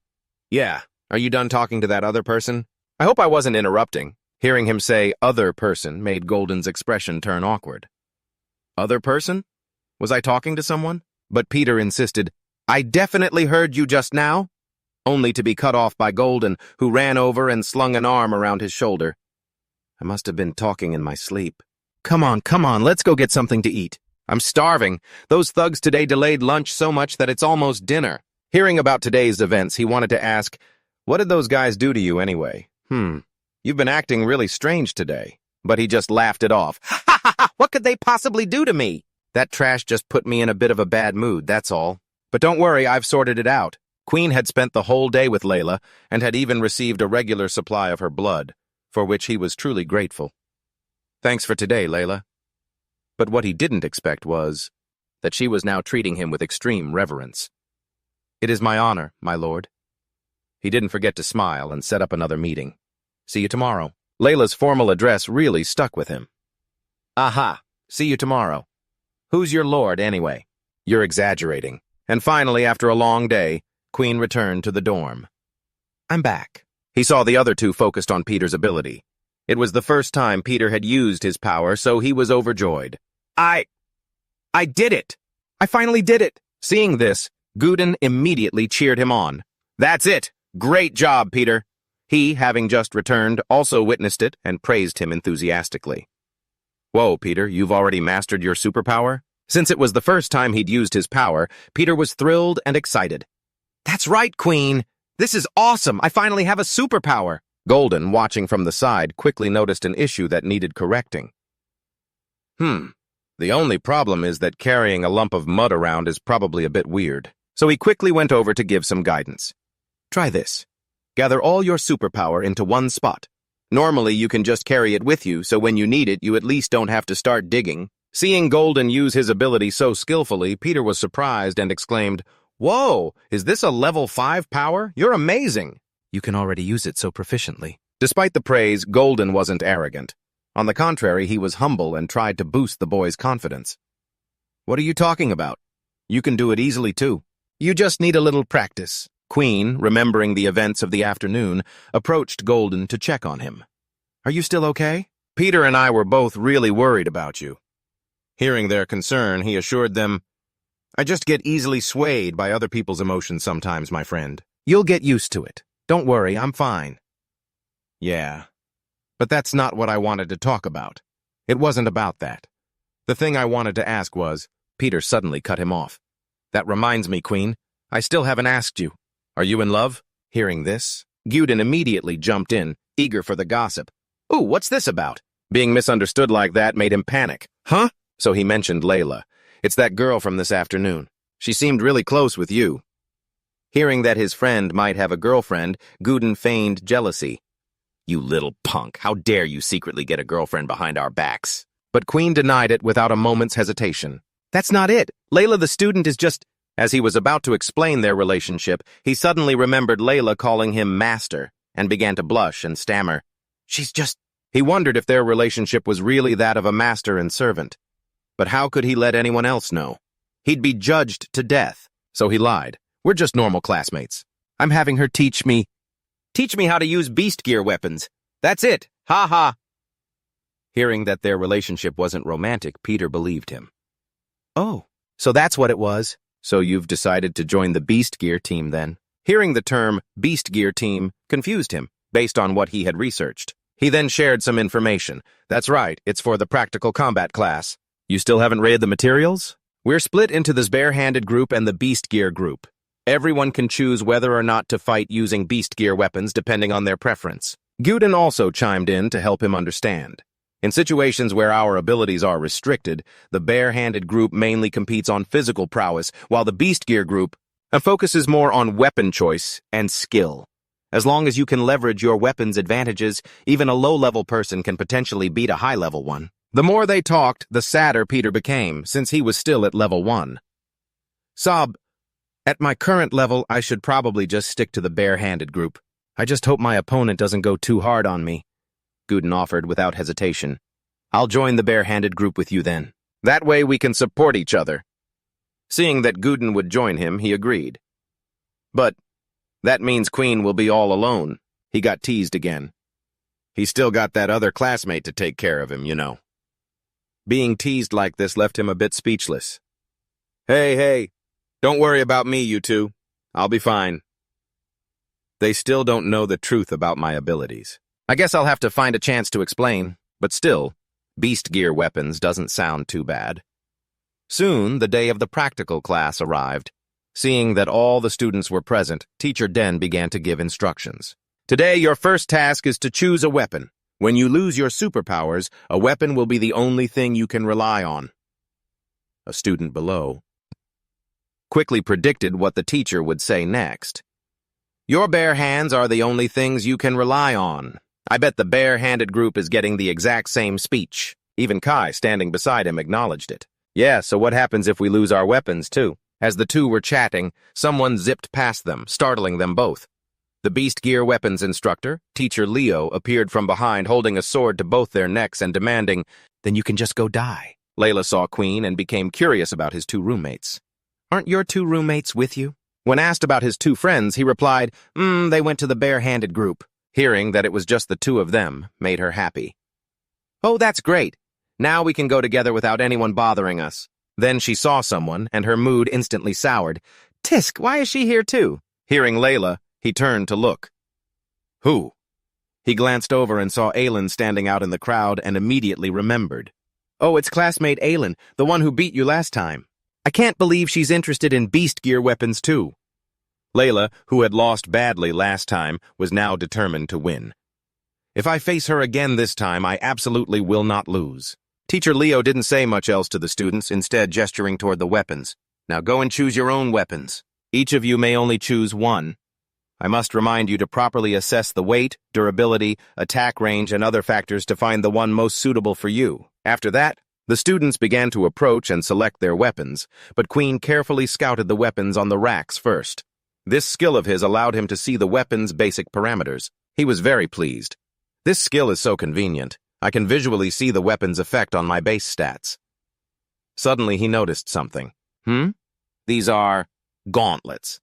Yeah, are you done talking to that other person? I hope I wasn't interrupting. Hearing him say other person made Golden's expression turn awkward. Other person? Was I talking to someone? But Peter insisted, I definitely heard you just now, only to be cut off by Golden, who ran over and slung an arm around his shoulder. I must have been talking in my sleep. Come on, let's go get something to eat. I'm starving. Those thugs today delayed lunch so much that it's almost dinner. Hearing about today's events, he wanted to ask, What did those guys do to you anyway? You've been acting really strange today. But he just laughed it off. Ha ha ha! What could they possibly do to me? That trash just put me in a bit of a bad mood, that's all. But don't worry, I've sorted it out. Quinn had spent the whole day with Layla and had even received a regular supply of her blood, for which he was truly grateful. Thanks for today, Layla. But what he didn't expect was that she was now treating him with extreme reverence. It is my honor, my lord. He didn't forget to smile and set up another meeting. See you tomorrow. Layla's formal address really stuck with him. Aha, see you tomorrow. Who's your lord, anyway? You're exaggerating. And finally, after a long day, Quinn returned to the dorm. I'm back. He saw the other two focused on Peter's ability. It was the first time Peter had used his power, so he was overjoyed. I did it! I finally did it! Seeing this, Guden immediately cheered him on. That's it! Great job, Peter! He, having just returned, also witnessed it and praised him enthusiastically. Whoa, Peter, you've already mastered your superpower? Since it was the first time he'd used his power, Peter was thrilled and excited. That's right, Quinn! This is awesome! I finally have a superpower! Golden, watching from the side, quickly noticed an issue that needed correcting. The only problem is that carrying a lump of mud around is probably a bit weird. So he quickly went over to give some guidance. Try this. Gather all your superpower into one spot. Normally, you can just carry it with you, so when you need it, you at least don't have to start digging. Seeing Golden use his ability so skillfully, Peter was surprised and exclaimed, Whoa, is this a level 5 power? You're amazing! You can already use it so proficiently. Despite the praise, Golden wasn't arrogant. On the contrary, he was humble and tried to boost the boy's confidence. What are you talking about? You can do it easily, too. You just need a little practice. Quinn, remembering the events of the afternoon, approached Golden to check on him. Are you still okay? Peter and I were both really worried about you. Hearing their concern, he assured them, I just get easily swayed by other people's emotions sometimes, my friend. You'll get used to it. Don't worry, I'm fine. Yeah, but that's not what I wanted to talk about. It wasn't about that. The thing I wanted to ask was, Peter suddenly cut him off. That reminds me, Quinn, I still haven't asked you. Are you in love? Hearing this, Guden immediately jumped in, eager for the gossip. Ooh, what's this about? Being misunderstood like that made him panic. Huh? So he mentioned Layla. It's that girl from this afternoon. She seemed really close with you. Hearing that his friend might have a girlfriend, Guden feigned jealousy. You little punk, how dare you secretly get a girlfriend behind our backs? But Quinn denied it without a moment's hesitation. That's not it. Layla the student is just... As he was about to explain their relationship, he suddenly remembered Layla calling him master and began to blush and stammer. She's just... He wondered if their relationship was really that of a master and servant. But how could he let anyone else know? He'd be judged to death, so he lied. We're just normal classmates. I'm having her teach me how to use beast gear weapons. That's it. Ha ha. Hearing that their relationship wasn't romantic, Peter believed him. Oh, so that's what it was. So you've decided to join the beast gear team then? Hearing the term beast gear team confused him, based on what he had researched. He then shared some information. That's right, it's for the practical combat class. You still haven't read the materials? We're split into this bare-handed group and the beast gear group. Everyone can choose whether or not to fight using beast gear weapons depending on their preference. Guden also chimed in to help him understand. In situations where our abilities are restricted, the bare-handed group mainly competes on physical prowess, while the beast gear group focuses more on weapon choice and skill. As long as you can leverage your weapon's advantages, even a low-level person can potentially beat a high-level one. The more they talked, the sadder Peter became, since he was still at level 1. Sob, at my current level, I should probably just stick to the bare-handed group. I just hope my opponent doesn't go too hard on me. Guden offered without hesitation. I'll join the bare-handed group with you then. That way we can support each other. Seeing that Guden would join him, he agreed. But that means Quinn will be all alone. He got teased again. He's still got that other classmate to take care of him, you know. Being teased like this left him a bit speechless. Hey, don't worry about me, you two. I'll be fine. They still don't know the truth about my abilities. I guess I'll have to find a chance to explain, but still, beast gear weapons doesn't sound too bad. Soon, the day of the practical class arrived. Seeing that all the students were present, Teacher Den began to give instructions. Today, your first task is to choose a weapon. When you lose your superpowers, a weapon will be the only thing you can rely on. A student below quickly predicted what the teacher would say next. Your bare hands are the only things you can rely on. I bet the bare-handed group is getting the exact same speech. Even Kai, standing beside him, acknowledged it. Yeah, so what happens if we lose our weapons, too? As the two were chatting, someone zipped past them, startling them both. The beast gear weapons instructor, Teacher Leo, appeared from behind, holding a sword to both their necks and demanding, Then you can just go die. Layla saw Quinn and became curious about his two roommates. Aren't your two roommates with you? When asked about his two friends, he replied, they went to the bare-handed group. Hearing that it was just the two of them made her happy. Oh, that's great. Now we can go together without anyone bothering us. Then she saw someone, and her mood instantly soured. Tisk, why is she here too? Hearing Layla, he turned to look. Who? He glanced over and saw Aylin standing out in the crowd and immediately remembered. Oh, it's classmate Aylin, the one who beat you last time. I can't believe she's interested in beast gear weapons too. Layla, who had lost badly last time, was now determined to win. If I face her again this time, I absolutely will not lose. Teacher Leo didn't say much else to the students, instead gesturing toward the weapons. Now go and choose your own weapons. Each of you may only choose one. I must remind you to properly assess the weight, durability, attack range, and other factors to find the one most suitable for you. After that, the students began to approach and select their weapons, but Quinn carefully scouted the weapons on the racks first. This skill of his allowed him to see the weapon's basic parameters. He was very pleased. This skill is so convenient. I can visually see the weapon's effect on my base stats. Suddenly he noticed something. These are gauntlets.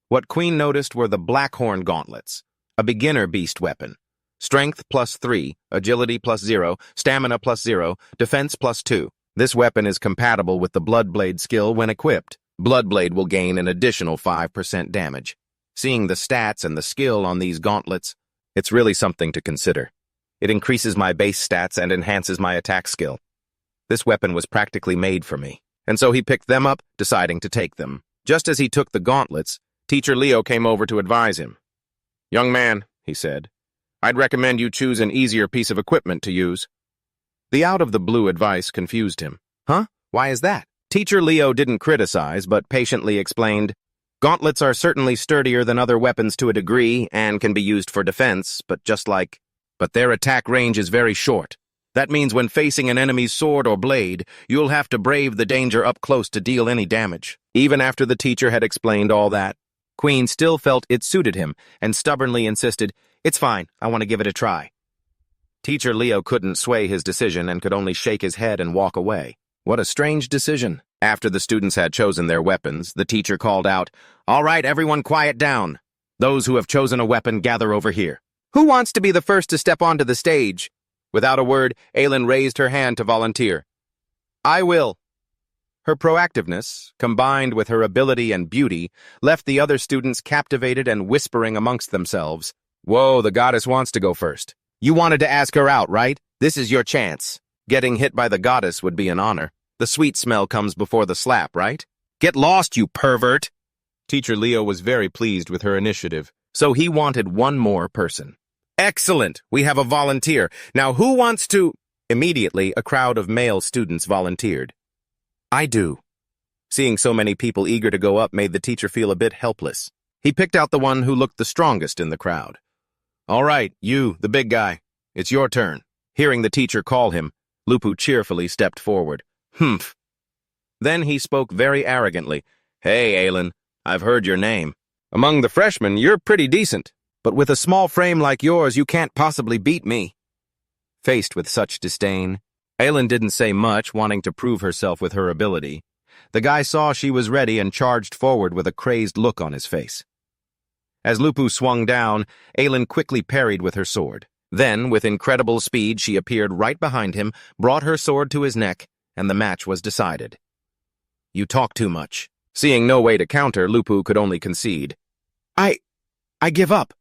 What Quinn noticed were the Blackhorn gauntlets, a beginner beast weapon. Strength +3, agility +0, stamina +0, defense +2. This weapon is compatible with the Bloodblade skill when equipped. Bloodblade will gain an additional 5% damage. Seeing the stats and the skill on these gauntlets, it's really something to consider. It increases my base stats and enhances my attack skill. This weapon was practically made for me, and so he picked them up, deciding to take them. Just as he took the gauntlets, Teacher Leo came over to advise him. "Young man," he said, "I'd recommend you choose an easier piece of equipment to use." The out-of-the-blue advice confused him. Huh? Why is that? Teacher Leo didn't criticize, but patiently explained, "Gauntlets are certainly sturdier than other weapons to a degree and can be used for defense, but their attack range is very short. That means when facing an enemy's sword or blade, you'll have to brave the danger up close to deal any damage." Even after the teacher had explained all that, Quinn still felt it suited him and stubbornly insisted, "It's fine, I want to give it a try." Teacher Leo couldn't sway his decision and could only shake his head and walk away. What a strange decision. After the students had chosen their weapons, the teacher called out, "All right, everyone quiet down. Those who have chosen a weapon gather over here. Who wants to be the first to step onto the stage?" Without a word, Aylin raised her hand to volunteer. "I will." Her proactiveness, combined with her ability and beauty, left the other students captivated and whispering amongst themselves. "Whoa, the goddess wants to go first. You wanted to ask her out, right? This is your chance. Getting hit by the goddess would be an honor. The sweet smell comes before the slap, right? Get lost, you pervert!" Teacher Leo was very pleased with her initiative, so he wanted one more person. "Excellent! We have a volunteer. Now who wants to—" Immediately, a crowd of male students volunteered. "I do." Seeing so many people eager to go up made the teacher feel a bit helpless. He picked out the one who looked the strongest in the crowd. "All right, you, the big guy. It's your turn." Hearing the teacher call him, Lupu cheerfully stepped forward. "Humph." Then he spoke very arrogantly. "Hey, Aylin, I've heard your name. Among the freshmen, you're pretty decent. But with a small frame like yours, you can't possibly beat me." Faced with such disdain, Aylin didn't say much, wanting to prove herself with her ability. The guy saw she was ready and charged forward with a crazed look on his face. As Lupu swung down, Aylin quickly parried with her sword. Then, with incredible speed, she appeared right behind him, brought her sword to his neck, and the match was decided. "You talk too much." Seeing no way to counter, Lupu could only concede. I give up."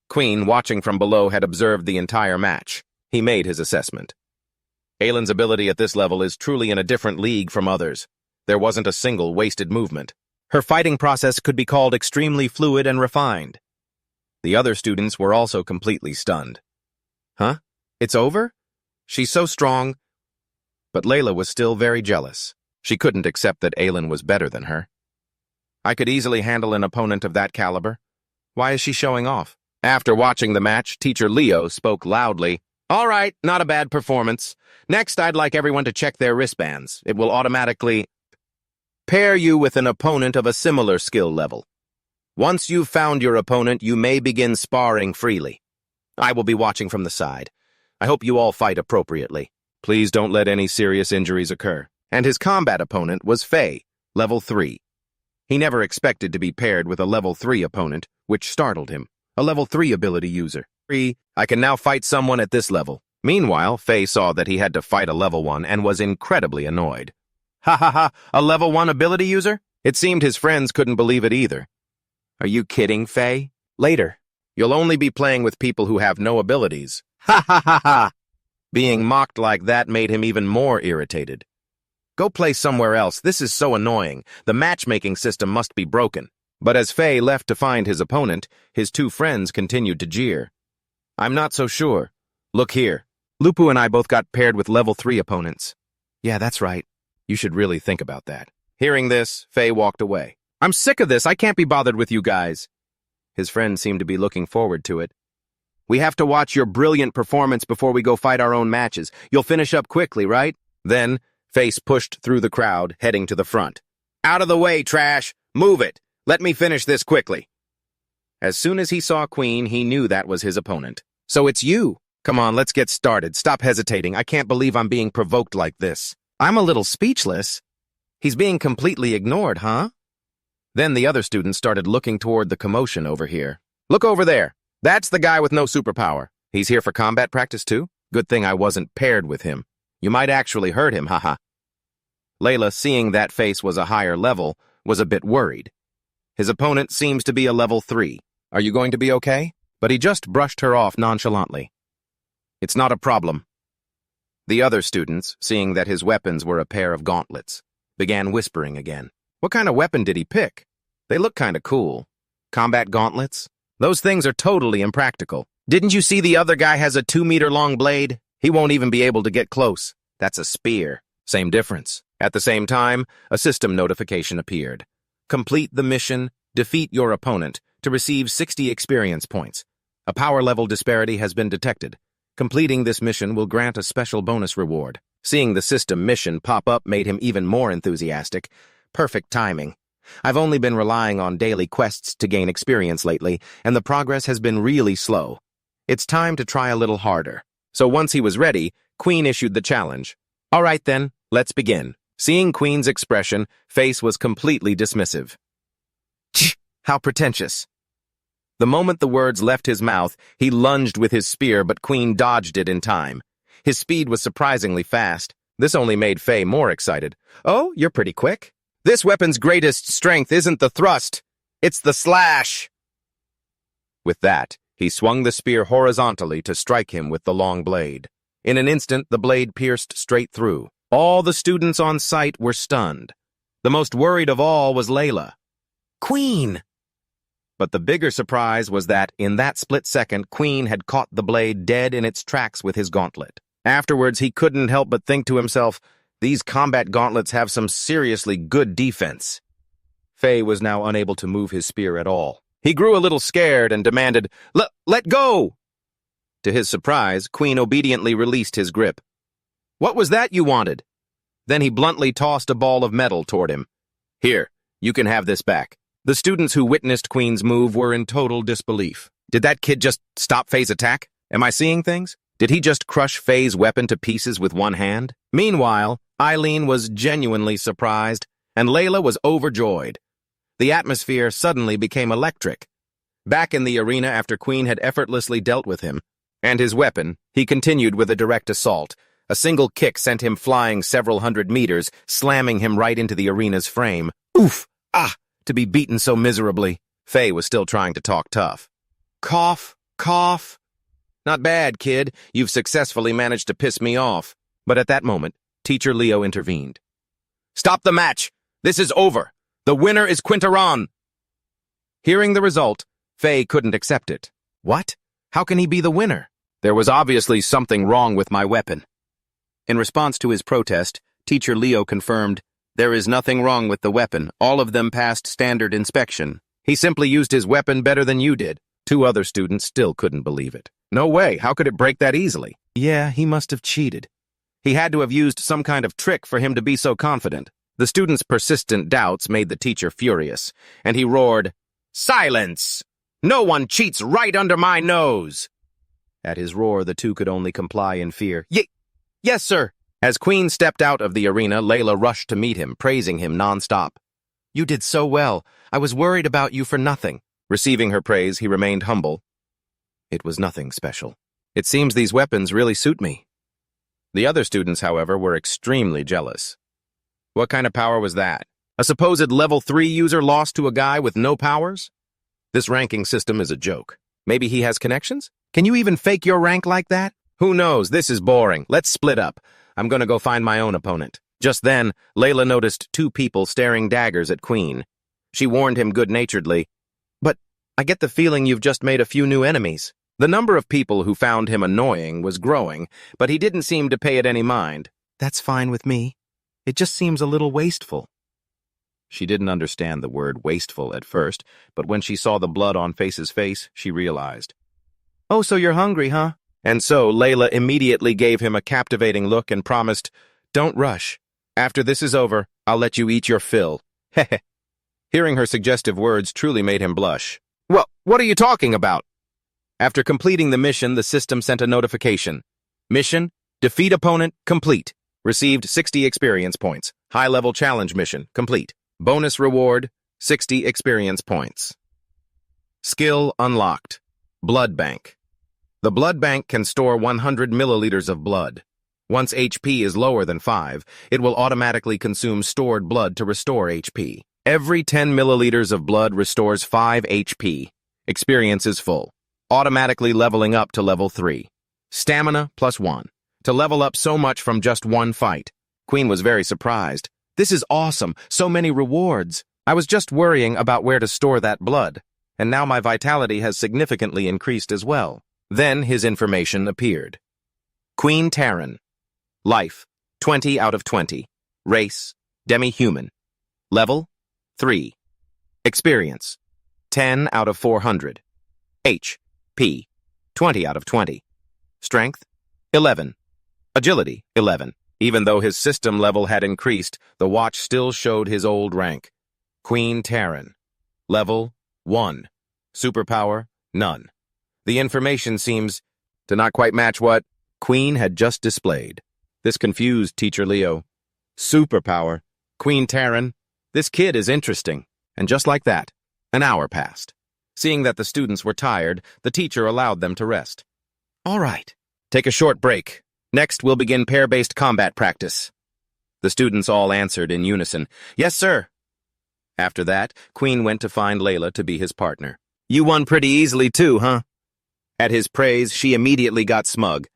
Quinn, watching from below, had observed the entire match. He made his assessment. Aylin's ability at this level is truly in a different league from others. There wasn't a single wasted movement. Her fighting process could be called extremely fluid and refined. The other students were also completely stunned. Huh? It's over? She's so strong. But Layla was still very jealous. She couldn't accept that Aylin was better than her. I could easily handle an opponent of that caliber. Why is she showing off? After watching the match, Teacher Leo spoke loudly. "All right, not a bad performance. Next, I'd like everyone to check their wristbands. It will automatically pair you with an opponent of a similar skill level. Once you've found your opponent, you may begin sparring freely. I will be watching from the side. I hope you all fight appropriately. Please don't let any serious injuries occur." And his combat opponent was Faye, level 3. He never expected to be paired with a level 3 opponent, which startled him. A level 3 ability user. I can now fight someone at this level. Meanwhile, Faye saw that he had to fight a level 1 and was incredibly annoyed. Ha ha ha, a level 1 ability user? It seemed his friends couldn't believe it either. Are you kidding, Faye? Later. You'll only be playing with people who have no abilities. Ha ha ha ha! Being mocked like that made him even more irritated. Go play somewhere else. This is so annoying. The matchmaking system must be broken. But as Faye left to find his opponent, his two friends continued to jeer. I'm not so sure. Look here. Lupu and I both got paired with level 3 opponents. Yeah, that's right. You should really think about that. Hearing this, Faye walked away. I'm sick of this. I can't be bothered with you guys. His friends seemed to be looking forward to it. We have to watch your brilliant performance before we go fight our own matches. You'll finish up quickly, right? Then, Face pushed through the crowd, heading to the front. Out of the way, trash! Move it! Let me finish this quickly. As soon as he saw Quinn, he knew that was his opponent. So it's you! Come on, let's get started. Stop hesitating. I can't believe I'm being provoked like this. I'm a little speechless. He's being completely ignored, huh? Then the other students started looking toward the commotion over here. Look over there. That's the guy with no superpower. He's here for combat practice too? Good thing I wasn't paired with him. You might actually hurt him, haha. Layla, seeing that face was a higher level, was a bit worried. His opponent seems to be a level 3. Are you going to be okay? But he just brushed her off nonchalantly. It's not a problem. The other students, seeing that his weapons were a pair of gauntlets, began whispering again. What kind of weapon did he pick? They look kind of cool. Combat gauntlets? Those things are totally impractical. Didn't you see the other guy has a 2-meter-long blade? He won't even be able to get close. That's a spear. Same difference. At the same time, a system notification appeared. Complete the mission, defeat your opponent, to receive 60 experience points. A power level disparity has been detected. Completing this mission will grant a special bonus reward. Seeing the system mission pop up made him even more enthusiastic. Perfect timing. I've only been relying on daily quests to gain experience lately, and the progress has been really slow. It's time to try a little harder. So once he was ready, Quinn issued the challenge. All right then, let's begin. Seeing Quinn's expression, face was completely dismissive. How pretentious. The moment the words left his mouth, he lunged with his spear, but Quinn dodged it in time. His speed was surprisingly fast. This only made Faye more excited. Oh, you're pretty quick. This weapon's greatest strength isn't the thrust, it's the slash. With that, he swung the spear horizontally to strike him with the long blade. In an instant, the blade pierced straight through. All the students on site were stunned. The most worried of all was Layla. Quinn! But the bigger surprise was that, in that split second, Quinn had caught the blade dead in its tracks with his gauntlet. Afterwards, he couldn't help but think to himself, these combat gauntlets have some seriously good defense. Faye was now unable to move his spear at all. He grew a little scared and demanded, Let go! To his surprise, Quinn obediently released his grip. What was that you wanted? Then he bluntly tossed a ball of metal toward him. Here, you can have this back. The students who witnessed Quinn's move were in total disbelief. Did that kid just stop Faye's attack? Am I seeing things? Did he just crush Faye's weapon to pieces with one hand? Meanwhile, Eileen was genuinely surprised, and Layla was overjoyed. The atmosphere suddenly became electric. Back in the arena after Quinn had effortlessly dealt with him, and his weapon, he continued with a direct assault. A single kick sent him flying several hundred meters, slamming him right into the arena's frame. Oof! Ah! To be beaten so miserably. Faye was still trying to talk tough. Cough, cough. Not bad, kid. You've successfully managed to piss me off. But at that moment, Teacher Leo intervened. Stop the match! This is over! The winner is Quintaron! Hearing the result, Faye couldn't accept it. What? How can he be the winner? There was obviously something wrong with my weapon. In response to his protest, Teacher Leo confirmed, there is nothing wrong with the weapon. All of them passed standard inspection. He simply used his weapon better than you did. 2 other students still couldn't believe it. No way, how could it break that easily? Yeah, he must have cheated. He had to have used some kind of trick for him to be so confident. The students' persistent doubts made the teacher furious, and he roared, Silence! No one cheats right under my nose! At his roar, the 2 could only comply in fear. Yes, sir! As Quinn stepped out of the arena, Layla rushed to meet him, praising him nonstop. You did so well. I was worried about you for nothing. Receiving her praise, he remained humble. It was nothing special. It seems these weapons really suit me. The other students, however, were extremely jealous. What kind of power was that? A supposed level 3 user lost to a guy with no powers? This ranking system is a joke. Maybe he has connections? Can you even fake your rank like that? Who knows? This is boring. Let's split up. I'm gonna go find my own opponent. Just then, Layla noticed 2 people staring daggers at Quinn. She warned him good-naturedly, But I get the feeling you've just made a few new enemies. The number of people who found him annoying was growing, but he didn't seem to pay it any mind. That's fine with me. It just seems a little wasteful. She didn't understand the word wasteful at first, but when she saw the blood on Face's face, she realized. Oh, so you're hungry, huh? And so Layla immediately gave him a captivating look and promised, Don't rush. After this is over, I'll let you eat your fill. Heh. Hearing her suggestive words truly made him blush. Well, what are you talking about? After completing the mission, the system sent a notification. Mission, defeat opponent, complete. Received 60 experience points. High-level challenge mission complete. Bonus reward, 60 experience points. Skill unlocked. Blood bank. The blood bank can store 100 milliliters of blood. Once HP is lower than 5, it will automatically consume stored blood to restore HP. Every 10 milliliters of blood restores 5 HP. Experience is full. Automatically leveling up to level 3. Stamina +1. To level up so much from just one fight. Quinn was very surprised. This is awesome. So many rewards. I was just worrying about where to store that blood, and now my vitality has significantly increased as well. Then his information appeared. Quinn Taryn. Life, 20 out of 20. Race, demi-human. Level, 3. Experience, 10 out of 400. HP, 20 out of 20. Strength, 11. Agility, 11. Even though his system level had increased, the watch still showed his old rank. Quinn Taryn. Level, 1. Superpower, none. The information seems to not quite match what Quinn had just displayed. This confused Teacher Leo. Superpower. Quinn Taryn. This kid is interesting. And just like that, an hour passed. Seeing that the students were tired, the teacher allowed them to rest. All right. Take a short break. Next, we'll begin pair-based combat practice. The students all answered in unison, Yes, sir. After that, Quinn went to find Layla to be his partner. You won pretty easily too, huh? At his praise, she immediately got smug.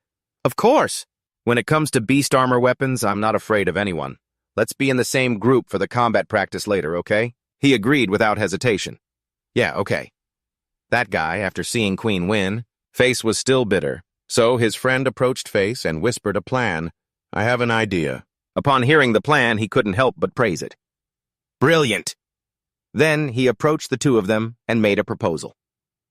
Of course. When it comes to beast armor weapons, I'm not afraid of anyone. Let's be in the same group for the combat practice later, okay? He agreed without hesitation. Yeah, okay. That guy, after seeing Quinn win, Face was still bitter. So his friend approached Face and whispered a plan. I have an idea. Upon hearing the plan, he couldn't help but praise it. Brilliant! Then he approached the two of them and made a proposal.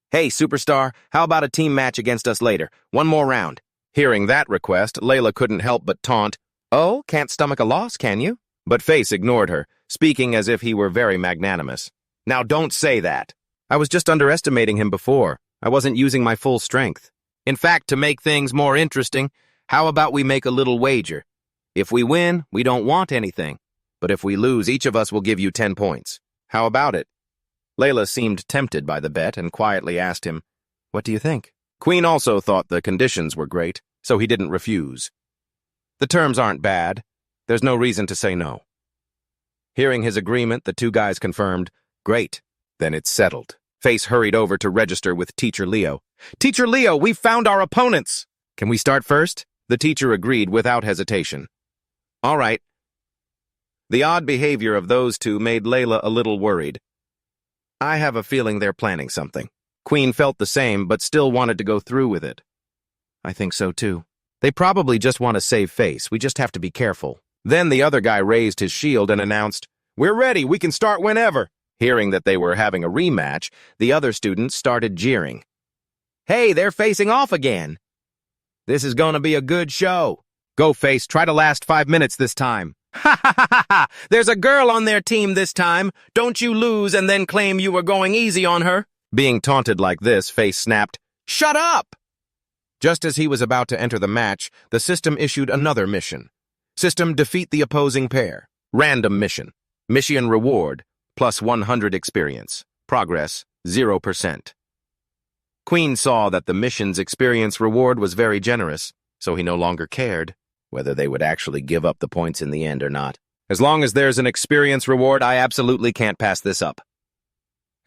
Hey, superstar, how about a team match against us later? One more round. Hearing that request, Layla couldn't help but taunt, Oh, can't stomach a loss, can you? But Face ignored her, speaking as if he were very magnanimous. Now don't say that. I was just underestimating him before. I wasn't using my full strength. In fact, to make things more interesting, how about we make a little wager? If we win, we don't want anything. But if we lose, each of us will give you 10 points. How about it? Layla seemed tempted by the bet and quietly asked him, What do you think? Quinn also thought the conditions were great, so he didn't refuse. The terms aren't bad. There's no reason to say no. Hearing his agreement, the two guys confirmed, Great. Then it's settled. Face hurried over to register with Teacher Leo. Teacher Leo, we've found our opponents. Can we start first? The teacher agreed without hesitation. All right. The odd behavior of those two made Layla a little worried. I have a feeling they're planning something. Quinn felt the same, but still wanted to go through with it. I think so, too. They probably just want to save Face. We just have to be careful. Then the other guy raised his shield and announced, We're ready. We can start whenever. Hearing that they were having a rematch, the other students started jeering. Hey, they're facing off again. This is going to be a good show. Go, Face. Try to last 5 minutes this time. Ha ha ha ha ha! There's a girl on their team this time. Don't you lose and then claim you were going easy on her. Being taunted like this, Face snapped, Shut up! Just as he was about to enter the match, the system issued another mission. System, defeat the opposing pair. Random mission. Mission reward, plus 100 experience. Progress, 0%. Quinn saw that the mission's experience reward was very generous, so he no longer cared whether they would actually give up the points in the end or not. As long as there's an experience reward, I absolutely can't pass this up.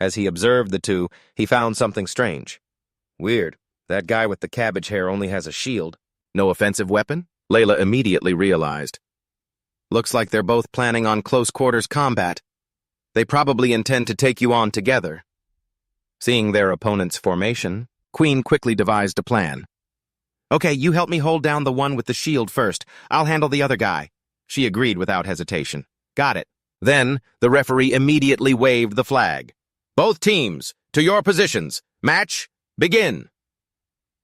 As he observed the two, he found something strange. Weird. That guy with the cabbage hair only has a shield. No offensive weapon? Layla immediately realized. Looks like they're both planning on close-quarters combat. They probably intend to take you on together. Seeing their opponent's formation, Quinn quickly devised a plan. Okay, you help me hold down the one with the shield first. I'll handle the other guy. She agreed without hesitation. Got it. Then, the referee immediately waved the flag. Both teams, to your positions. Match, begin.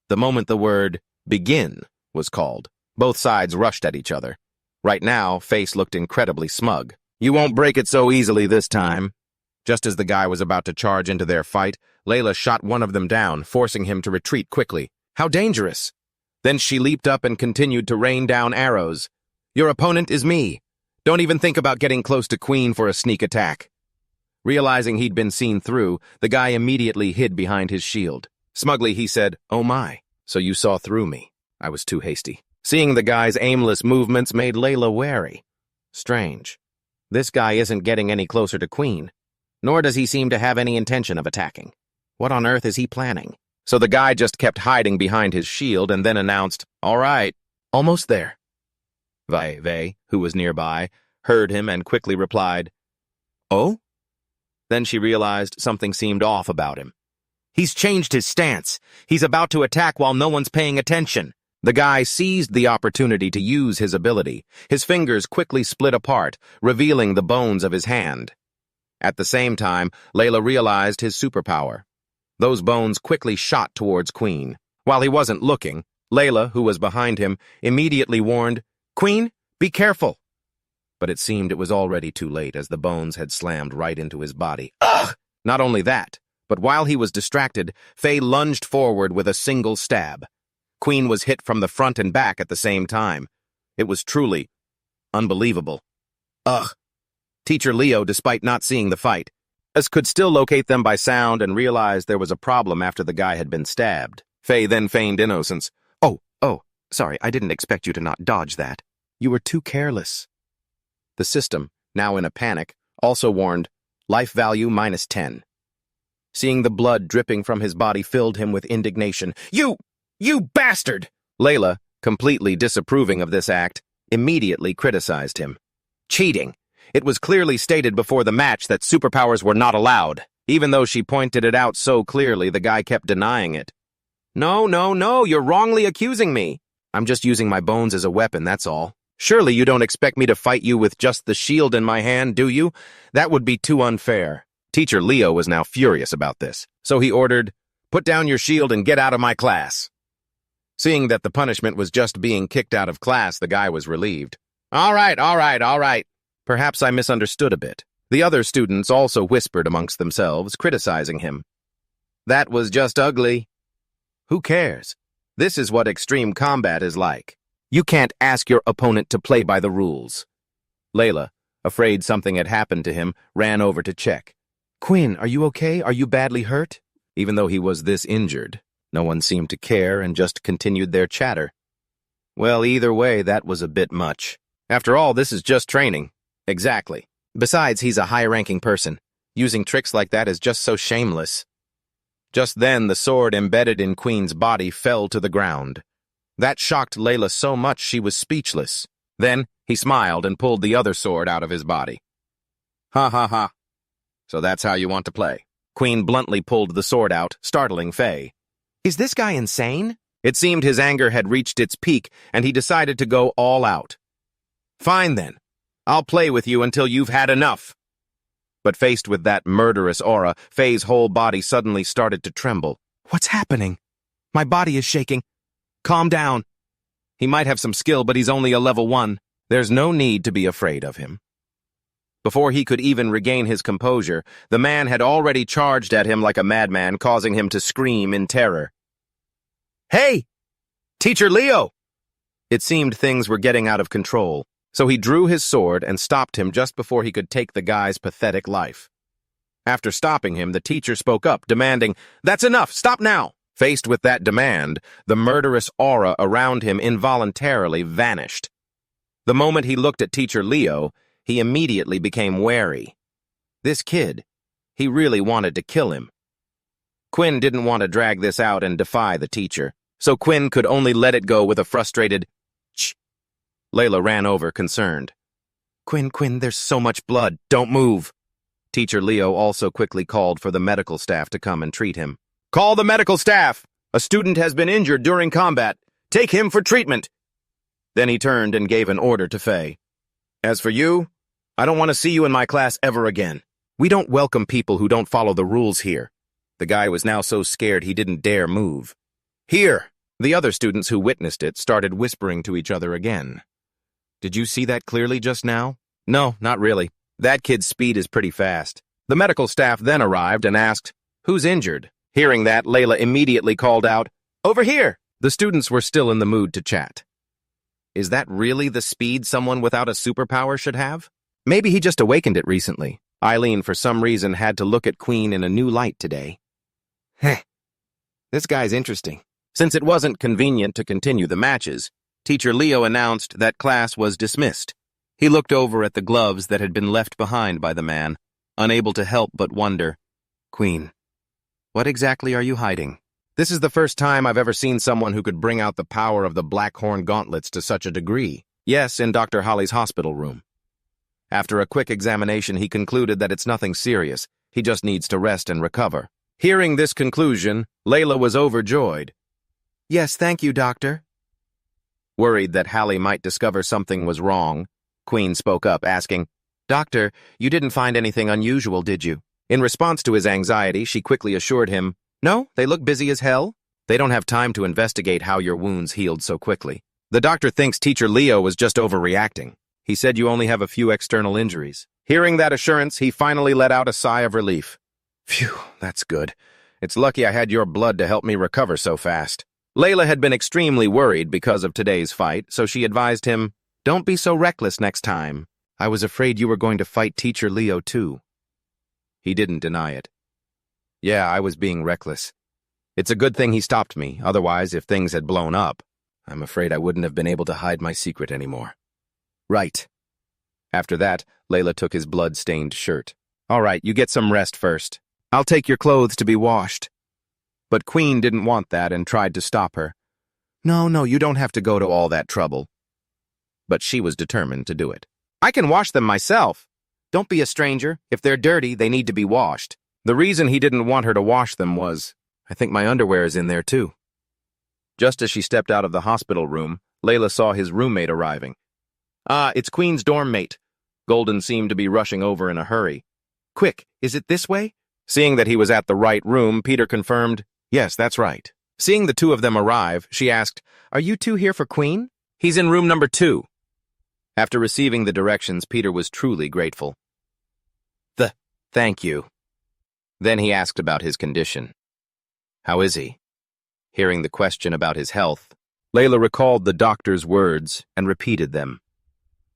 The moment the word, begin, was called, both sides rushed at each other. Right now, Face looked incredibly smug. You won't break it so easily this time. Just as the guy was about to charge into their fight, Layla shot one of them down, forcing him to retreat quickly. How dangerous! Then she leaped up and continued to rain down arrows. Your opponent is me. Don't even think about getting close to Queen for a sneak attack. Realizing he'd been seen through, the guy immediately hid behind his shield. Smugly, he said, "Oh my, so you saw through me." I was too hasty. Seeing the guy's aimless movements made Layla wary. Strange. This guy isn't getting any closer to Queen, nor does he seem to have any intention of attacking. What on earth is he planning? So the guy just kept hiding behind his shield and then announced, "All right, almost there." Vei, who was nearby, heard him and quickly replied, "Oh?" Then she realized something seemed off about him. He's changed his stance. He's about to attack while no one's paying attention. The guy seized the opportunity to use his ability. His fingers quickly split apart, revealing the bones of his hand. At the same time, Layla realized his superpower. Those bones quickly shot towards Queen. While he wasn't looking, Layla, who was behind him, immediately warned, "Queen, be careful." But it seemed it was already too late as the bones had slammed right into his body. Ugh! Not only that, but while he was distracted, Faye lunged forward with a single stab. Queen was hit from the front and back at the same time. It was truly unbelievable. Ugh! Teacher Leo, despite not seeing the fight, could still locate them by sound and realized there was a problem after the guy had been stabbed. Faye then feigned innocence. Oh, sorry, I didn't expect you to not dodge that. You were too careless." The system, now in a panic, also warned, "Life value -10. Seeing the blood dripping from his body filled him with indignation. You bastard! Layla, completely disapproving of this act, immediately criticized him. Cheating. It was clearly stated before the match that superpowers were not allowed. Even though she pointed it out so clearly, the guy kept denying it. No, you're wrongly accusing me. I'm just using my bones as a weapon, that's all. Surely you don't expect me to fight you with just the shield in my hand, do you? That would be too unfair." Teacher Leo was now furious about this, so he ordered, "Put down your shield and get out of my class." Seeing that the punishment was just being kicked out of class, the guy was relieved. All right. Perhaps I misunderstood a bit. The other students also whispered amongst themselves, criticizing him. That was just ugly. Who cares? This is what extreme combat is like. You can't ask your opponent to play by the rules. Layla, afraid something had happened to him, ran over to check. Quinn, are you okay? Are you badly hurt? Even though he was this injured, no one seemed to care and just continued their chatter. Well, either way, that was a bit much. After all, this is just training. Exactly. Besides, he's a high-ranking person. Using tricks like that is just so shameless. Just then, the sword embedded in Queen's body fell to the ground. That shocked Layla so much she was speechless. Then, he smiled and pulled the other sword out of his body. Ha. So that's how you want to play. Queen bluntly pulled the sword out, startling Faye. Is this guy insane? It seemed his anger had reached its peak, and he decided to go all out. Fine then. I'll play with you until you've had enough. But faced with that murderous aura, Faye's whole body suddenly started to tremble. What's happening? My body is shaking. Calm down. He might have some skill, but he's only a level 1. There's no need to be afraid of him. Before he could even regain his composure, the man had already charged at him like a madman, causing him to scream in terror. Hey! Teacher Leo! It seemed things were getting out of control, so he drew his sword and stopped him just before he could take the guy's pathetic life. After stopping him, the teacher spoke up, demanding, That's enough! Stop now! Faced with that demand, the murderous aura around him involuntarily vanished. The moment he looked at Teacher Leo, he immediately became wary. This kid, he really wanted to kill him. Quinn didn't want to drag this out and defy the teacher, so Quinn could only let it go with a frustrated, Shh. Layla ran over, concerned. Quinn, there's so much blood. Don't move. Teacher Leo also quickly called for the medical staff to come and treat him. Call the medical staff! A student has been injured during combat. Take him for treatment. Then he turned and gave an order to Faye. As for you, I don't want to see you in my class ever again. We don't welcome people who don't follow the rules here. The guy was now so scared he didn't dare move. Here! The other students who witnessed it started whispering to each other again. Did you see that clearly just now? No, not really. That kid's speed is pretty fast. The medical staff then arrived and asked, Who's injured? Hearing that, Layla immediately called out, Over here! The students were still in the mood to chat. Is that really the speed someone without a superpower should have? Maybe he just awakened it recently. Eileen, for some reason, had to look at Quinn in a new light today. Heh. This guy's interesting. Since it wasn't convenient to continue the matches, Teacher Leo announced that class was dismissed. He looked over at the gloves that had been left behind by the man, unable to help but wonder, Quinn, what exactly are you hiding? This is the first time I've ever seen someone who could bring out the power of the Blackhorn gauntlets to such a degree. Yes, in Dr. Holly's hospital room. After a quick examination, he concluded that it's nothing serious. He just needs to rest and recover. Hearing this conclusion, Layla was overjoyed. Yes, thank you, Doctor. Worried that Hallie might discover something was wrong, Quinn spoke up, asking, Doctor, you didn't find anything unusual, did you? In response to his anxiety, she quickly assured him, No, they look busy as hell. They don't have time to investigate how your wounds healed so quickly. The doctor thinks Teacher Leo was just overreacting. He said you only have a few external injuries. Hearing that assurance, he finally let out a sigh of relief. Phew, that's good. It's lucky I had your blood to help me recover so fast. Layla had been extremely worried because of today's fight, so she advised him, Don't be so reckless next time. I was afraid you were going to fight Teacher Leo too. He didn't deny it. Yeah, I was being reckless. It's a good thing he stopped me, otherwise, if things had blown up, I'm afraid I wouldn't have been able to hide my secret anymore. Right. After that, Layla took his blood-stained shirt. All right, you get some rest first. I'll take your clothes to be washed. But Quinn didn't want that and tried to stop her. No, you don't have to go to all that trouble. But she was determined to do it. I can wash them myself. Don't be a stranger. If they're dirty, they need to be washed. The reason he didn't want her to wash them was, I think my underwear is in there too. Just as she stepped out of the hospital room, Layla saw his roommate arriving. It's Quinn's dorm mate. Golden seemed to be rushing over in a hurry. Quick, is it this way? Seeing that he was at the right room, Peter confirmed, Yes, that's right. Seeing the two of them arrive, she asked, Are you two here for Quinn? He's in room number 2. After receiving the directions, Peter was truly grateful. Thank you. Then he asked about his condition. How is he? Hearing the question about his health, Layla recalled the doctor's words and repeated them.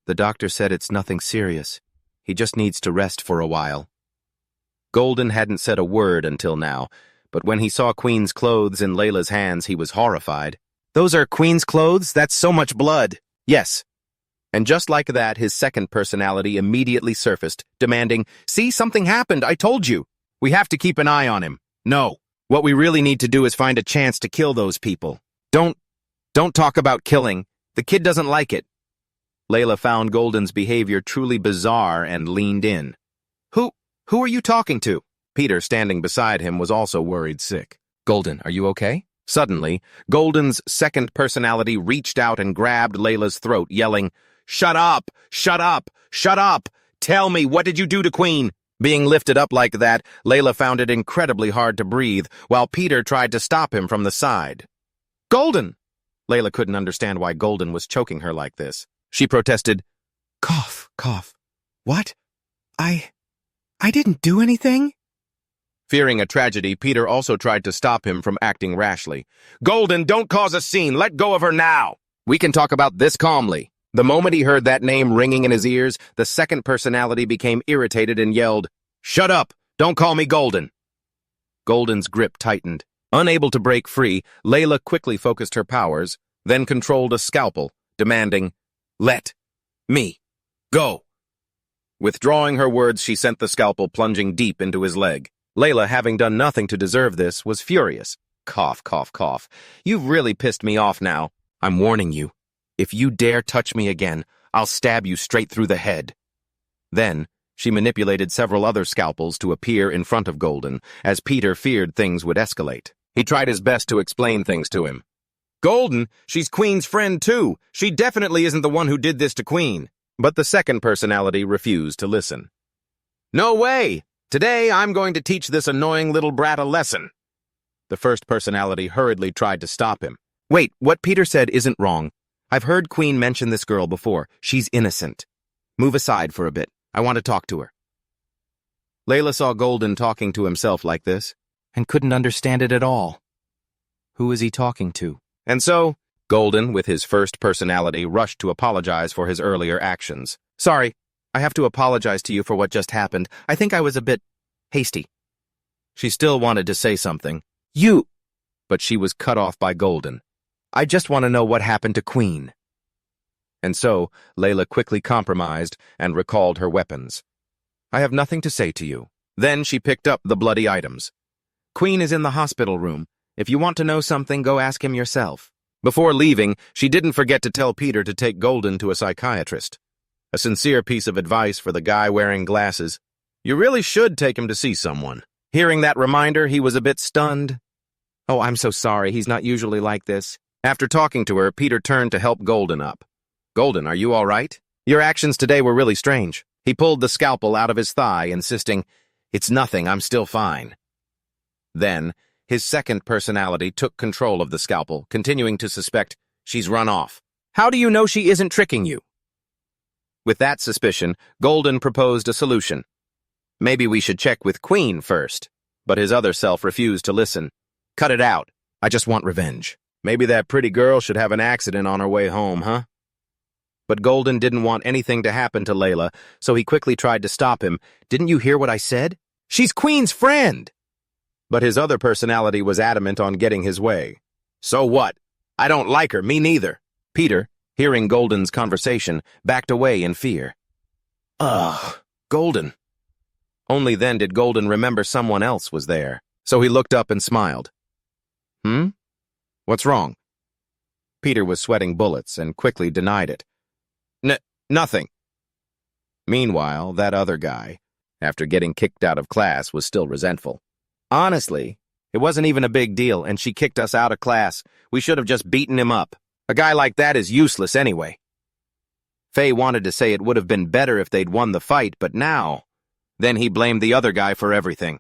The doctor said it's nothing serious. He just needs to rest for a while. Golden hadn't said a word until now, but when he saw Quinn's clothes in Layla's hands, he was horrified. Those are Quinn's clothes? That's so much blood. Yes. And just like that, his second personality immediately surfaced, demanding, See, something happened, I told you. We have to keep an eye on him. No, what we really need to do is find a chance to kill those people. Don't talk about killing. The kid doesn't like it. Layla found Golden's behavior truly bizarre and leaned in. Who are you talking to? Peter, standing beside him, was also worried sick. Golden, are you okay? Suddenly, Golden's second personality reached out and grabbed Layla's throat, yelling, Shut up! Shut up! Shut up! Tell me, what did you do to Quinn? Being lifted up like that, Layla found it incredibly hard to breathe, while Peter tried to stop him from the side. Golden! Layla couldn't understand why Golden was choking her like this. She protested, Cough. What? I didn't do anything? Fearing a tragedy, Peter also tried to stop him from acting rashly. Golden, don't cause a scene. Let go of her now. We can talk about this calmly. The moment he heard that name ringing in his ears, the second personality became irritated and yelled, Shut up! Don't call me Golden! Golden's grip tightened. Unable to break free, Layla quickly focused her powers, then controlled a scalpel, demanding, Let me go. Withdrawing her words, she sent the scalpel plunging deep into his leg. Layla, having done nothing to deserve this, was furious. Cough. You've really pissed me off now. I'm warning you. If you dare touch me again, I'll stab you straight through the head. Then, she manipulated several other scalpels to appear in front of Golden, as Peter feared things would escalate. He tried his best to explain things to him. Golden, she's Quinn's friend too. She definitely isn't the one who did this to Quinn. But the second personality refused to listen. No way! Today I'm going to teach this annoying little brat a lesson. The first personality hurriedly tried to stop him. Wait, what Peter said isn't wrong. I've heard Quinn mention this girl before. She's innocent. Move aside for a bit. I want to talk to her. Layla saw Golden talking to himself like this, and couldn't understand it at all. Who is he talking to? And so, Golden, with his first personality, rushed to apologize for his earlier actions. Sorry, I have to apologize to you for what just happened. I think I was a bit hasty. She still wanted to say something. But she was cut off by Golden. I just want to know what happened to Quinn. And so, Layla quickly compromised and recalled her weapons. I have nothing to say to you. Then she picked up the bloody items. Quinn is in the hospital room. If you want to know something, go ask him yourself. Before leaving, she didn't forget to tell Peter to take Golden to a psychiatrist. A sincere piece of advice for the guy wearing glasses. You really should take him to see someone. Hearing that reminder, he was a bit stunned. Oh, I'm so sorry. He's not usually like this. After talking to her, Peter turned to help Golden up. Golden, are you all right? Your actions today were really strange. He pulled the scalpel out of his thigh, insisting, It's nothing, I'm still fine. Then, his second personality took control of the scalpel, continuing to suspect she's run off. How do you know she isn't tricking you? With that suspicion, Golden proposed a solution. Maybe we should check with Quinn first. But his other self refused to listen. Cut it out. I just want revenge. Maybe that pretty girl should have an accident on her way home, huh? But Golden didn't want anything to happen to Layla, so he quickly tried to stop him. Didn't you hear what I said? She's Quinn's friend! But his other personality was adamant on getting his way. So what? I don't like her, me neither. Peter, hearing Golden's conversation, backed away in fear. Ugh, Golden. Only then did Golden remember someone else was there, so he looked up and smiled. What's wrong? Peter was sweating bullets and quickly denied it. Nothing. Meanwhile, that other guy, after getting kicked out of class, was still resentful. Honestly, it wasn't even a big deal, and she kicked us out of class. We should have just beaten him up. A guy like that is useless anyway. Faye wanted to say it would have been better if they'd won the fight, but now... Then he blamed the other guy for everything.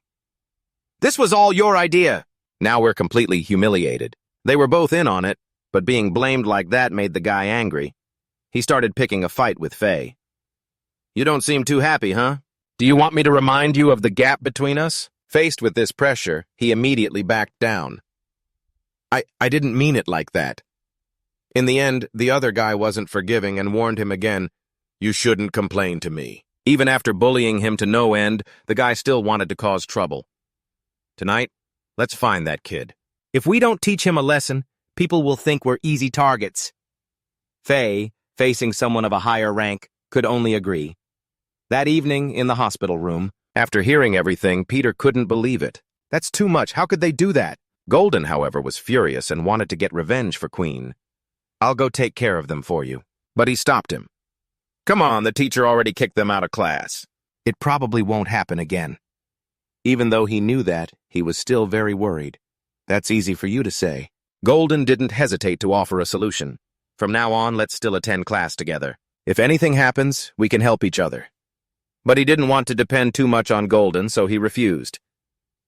This was all your idea. Now we're completely humiliated. They were both in on it, but being blamed like that made the guy angry. He started picking a fight with Faye. You don't seem too happy, huh? Do you want me to remind you of the gap between us? Faced with this pressure, he immediately backed down. I didn't mean it like that. In the end, the other guy wasn't forgiving and warned him again, You shouldn't complain to me. Even after bullying him to no end, the guy still wanted to cause trouble. Tonight, let's find that kid. If we don't teach him a lesson, people will think we're easy targets. Faye, facing someone of a higher rank, could only agree. That evening, in the hospital room, after hearing everything, Peter couldn't believe it. That's too much. How could they do that? Golden, however, was furious and wanted to get revenge for Quinn. I'll go take care of them for you. But he stopped him. Come on, the teacher already kicked them out of class. It probably won't happen again. Even though he knew that, he was still very worried. That's easy for you to say. Golden didn't hesitate to offer a solution. From now on, let's still attend class together. If anything happens, we can help each other. But he didn't want to depend too much on Golden, so he refused.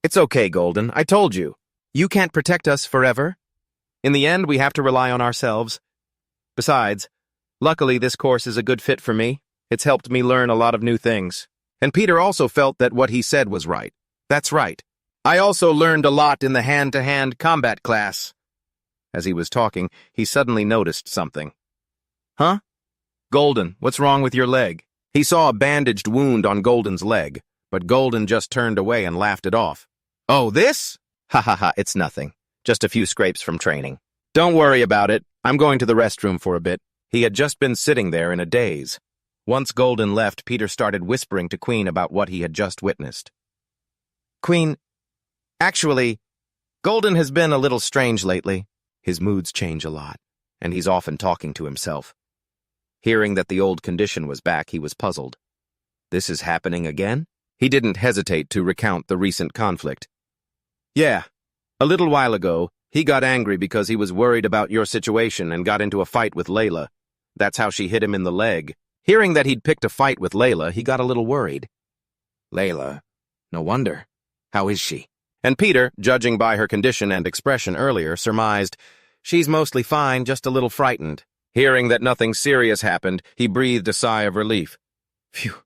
It's okay, Golden, I told you. You can't protect us forever. In the end, we have to rely on ourselves. Besides, luckily this course is a good fit for me. It's helped me learn a lot of new things. And Peter also felt that what he said was right. That's right. I also learned a lot in the hand-to-hand combat class. As he was talking, he suddenly noticed something. Huh? Golden, what's wrong with your leg? He saw a bandaged wound on Golden's leg, but Golden just turned away and laughed it off. Oh, this? Ha ha ha, it's nothing. Just a few scrapes from training. Don't worry about it. I'm going to the restroom for a bit. He had just been sitting there in a daze. Once Golden left, Peter started whispering to Quinn about what he had just witnessed. Quinn, actually, Golden has been a little strange lately. His moods change a lot, and he's often talking to himself. Hearing that the old condition was back, he was puzzled. This is happening again? He didn't hesitate to recount the recent conflict. Yeah, a little while ago, he got angry because he was worried about your situation and got into a fight with Layla. That's how she hit him in the leg. Hearing that he'd picked a fight with Layla, he got a little worried. Layla? No wonder. How is she? And Peter, judging by her condition and expression earlier, surmised, she's mostly fine, just a little frightened. Hearing that nothing serious happened, he breathed a sigh of relief. Phew,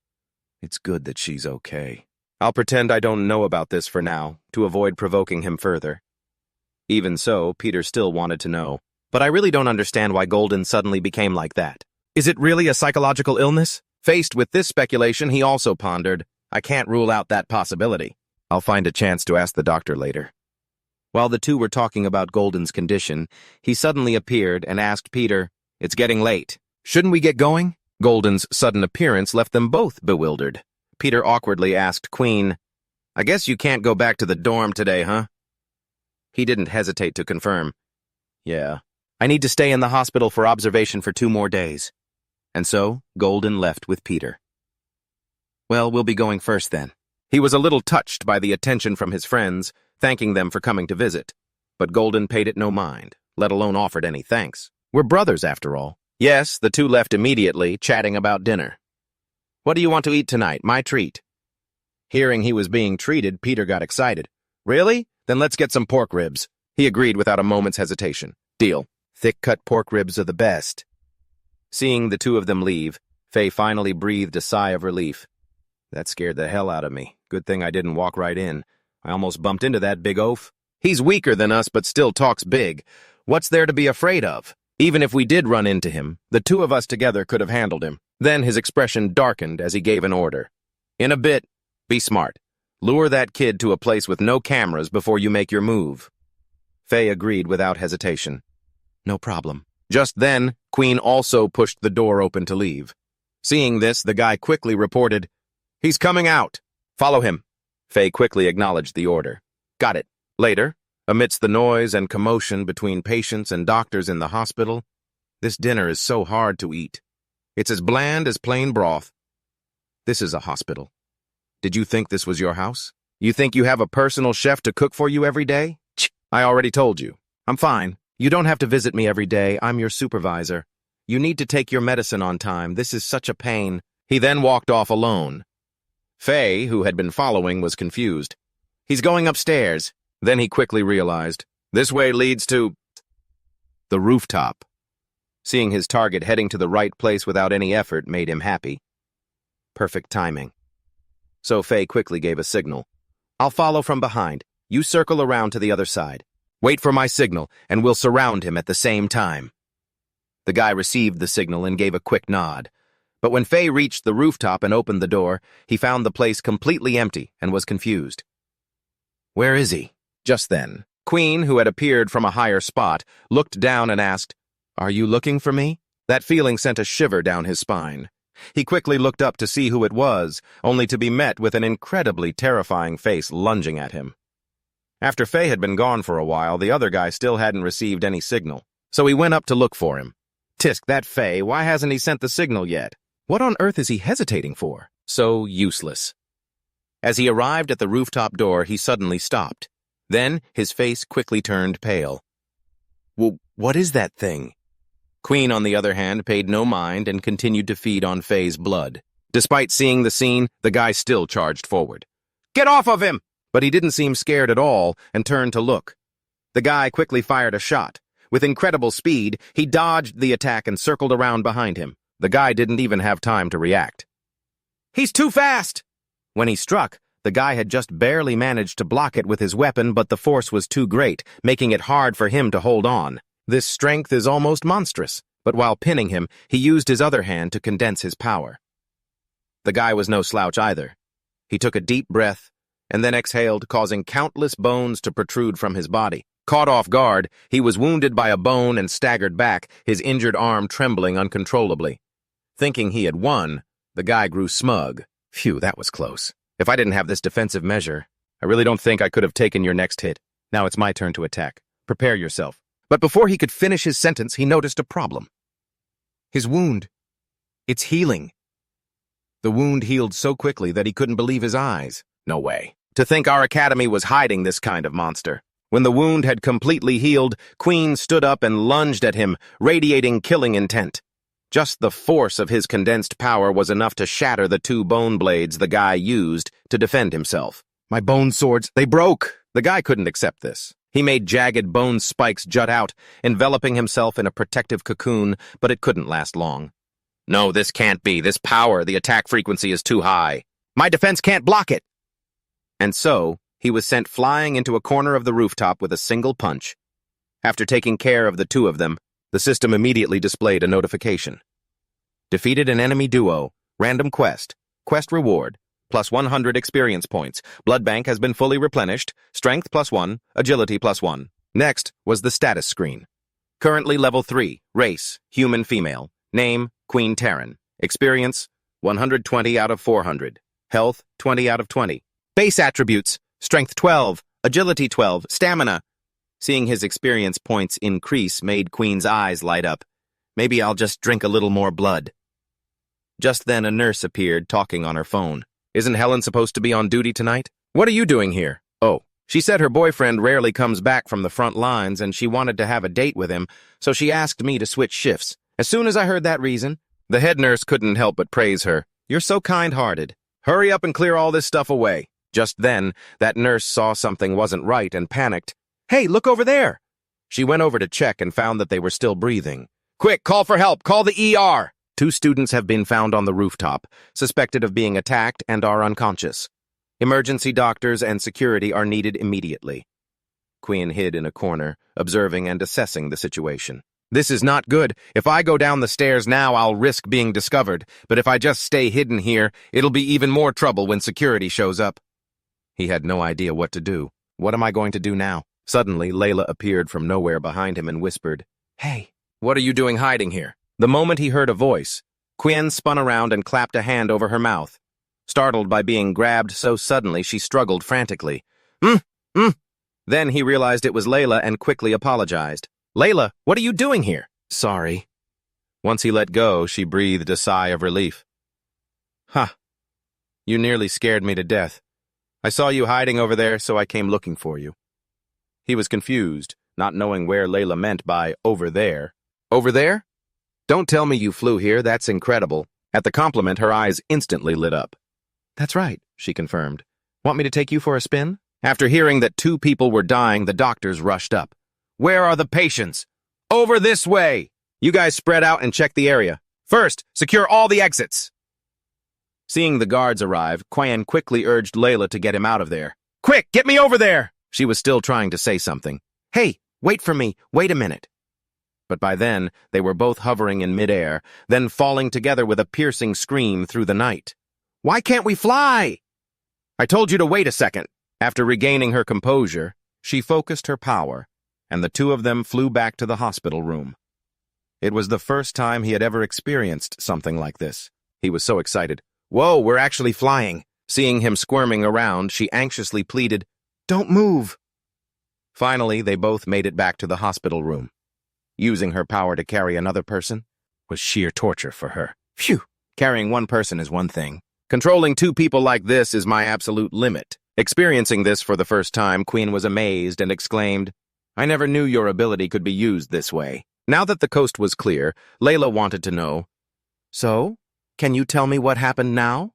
it's good that she's okay. I'll pretend I don't know about this for now, to avoid provoking him further. Even so, Peter still wanted to know. But I really don't understand why Golden suddenly became like that. Is it really a psychological illness? Faced with this speculation, he also pondered, I can't rule out that possibility. I'll find a chance to ask the doctor later. While the two were talking about Golden's condition, he suddenly appeared and asked Peter, It's getting late. Shouldn't we get going? Golden's sudden appearance left them both bewildered. Peter awkwardly asked Quinn, I guess you can't go back to the dorm today, huh? He didn't hesitate to confirm. Yeah. I need to stay in the hospital for observation for 2 more days. And so, Golden left with Peter. Well, we'll be going first then. He was a little touched by the attention from his friends, thanking them for coming to visit. But Golden paid it no mind, let alone offered any thanks. We're brothers, after all. Yes, the two left immediately, chatting about dinner. What do you want to eat tonight? My treat. Hearing he was being treated, Peter got excited. Really? Then let's get some pork ribs. He agreed without a moment's hesitation. Deal. Thick-cut pork ribs are the best. Seeing the two of them leave, Faye finally breathed a sigh of relief. That scared the hell out of me. Good thing I didn't walk right in. I almost bumped into that big oaf. He's weaker than us, but still talks big. What's there to be afraid of? Even if we did run into him, the two of us together could have handled him. Then his expression darkened as he gave an order. In a bit, be smart. Lure that kid to a place with no cameras before you make your move. Faye agreed without hesitation. No problem. Just then, Quinn also pushed the door open to leave. Seeing this, the guy quickly reported, He's coming out. Follow him. Faye quickly acknowledged the order. Got it. Later, amidst the noise and commotion between patients and doctors in the hospital, this dinner is so hard to eat. It's as bland as plain broth. This is a hospital. Did you think this was your house? You think you have a personal chef to cook for you every day? I already told you. I'm fine. You don't have to visit me every day. I'm your supervisor. You need to take your medicine on time. This is such a pain. He then walked off alone. Faye, who had been following, was confused. He's going upstairs. Then he quickly realized, this way leads to the rooftop. Seeing his target heading to the right place without any effort made him happy. Perfect timing. So Faye quickly gave a signal. I'll follow from behind. You circle around to the other side. Wait for my signal, and we'll surround him at the same time. The guy received the signal and gave a quick nod. But when Faye reached the rooftop and opened the door, he found the place completely empty and was confused. Where is he? Just then, Quinn, who had appeared from a higher spot, looked down and asked, Are you looking for me? That feeling sent a shiver down his spine. He quickly looked up to see who it was, only to be met with an incredibly terrifying face lunging at him. After Faye had been gone for a while, the other guy still hadn't received any signal, so he went up to look for him. Tisk, that Faye, why hasn't he sent the signal yet? What on earth is he hesitating for? So useless. As he arrived at the rooftop door, he suddenly stopped. Then his face quickly turned pale. What is that thing? Quinn, on the other hand, paid no mind and continued to feed on Faye's blood. Despite seeing the scene, the guy still charged forward. Get off of him! But he didn't seem scared at all and turned to look. The guy quickly fired a shot. With incredible speed, he dodged the attack and circled around behind him. The guy didn't even have time to react. He's too fast! When he struck, the guy had just barely managed to block it with his weapon, but the force was too great, making it hard for him to hold on. This strength is almost monstrous, but while pinning him, he used his other hand to condense his power. The guy was no slouch either. He took a deep breath, and then exhaled, causing countless bones to protrude from his body. Caught off guard, he was wounded by a bone and staggered back, his injured arm trembling uncontrollably. Thinking he had won, the guy grew smug. Phew, that was close. If I didn't have this defensive measure, I really don't think I could have taken your next hit. Now it's my turn to attack. Prepare yourself. But before he could finish his sentence, he noticed a problem. His wound. It's healing. The wound healed so quickly that he couldn't believe his eyes. No way. To think our academy was hiding this kind of monster. When the wound had completely healed, Quinn stood up and lunged at him, radiating killing intent. Just the force of his condensed power was enough to shatter the 2 bone blades the guy used to defend himself. My bone swords, they broke! The guy couldn't accept this. He made jagged bone spikes jut out, enveloping himself in a protective cocoon, but it couldn't last long. No, this can't be. This power, the attack frequency is too high. My defense can't block it! And so, he was sent flying into a corner of the rooftop with a single punch. After taking care of the 2 of them, The system immediately displayed a notification. Defeated an enemy duo. Random quest. Quest reward. Plus 100 experience points. Blood bank has been fully replenished. Strength +1. Agility +1. Next was the status screen. Currently level 3. Race. Human female. Name. Queen Taryn. Experience. 120 out of 400. Health. 20 out of 20. Base attributes. Strength 12. Agility 12. Stamina. Seeing his experience points increase made Queen's eyes light up. Maybe I'll just drink a little more blood. Just then a nurse appeared, talking on her phone. Isn't Helen supposed to be on duty tonight? What are you doing here? Oh, she said her boyfriend rarely comes back from the front lines and she wanted to have a date with him, so she asked me to switch shifts. As soon as I heard that reason, the head nurse couldn't help but praise her. You're so kind-hearted. Hurry up and clear all this stuff away. Just then, that nurse saw something wasn't right and panicked. Hey, look over there! She went over to check and found that they were still breathing. Quick, call for help! Call the ER! 2 students have been found on the rooftop, suspected of being attacked and are unconscious. Emergency doctors and security are needed immediately. Quinn hid in a corner, observing and assessing the situation. This is not good. If I go down the stairs now, I'll risk being discovered, but if I just stay hidden here, it'll be even more trouble when security shows up. He had no idea what to do. What am I going to do now? Suddenly, Layla appeared from nowhere behind him and whispered, Hey, what are you doing hiding here? The moment he heard a voice, Quinn spun around and clapped a hand over her mouth. Startled by being grabbed so suddenly, she struggled frantically. Then he realized it was Layla and quickly apologized. Layla, what are you doing here? Sorry. Once he let go, she breathed a sigh of relief. You nearly scared me to death. I saw you hiding over there, so I came looking for you. He was confused, not knowing where Layla meant by over there. Over there? Don't tell me you flew here, that's incredible. At the compliment, her eyes instantly lit up. That's right, she confirmed. Want me to take you for a spin? After hearing that 2 people were dying, the doctors rushed up. Where are the patients? Over this way! You guys spread out and check the area. First, secure all the exits. Seeing the guards arrive, Quinn quickly urged Layla to get him out of there. Quick, get me over there! She was still trying to say something. Hey, wait for me, wait a minute. But by then, they were both hovering in midair, then falling together with a piercing scream through the night. Why can't we fly? I told you to wait a second. After regaining her composure, she focused her power, and the 2 of them flew back to the hospital room. It was the first time he had ever experienced something like this. He was so excited. Whoa, we're actually flying. Seeing him squirming around, she anxiously pleaded, Don't move. Finally, they both made it back to the hospital room. Using her power to carry another person was sheer torture for her. Phew! Carrying one person is one thing. Controlling 2 people like this is my absolute limit. Experiencing this for the first time, Quinn was amazed and exclaimed, I never knew your ability could be used this way. Now that the coast was clear, Layla wanted to know, So, can you tell me what happened now?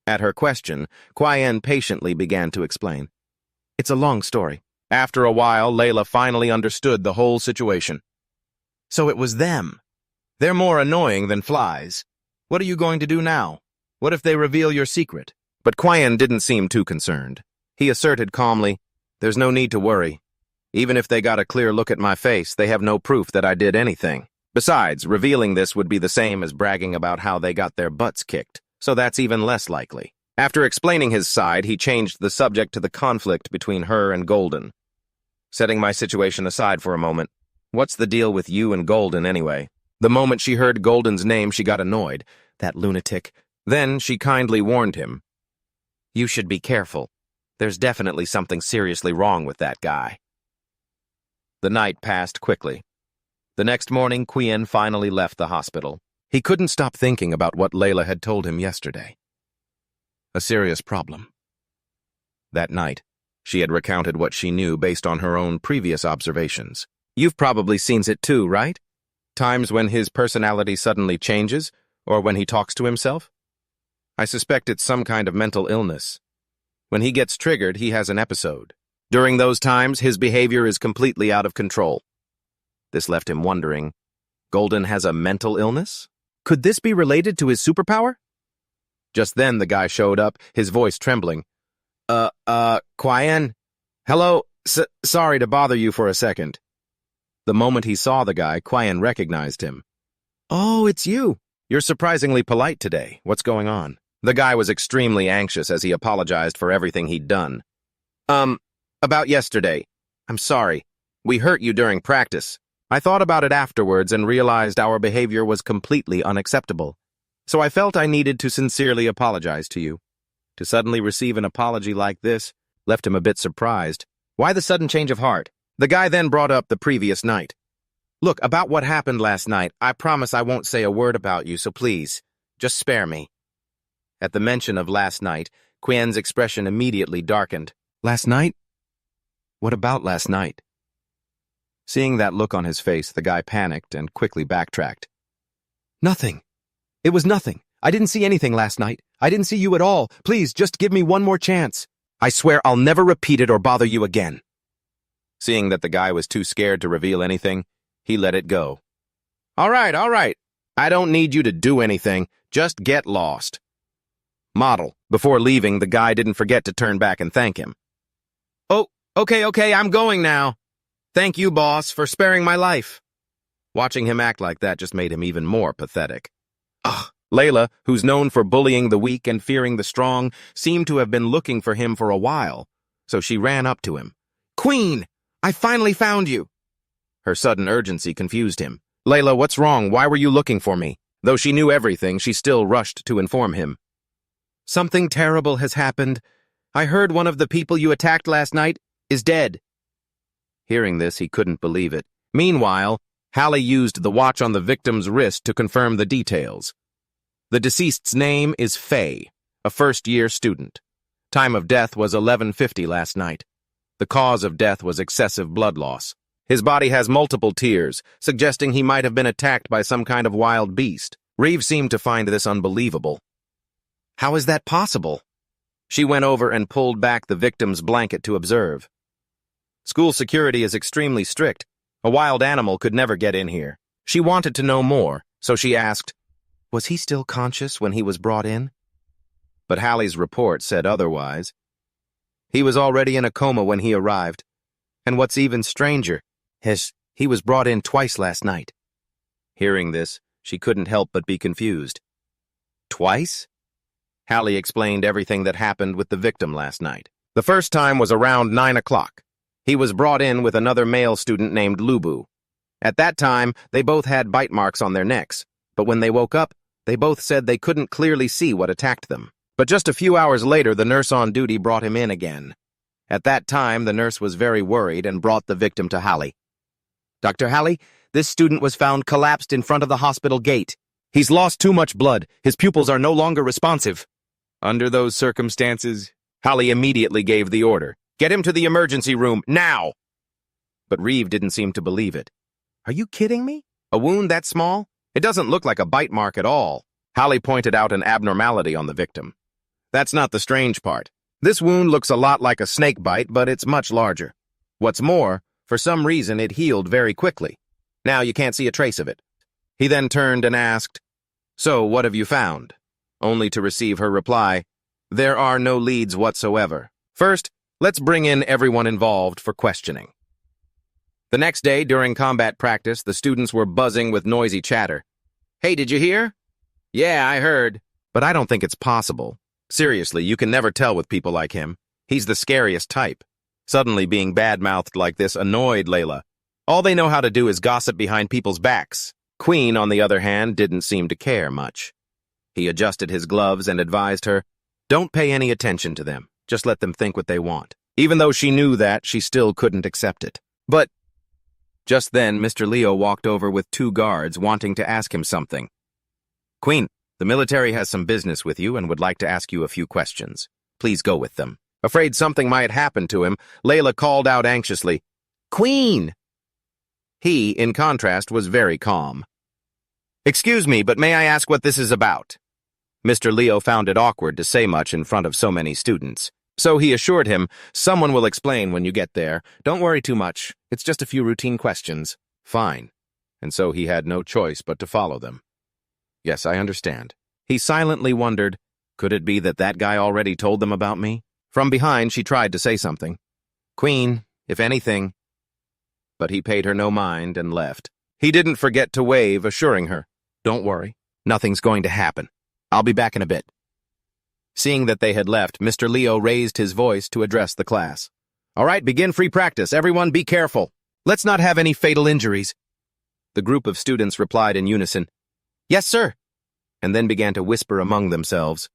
At her question, Quinn patiently began to explain. It's a long story. After a while, Layla finally understood the whole situation. So it was them. They're more annoying than flies. What are you going to do now? What if they reveal your secret? But Quinn didn't seem too concerned. He asserted calmly, There's no need to worry. Even if they got a clear look at my face, they have no proof that I did anything. Besides, revealing this would be the same as bragging about how they got their butts kicked, so that's even less likely. After explaining his side, he changed the subject to the conflict between her and Golden. Setting my situation aside for a moment, what's the deal with you and Golden anyway? The moment she heard Golden's name, she got annoyed. That lunatic. Then she kindly warned him. You should be careful. There's definitely something seriously wrong with that guy. The night passed quickly. The next morning, Quinn finally left the hospital. He couldn't stop thinking about what Layla had told him yesterday. A serious problem. That night, she had recounted what she knew based on her own previous observations. You've probably seen it too, right? Times when his personality suddenly changes, or when he talks to himself? I suspect it's some kind of mental illness. When he gets triggered, he has an episode. During those times, his behavior is completely out of control. This left him wondering, Golden has a mental illness? Could this be related to his superpower? Just then, the guy showed up, his voice trembling. Quinn? Hello? Sorry to bother you for a second. The moment he saw the guy, Quinn recognized him. "Oh, it's you. You're surprisingly polite today. What's going on?" The guy was extremely anxious as he apologized for everything he'd done. About yesterday. I'm sorry. We hurt you during practice. I thought about it afterwards and realized our behavior was completely unacceptable. So I felt I needed to sincerely apologize to you." To suddenly receive an apology like this left him a bit surprised. Why the sudden change of heart? The guy then brought up the previous night. "Look, about what happened last night, I promise I won't say a word about you, so please, just spare me." At the mention of last night, Quinn's expression immediately darkened. "Last night? What about last night?" Seeing that look on his face, the guy panicked and quickly backtracked. "Nothing. It was nothing. I didn't see anything last night. I didn't see you at all. Please, just give me one more chance. I swear I'll never repeat it or bother you again." Seeing that the guy was too scared to reveal anything, he let it go. All right. I don't need you to do anything. Just get lost." Model. Before leaving, the guy didn't forget to turn back and thank him. "Oh, okay, I'm going now. Thank you, boss, for sparing my life." Watching him act like that just made him even more pathetic. Layla, who's known for bullying the weak and fearing the strong, seemed to have been looking for him for a while, so she ran up to him. "Queen, I finally found you." Her sudden urgency confused him. "Layla, what's wrong? Why were you looking for me?" Though she knew everything, she still rushed to inform him. "Something terrible has happened. I heard one of the people you attacked last night is dead." Hearing this, he couldn't believe it. Meanwhile, Hallie used the watch on the victim's wrist to confirm the details. The deceased's name is Faye, a first-year student. Time of death was 11:50 last night. The cause of death was excessive blood loss. His body has multiple tears, suggesting he might have been attacked by some kind of wild beast. Reeve seemed to find this unbelievable. How is that possible? She went over and pulled back the victim's blanket to observe. School security is extremely strict. A wild animal could never get in here. She wanted to know more, so she asked, "Was he still conscious when he was brought in?" But Hallie's report said otherwise. He was already in a coma when he arrived. And what's even stranger is he was brought in twice last night. Hearing this, she couldn't help but be confused. Twice? Hallie explained everything that happened with the victim last night. The first time was around 9 o'clock. He was brought in with another male student named Lubu. At that time, they both had bite marks on their necks, but when they woke up, they both said they couldn't clearly see what attacked them. But just a few hours later, the nurse on duty brought him in again. At that time, the nurse was very worried and brought the victim to Hallie. "Dr. Hallie, this student was found collapsed in front of the hospital gate. He's lost too much blood. His pupils are no longer responsive." Under those circumstances, Hallie immediately gave the order. "Get him to the emergency room, now!" But Reeve didn't seem to believe it. "Are you kidding me? A wound that small? It doesn't look like a bite mark at all." Hallie pointed out an abnormality on the victim. "That's not the strange part. This wound looks a lot like a snake bite, but it's much larger. What's more, for some reason it healed very quickly. Now you can't see a trace of it." He then turned and asked, "So what have you found?" Only to receive her reply, "There are no leads whatsoever. First, let's bring in everyone involved for questioning." The next day, during combat practice, the students were buzzing with noisy chatter. "Hey, did you hear?" "Yeah, I heard." "But I don't think it's possible. Seriously, you can never tell with people like him. He's the scariest type." Suddenly being bad-mouthed like this annoyed Layla. All they know how to do is gossip behind people's backs. Quinn, on the other hand, didn't seem to care much. He adjusted his gloves and advised her, "Don't pay any attention to them. Just let them think what they want." Even though she knew that, she still couldn't accept it. But just then, Mr. Leo walked over with 2 guards wanting to ask him something. "Quinn, the military has some business with you and would like to ask you a few questions. Please go with them." Afraid something might happen to him, Layla called out anxiously, "Quinn!" He, in contrast, was very calm. "Excuse me, but may I ask what this is about?" Mr. Leo found it awkward to say much in front of so many students. So he assured him, "Someone will explain when you get there. Don't worry too much. It's just a few routine questions." Fine. And so he had no choice but to follow them. "Yes, I understand." He silently wondered, could it be that that guy already told them about me? From behind, she tried to say something. "Quinn, if anything..." but he paid her no mind and left. He didn't forget to wave, assuring her, "Don't worry, nothing's going to happen. I'll be back in a bit." Seeing that they had left, Mr. Leo raised his voice to address the class. "All right, begin free practice. Everyone be careful. Let's not have any fatal injuries." The group of students replied in unison, "Yes, sir," and then began to whisper among themselves.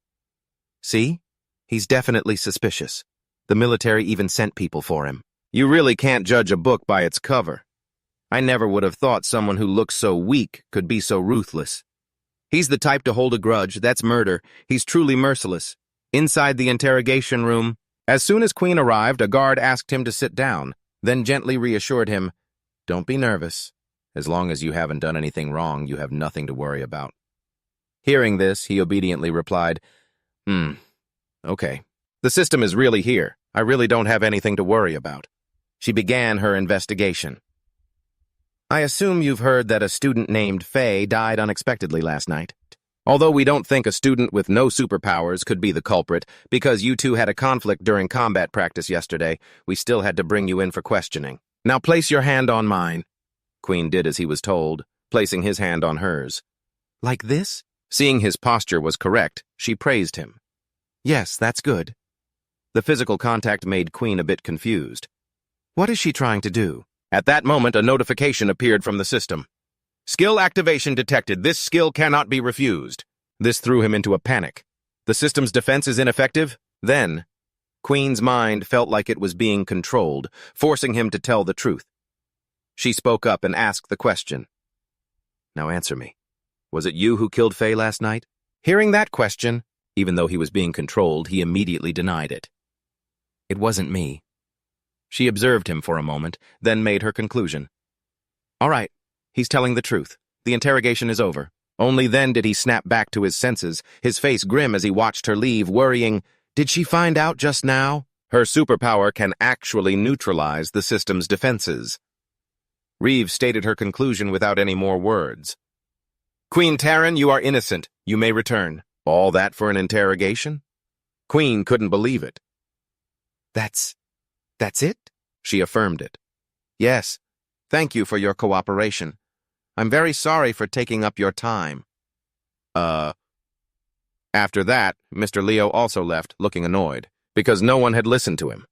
"See? He's definitely suspicious. The military even sent people for him. You really can't judge a book by its cover. I never would have thought someone who looks so weak could be so ruthless. He's the type to hold a grudge. That's murder. He's truly merciless." Inside the interrogation room, as soon as Quinn arrived, a guard asked him to sit down, then gently reassured him, "Don't be nervous. As long as you haven't done anything wrong, you have nothing to worry about." Hearing this, he obediently replied, "Okay. The system is really here. I really don't have anything to worry about." She began her investigation. "I assume you've heard that a student named Faye died unexpectedly last night. Although we don't think a student with no superpowers could be the culprit, because you two had a conflict during combat practice yesterday, we still had to bring you in for questioning. Now place your hand on mine." Quinn did as he was told, placing his hand on hers. "Like this?" Seeing his posture was correct, she praised him. "Yes, that's good." The physical contact made Quinn a bit confused. What is she trying to do? At that moment, a notification appeared from the system. "Skill activation detected. This skill cannot be refused." This threw him into a panic. The system's defense is ineffective? Then, Quinn's mind felt like it was being controlled, forcing him to tell the truth. She spoke up and asked the question. "Now answer me. Was it you who killed Faye last night?" Hearing that question, even though he was being controlled, he immediately denied it. "It wasn't me." She observed him for a moment, then made her conclusion. "All right, he's telling the truth. The interrogation is over." Only then did he snap back to his senses, his face grim as he watched her leave, worrying, did she find out just now? Her superpower can actually neutralize the system's defenses. Reeve stated her conclusion without any more words. "Quinn Taryn, you are innocent. You may return." All that for an interrogation? Quinn couldn't believe it. That's it? She affirmed it. "Yes. Thank you for your cooperation. I'm very sorry for taking up your time." After that, Mr. Leo also left, looking annoyed, because no one had listened to him.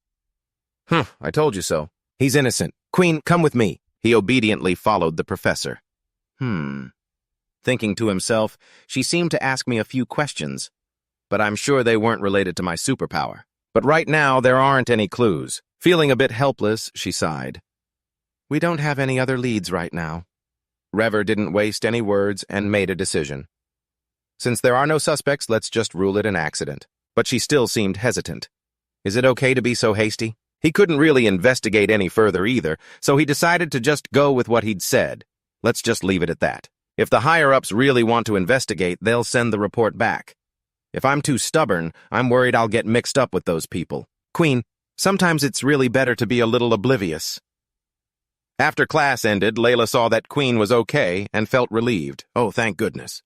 I told you so. He's innocent. Quinn, come with me." He obediently followed the professor. Thinking to himself, she seemed to ask me a few questions, but I'm sure they weren't related to my superpower. But right now, there aren't any clues. Feeling a bit helpless, she sighed. "We don't have any other leads right now." Rever didn't waste any words and made a decision. "Since there are no suspects, let's just rule it an accident." But she still seemed hesitant. Is it okay to be so hasty? He couldn't really investigate any further either, so he decided to just go with what he'd said. Let's just leave it at that. If the higher-ups really want to investigate, they'll send the report back. If I'm too stubborn, I'm worried I'll get mixed up with those people. Quinn, sometimes it's really better to be a little oblivious. After class ended, Layla saw that Quinn was okay and felt relieved. Oh, thank goodness.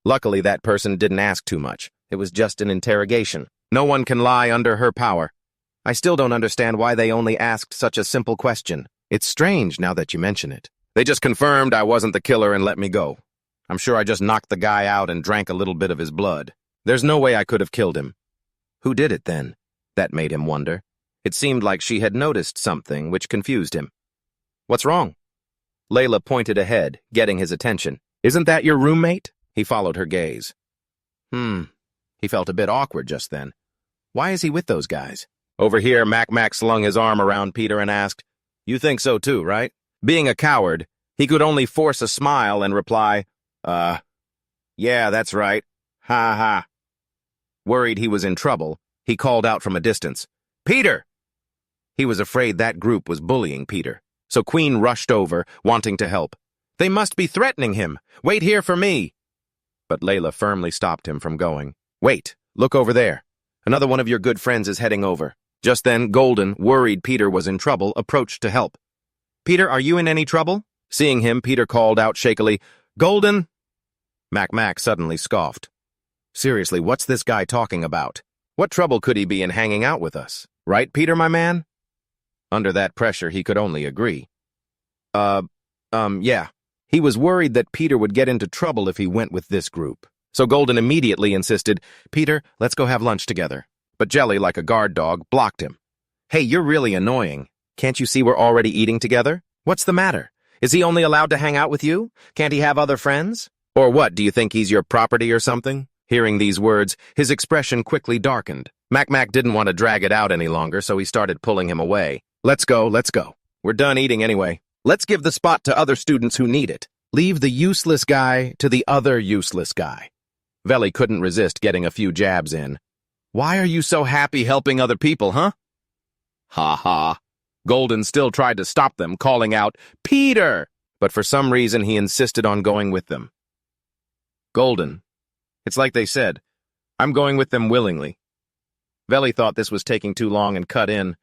Luckily, that person didn't ask too much. It was just an interrogation. No one can lie under her power. I still don't understand why they only asked such a simple question. It's strange now that you mention it. They just confirmed I wasn't the killer and let me go. I'm sure I just knocked the guy out and drank a little bit of his blood. There's no way I could have killed him. Who did it then? That made him wonder. It seemed like she had noticed something which confused him. What's wrong? Layla pointed ahead, getting his attention. Isn't that your roommate? He followed her gaze. He felt a bit awkward just then. Why is he with those guys? Over here, Mac slung his arm around Peter and asked, "You think so too, right?" Being a coward, he could only force a smile and reply, yeah, that's right. Ha ha. Worried he was in trouble, he called out from a distance, "Peter!" He was afraid that group was bullying Peter, so Quinn rushed over, wanting to help. "They must be threatening him. Wait here for me." But Layla firmly stopped him from going. "Wait, look over there. Another one of your good friends is heading over." Just then, Golden, worried Peter was in trouble, approached to help. "Peter, are you in any trouble?" Seeing him, Peter called out shakily, "Golden!" Mac suddenly scoffed. Seriously, what's this guy talking about? What trouble could he be in hanging out with us? Right, Peter, my man? Under that pressure, he could only agree. Yeah. He was worried that Peter would get into trouble if he went with this group. So Golden immediately insisted, Peter, let's go have lunch together. But Jelly, like a guard dog, blocked him. Hey, you're really annoying. Can't you see we're already eating together? What's the matter? Is he only allowed to hang out with you? Can't he have other friends? Or what, do you think he's your property or something? Hearing these words, his expression quickly darkened. Mac didn't want to drag it out any longer, so he started pulling him away. Let's go. We're done eating anyway. Let's give the spot to other students who need it. Leave the useless guy to the other useless guy. Veli couldn't resist getting a few jabs in. Why are you so happy helping other people, huh? Ha ha. Golden still tried to stop them, calling out, Peter! But for some reason he insisted on going with them. Golden. It's like they said, I'm going with them willingly. Veli thought this was taking too long and cut in.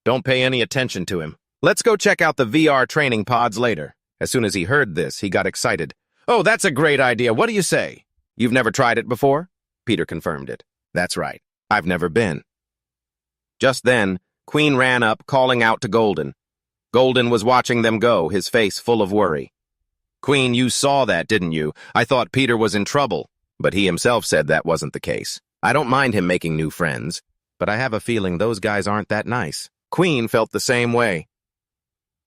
Don't pay any attention to him. Let's go check out the VR training pods later. As soon as he heard this, he got excited. Oh, that's a great idea. What do you say? You've never tried it before? Peter confirmed it. That's right. I've never been. Just then, Quinn ran up, calling out to Golden. Golden was watching them go, his face full of worry. Quinn, you saw that, didn't you? I thought Peter was in trouble, but he himself said that wasn't the case. I don't mind him making new friends, but I have a feeling those guys aren't that nice. Quinn felt the same way.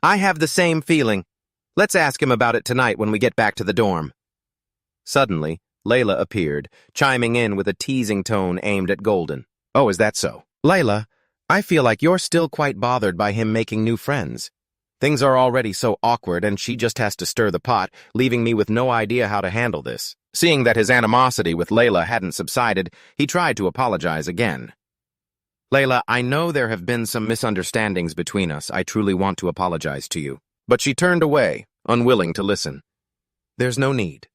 I have the same feeling. Let's ask him about it tonight when we get back to the dorm. Suddenly, Layla appeared, chiming in with a teasing tone aimed at Golden. Oh, is that so? Layla, I feel like you're still quite bothered by him making new friends. Things are already so awkward and she just has to stir the pot, leaving me with no idea how to handle this. Seeing that his animosity with Layla hadn't subsided, he tried to apologize again. Layla, I know there have been some misunderstandings between us. I truly want to apologize to you. But she turned away, unwilling to listen. There's no need.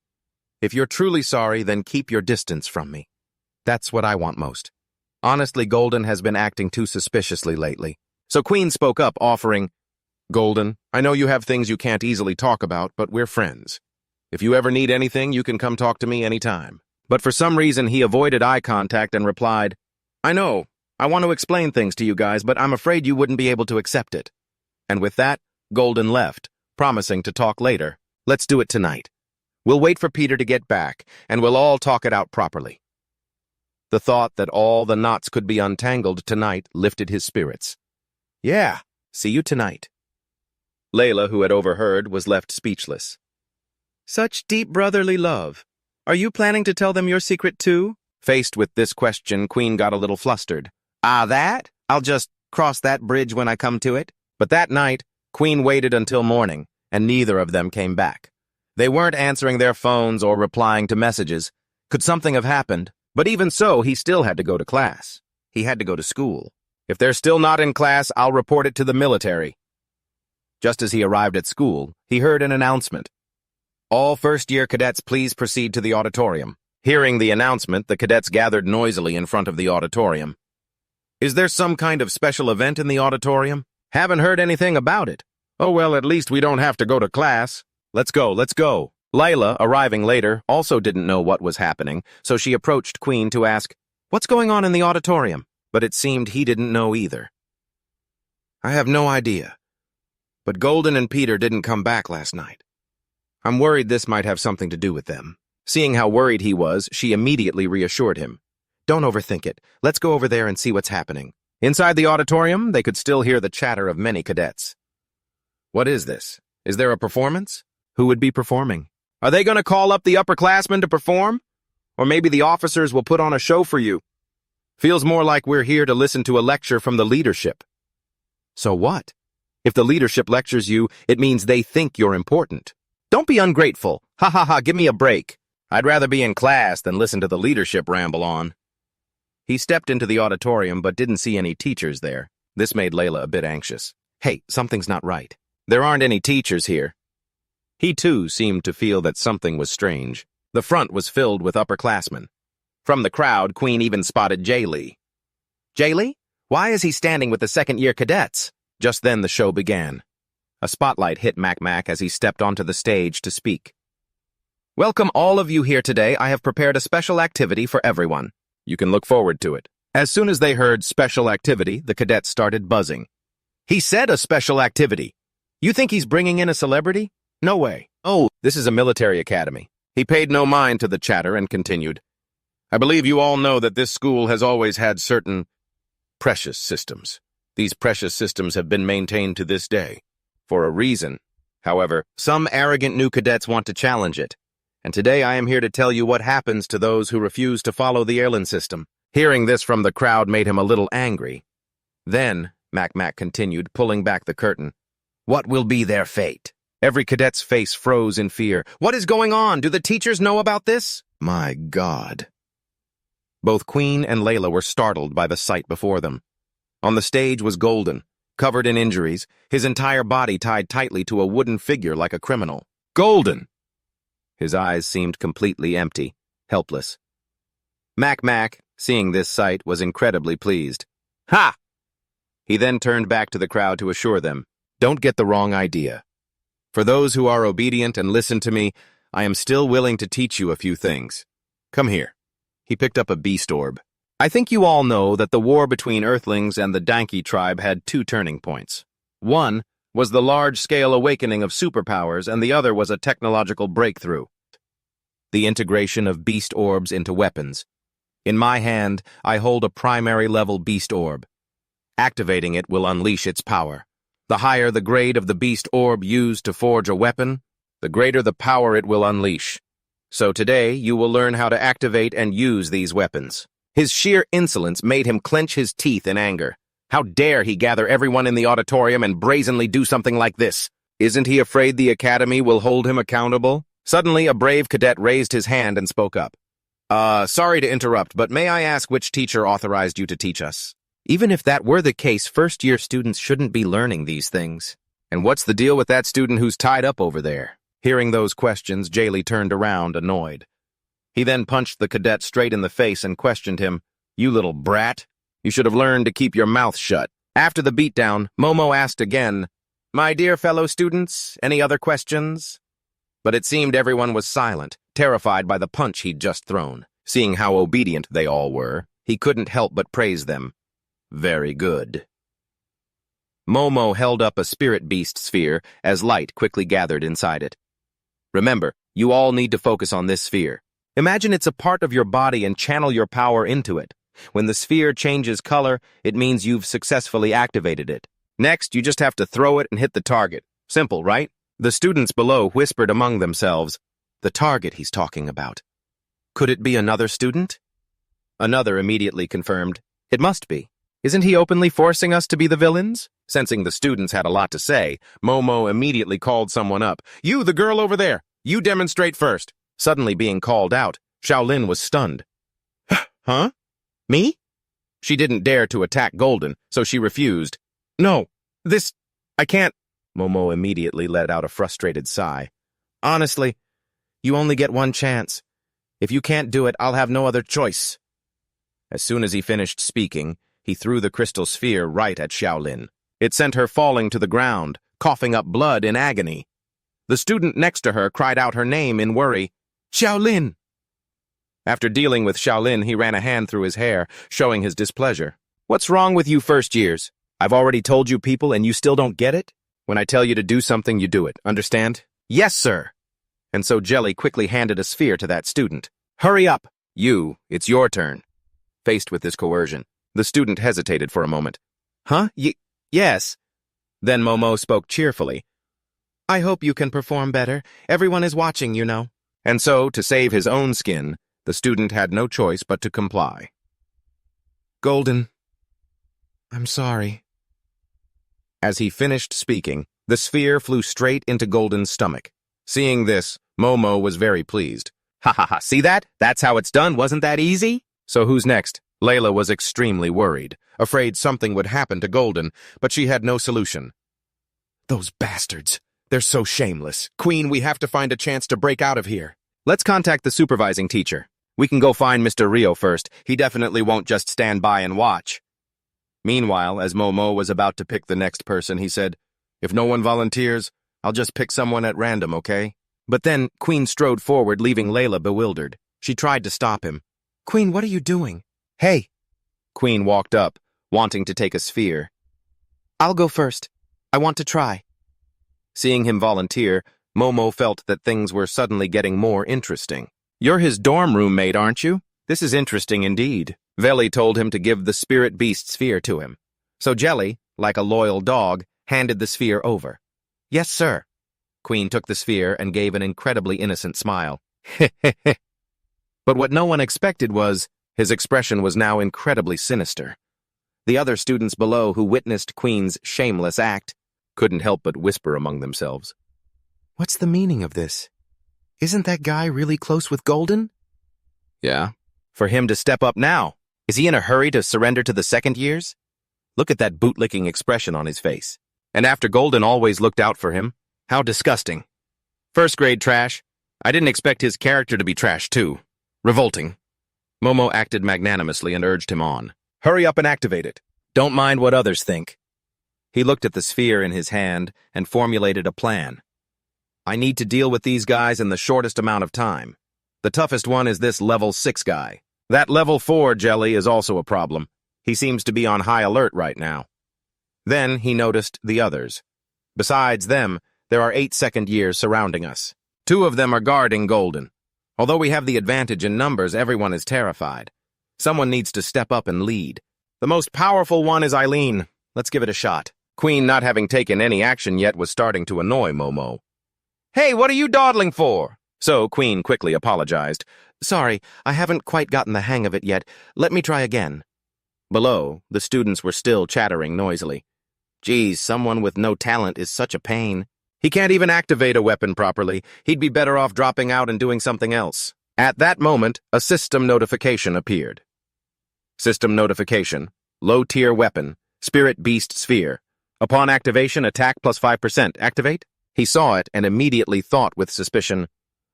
If you're truly sorry, then keep your distance from me. That's what I want most. Honestly, Golden has been acting too suspiciously lately. So Quinn spoke up, offering, Golden, I know you have things you can't easily talk about, but we're friends. If you ever need anything, you can come talk to me anytime. But for some reason, he avoided eye contact and replied, I know, I want to explain things to you guys, but I'm afraid you wouldn't be able to accept it. And with that, Golden left, promising to talk later. Let's do it tonight. We'll wait for Peter to get back, and we'll all talk it out properly. The thought that all the knots could be untangled tonight lifted his spirits. Yeah, see you tonight. Layla, who had overheard, was left speechless. Such deep brotherly love. Are you planning to tell them your secret too? Faced with this question, Quinn got a little flustered. That? I'll just cross that bridge when I come to it. But that night, Quinn waited until morning, and neither of them came back. They weren't answering their phones or replying to messages. Could something have happened? But even so, he still had to go to class. He had to go to school. If they're still not in class, I'll report it to the military. Just as he arrived at school, he heard an announcement. All first-year cadets please proceed to the auditorium. Hearing the announcement, the cadets gathered noisily in front of the auditorium. Is there some kind of special event in the auditorium? Haven't heard anything about it. Oh well, at least we don't have to go to class. Let's go. Layla, arriving later, also didn't know what was happening, so she approached Quinn to ask, What's going on in the auditorium? But it seemed he didn't know either. I have no idea. But Golden and Peter didn't come back last night. I'm worried this might have something to do with them. Seeing how worried he was, she immediately reassured him. Don't overthink it. Let's go over there and see what's happening. Inside the auditorium, they could still hear the chatter of many cadets. What is this? Is there a performance? Who would be performing? Are they going to call up the upperclassmen to perform? Or maybe the officers will put on a show for you. Feels more like we're here to listen to a lecture from the leadership. So what? If the leadership lectures you, it means they think you're important. Don't be ungrateful. Ha ha ha, give me a break. I'd rather be in class than listen to the leadership ramble on. He stepped into the auditorium but didn't see any teachers there. This made Layla a bit anxious. Hey, something's not right. There aren't any teachers here. He too seemed to feel that something was strange. The front was filled with upperclassmen. From the crowd, Quinn even spotted Jaylee. Jaylee? Why is he standing with the second-year cadets? Just then the show began. A spotlight hit Mac as he stepped onto the stage to speak. Welcome all of you here today. I have prepared a special activity for everyone. You can look forward to it. As soon as they heard special activity, the cadets started buzzing. He said a special activity. You think he's bringing in a celebrity? No way. Oh, this is a military academy. He paid no mind to the chatter and continued. I believe you all know that this school has always had certain precious systems. These precious systems have been maintained to this day, for a reason. However, some arrogant new cadets want to challenge it, and today I am here to tell you what happens to those who refuse to follow the airline system. Hearing this from the crowd made him a little angry. Then, Mac continued, pulling back the curtain. What will be their fate? Every cadet's face froze in fear. What is going on? Do the teachers know about this? My God. Both Queen and Layla were startled by the sight before them. On the stage was Golden, covered in injuries, his entire body tied tightly to a wooden figure like a criminal. Golden! His eyes seemed completely empty, helpless. Mac, seeing this sight, was incredibly pleased. Ha! He then turned back to the crowd to assure them, don't get the wrong idea. For those who are obedient and listen to me, I am still willing to teach you a few things. Come here. He picked up a beast orb. I think you all know that the war between Earthlings and the Danki tribe had two turning points. One was the large-scale awakening of superpowers, and the other was a technological breakthrough. The integration of beast orbs into weapons. In my hand, I hold a primary-level beast orb. Activating it will unleash its power. The higher the grade of the beast orb used to forge a weapon, the greater the power it will unleash. So today, you will learn how to activate and use these weapons. His sheer insolence made him clench his teeth in anger. How dare he gather everyone in the auditorium and brazenly do something like this? Isn't he afraid the academy will hold him accountable? Suddenly, a brave cadet raised his hand and spoke up. Sorry to interrupt, but may I ask which teacher authorized you to teach us? Even if that were the case, first-year students shouldn't be learning these things. And what's the deal with that student who's tied up over there? Hearing those questions, Jaylee turned around, annoyed. He then punched the cadet straight in the face and questioned him. You little brat. You should have learned to keep your mouth shut. After the beatdown, Momo asked again, My dear fellow students, any other questions? But it seemed everyone was silent, terrified by the punch he'd just thrown. Seeing how obedient they all were, he couldn't help but praise them. Very good. Momo held up a spirit beast sphere as light quickly gathered inside it. Remember, you all need to focus on this sphere. Imagine it's a part of your body and channel your power into it. When the sphere changes color, it means you've successfully activated it. Next, you just have to throw it and hit the target. Simple, right? The students below whispered among themselves, the target he's talking about. Could it be another student? Another immediately confirmed, it must be. Isn't he openly forcing us to be the villains? Sensing the students had a lot to say, Momo immediately called someone up. You, the girl over there, you demonstrate first. Suddenly being called out, Xiaolin was stunned. Huh? Me? She didn't dare to attack Golden, so she refused. No, I can't. Momo immediately let out a frustrated sigh. Honestly, you only get one chance. If you can't do it, I'll have no other choice. As soon as he finished speaking, he threw the crystal sphere right at Xiaolin. It sent her falling to the ground, coughing up blood in agony. The student next to her cried out her name in worry. Xiaolin! After dealing with Xiaolin, he ran a hand through his hair, showing his displeasure. What's wrong with you first years? I've already told you people and you still don't get it? When I tell you to do something, you do it. Understand? Yes, sir. And so Jelly quickly handed a sphere to that student. Hurry up! It's your turn. Faced with this coercion, the student hesitated for a moment. Huh? Yes. Then Momo spoke cheerfully. I hope you can perform better. Everyone is watching, you know. And so, to save his own skin, the student had no choice but to comply. Golden, I'm sorry. As he finished speaking, the sphere flew straight into Golden's stomach. Seeing this, Momo was very pleased. Ha ha ha, see that? That's how it's done, wasn't that easy? So who's next? Layla was extremely worried, afraid something would happen to Golden, but she had no solution. Those bastards. They're so shameless. Queen, we have to find a chance to break out of here. Let's contact the supervising teacher. We can go find Mr. Rio first. He definitely won't just stand by and watch. Meanwhile, as Momo was about to pick the next person, he said, If no one volunteers, I'll just pick someone at random, okay? But then Queen strode forward, leaving Layla bewildered. She tried to stop him. Queen, what are you doing? Hey! Queen walked up, wanting to take a sphere. I'll go first. I want to try. Seeing him volunteer, Momo felt that things were suddenly getting more interesting. "You're his dorm roommate, aren't you? This is interesting indeed." Veli told him to give the spirit beast sphere to him. So Jelly, like a loyal dog, handed the sphere over. "Yes, sir." Queen took the sphere and gave an incredibly innocent smile. But what no one expected was, his expression was now incredibly sinister. The other students below who witnessed Queen's shameless act couldn't help but whisper among themselves. "What's the meaning of this? Isn't that guy really close with Golden?" "Yeah." "For him to step up now, is he in a hurry to surrender to the second years? Look at that bootlicking expression on his face. And after Golden always looked out for him, how disgusting. First grade trash. I didn't expect his character to be trash too. Revolting." Momo acted magnanimously and urged him on. "Hurry up and activate it. Don't mind what others think." He looked at the sphere in his hand and formulated a plan. "I need to deal with these guys in the shortest amount of time. The toughest one is this level 6 guy. That level 4 Jelly is also a problem. He seems to be on high alert right now." Then he noticed the others. Besides them, there are 8 second years surrounding us. 2 of them are guarding Golden. Although we have the advantage in numbers, everyone is terrified. Someone needs to step up and lead. The most powerful one is Eileen. Let's give it a shot. Queen, not having taken any action yet, was starting to annoy Momo. "Hey, what are you dawdling for?" So Queen quickly apologized. "Sorry, I haven't quite gotten the hang of it yet. Let me try again." Below, the students were still chattering noisily. "Geez, someone with no talent is such a pain. He can't even activate a weapon properly. He'd be better off dropping out and doing something else." At that moment, a system notification appeared. System notification. Low-tier weapon. Spirit Beast Sphere. Upon activation, attack plus 5%. Activate? He saw it and immediately thought with suspicion,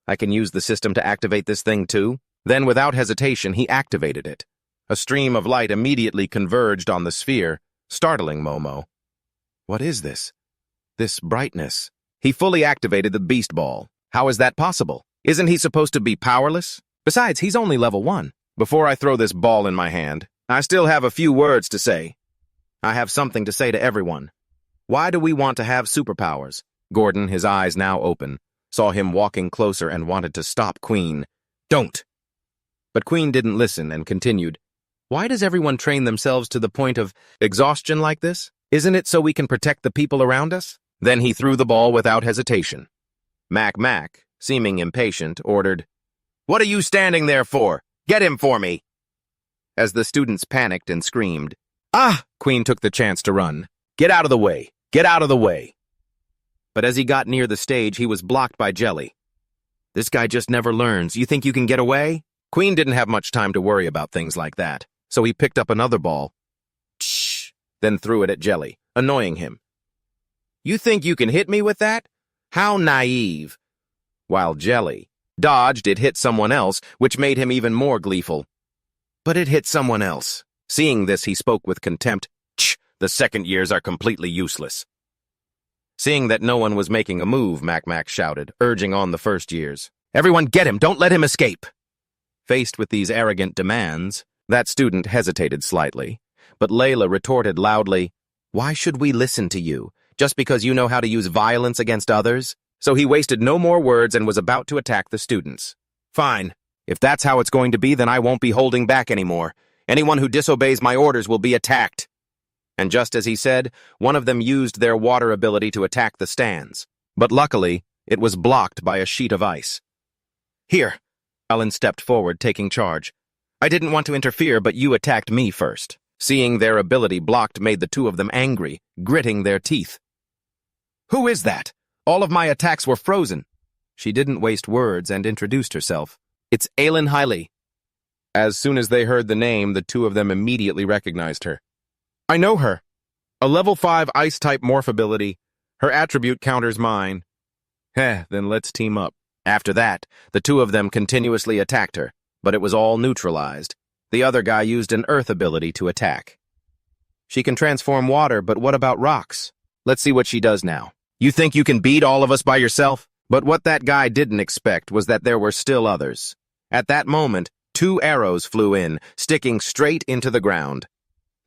"I can use the system to activate this thing too?" Then, without hesitation, he activated it. A stream of light immediately converged on the sphere, startling Momo. "What is this? This brightness?" He fully activated the beast ball. How is that possible? Isn't he supposed to be powerless? Besides, he's only level 1. Before I throw this ball in my hand, I still have a few words to say. I have something to say to everyone. Why do we want to have superpowers? Gordon, his eyes now open, saw him walking closer and wanted to stop Queen. "Don't!" But Queen didn't listen and continued. "Why does everyone train themselves to the point of exhaustion like this? Isn't it so we can protect the people around us?" Then he threw the ball without hesitation. Mac, seeming impatient, ordered, "What are you standing there for? Get him for me!" As the students panicked and screamed, "Ah!" Queen took the chance to run. "Get out of the way! Get out of the way!" But as he got near the stage, he was blocked by Jelly. "This guy just never learns. You think you can get away?" Queen didn't have much time to worry about things like that, so he picked up another ball, then threw it at Jelly, annoying him. "You think you can hit me with that? How naive." While Jelly dodged, it hit someone else, which made him even more gleeful. But it hit someone else. Seeing this, he spoke with contempt. The second years are completely useless." Seeing that no one was making a move, Mac shouted, urging on the first years. "Everyone get him! Don't let him escape!" Faced with these arrogant demands, that student hesitated slightly, but Layla retorted loudly, "Why should we listen to you? Just because you know how to use violence against others?" So he wasted no more words and was about to attack the students. "Fine. If that's how it's going to be, then I won't be holding back anymore. Anyone who disobeys my orders will be attacked." And just as he said, one of them used their water ability to attack the stands. But luckily, it was blocked by a sheet of ice. "Here." Ellen stepped forward, taking charge. "I didn't want to interfere, but you attacked me first." Seeing their ability blocked made the two of them angry, gritting their teeth. "Who is that? All of my attacks were frozen." She didn't waste words and introduced herself. "It's Aylin Hiley." As soon as they heard the name, the two of them immediately recognized her. "I know her. A level 5 ice-type morph ability. Her attribute counters mine." Then let's team up. After that, the two of them continuously attacked her, but it was all neutralized. The other guy used an earth ability to attack. "She can transform water, but what about rocks? Let's see what she does now." "You think you can beat all of us by yourself?" But what that guy didn't expect was that there were still others. At that moment, 2 arrows flew in, sticking straight into the ground.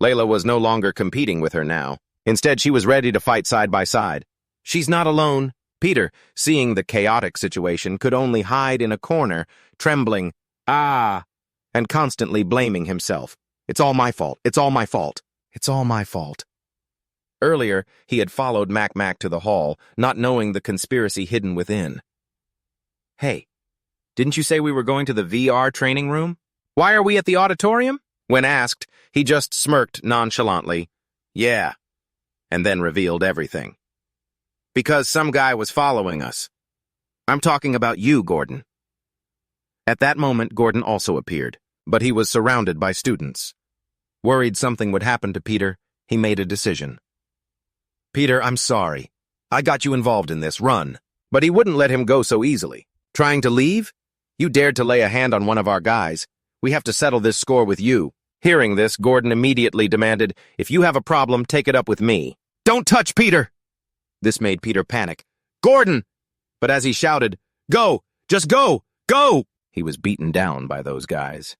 Layla was no longer competing with her now. Instead, she was ready to fight side by side. She's not alone. Peter, seeing the chaotic situation, could only hide in a corner, trembling, and constantly blaming himself. It's all my fault. It's all my fault. It's all my fault. Earlier, he had followed Mac to the hall, not knowing the conspiracy hidden within. Hey, didn't you say we were going to the VR training room? Why are we at the auditorium? When asked, he just smirked nonchalantly. Yeah, and then revealed everything. Because some guy was following us. I'm talking about you, Gordon. At that moment, Gordon also appeared, but he was surrounded by students. Worried something would happen to Peter, he made a decision. Peter, I'm sorry. I got you involved in this. Run. But he wouldn't let him go so easily. Trying to leave? You dared to lay a hand on one of our guys. We have to settle this score with you. Hearing this, Gordon immediately demanded, if you have a problem, take it up with me. Don't touch Peter! This made Peter panic. Gordon! But as he shouted, go! Just go! Go! He was beaten down by those guys.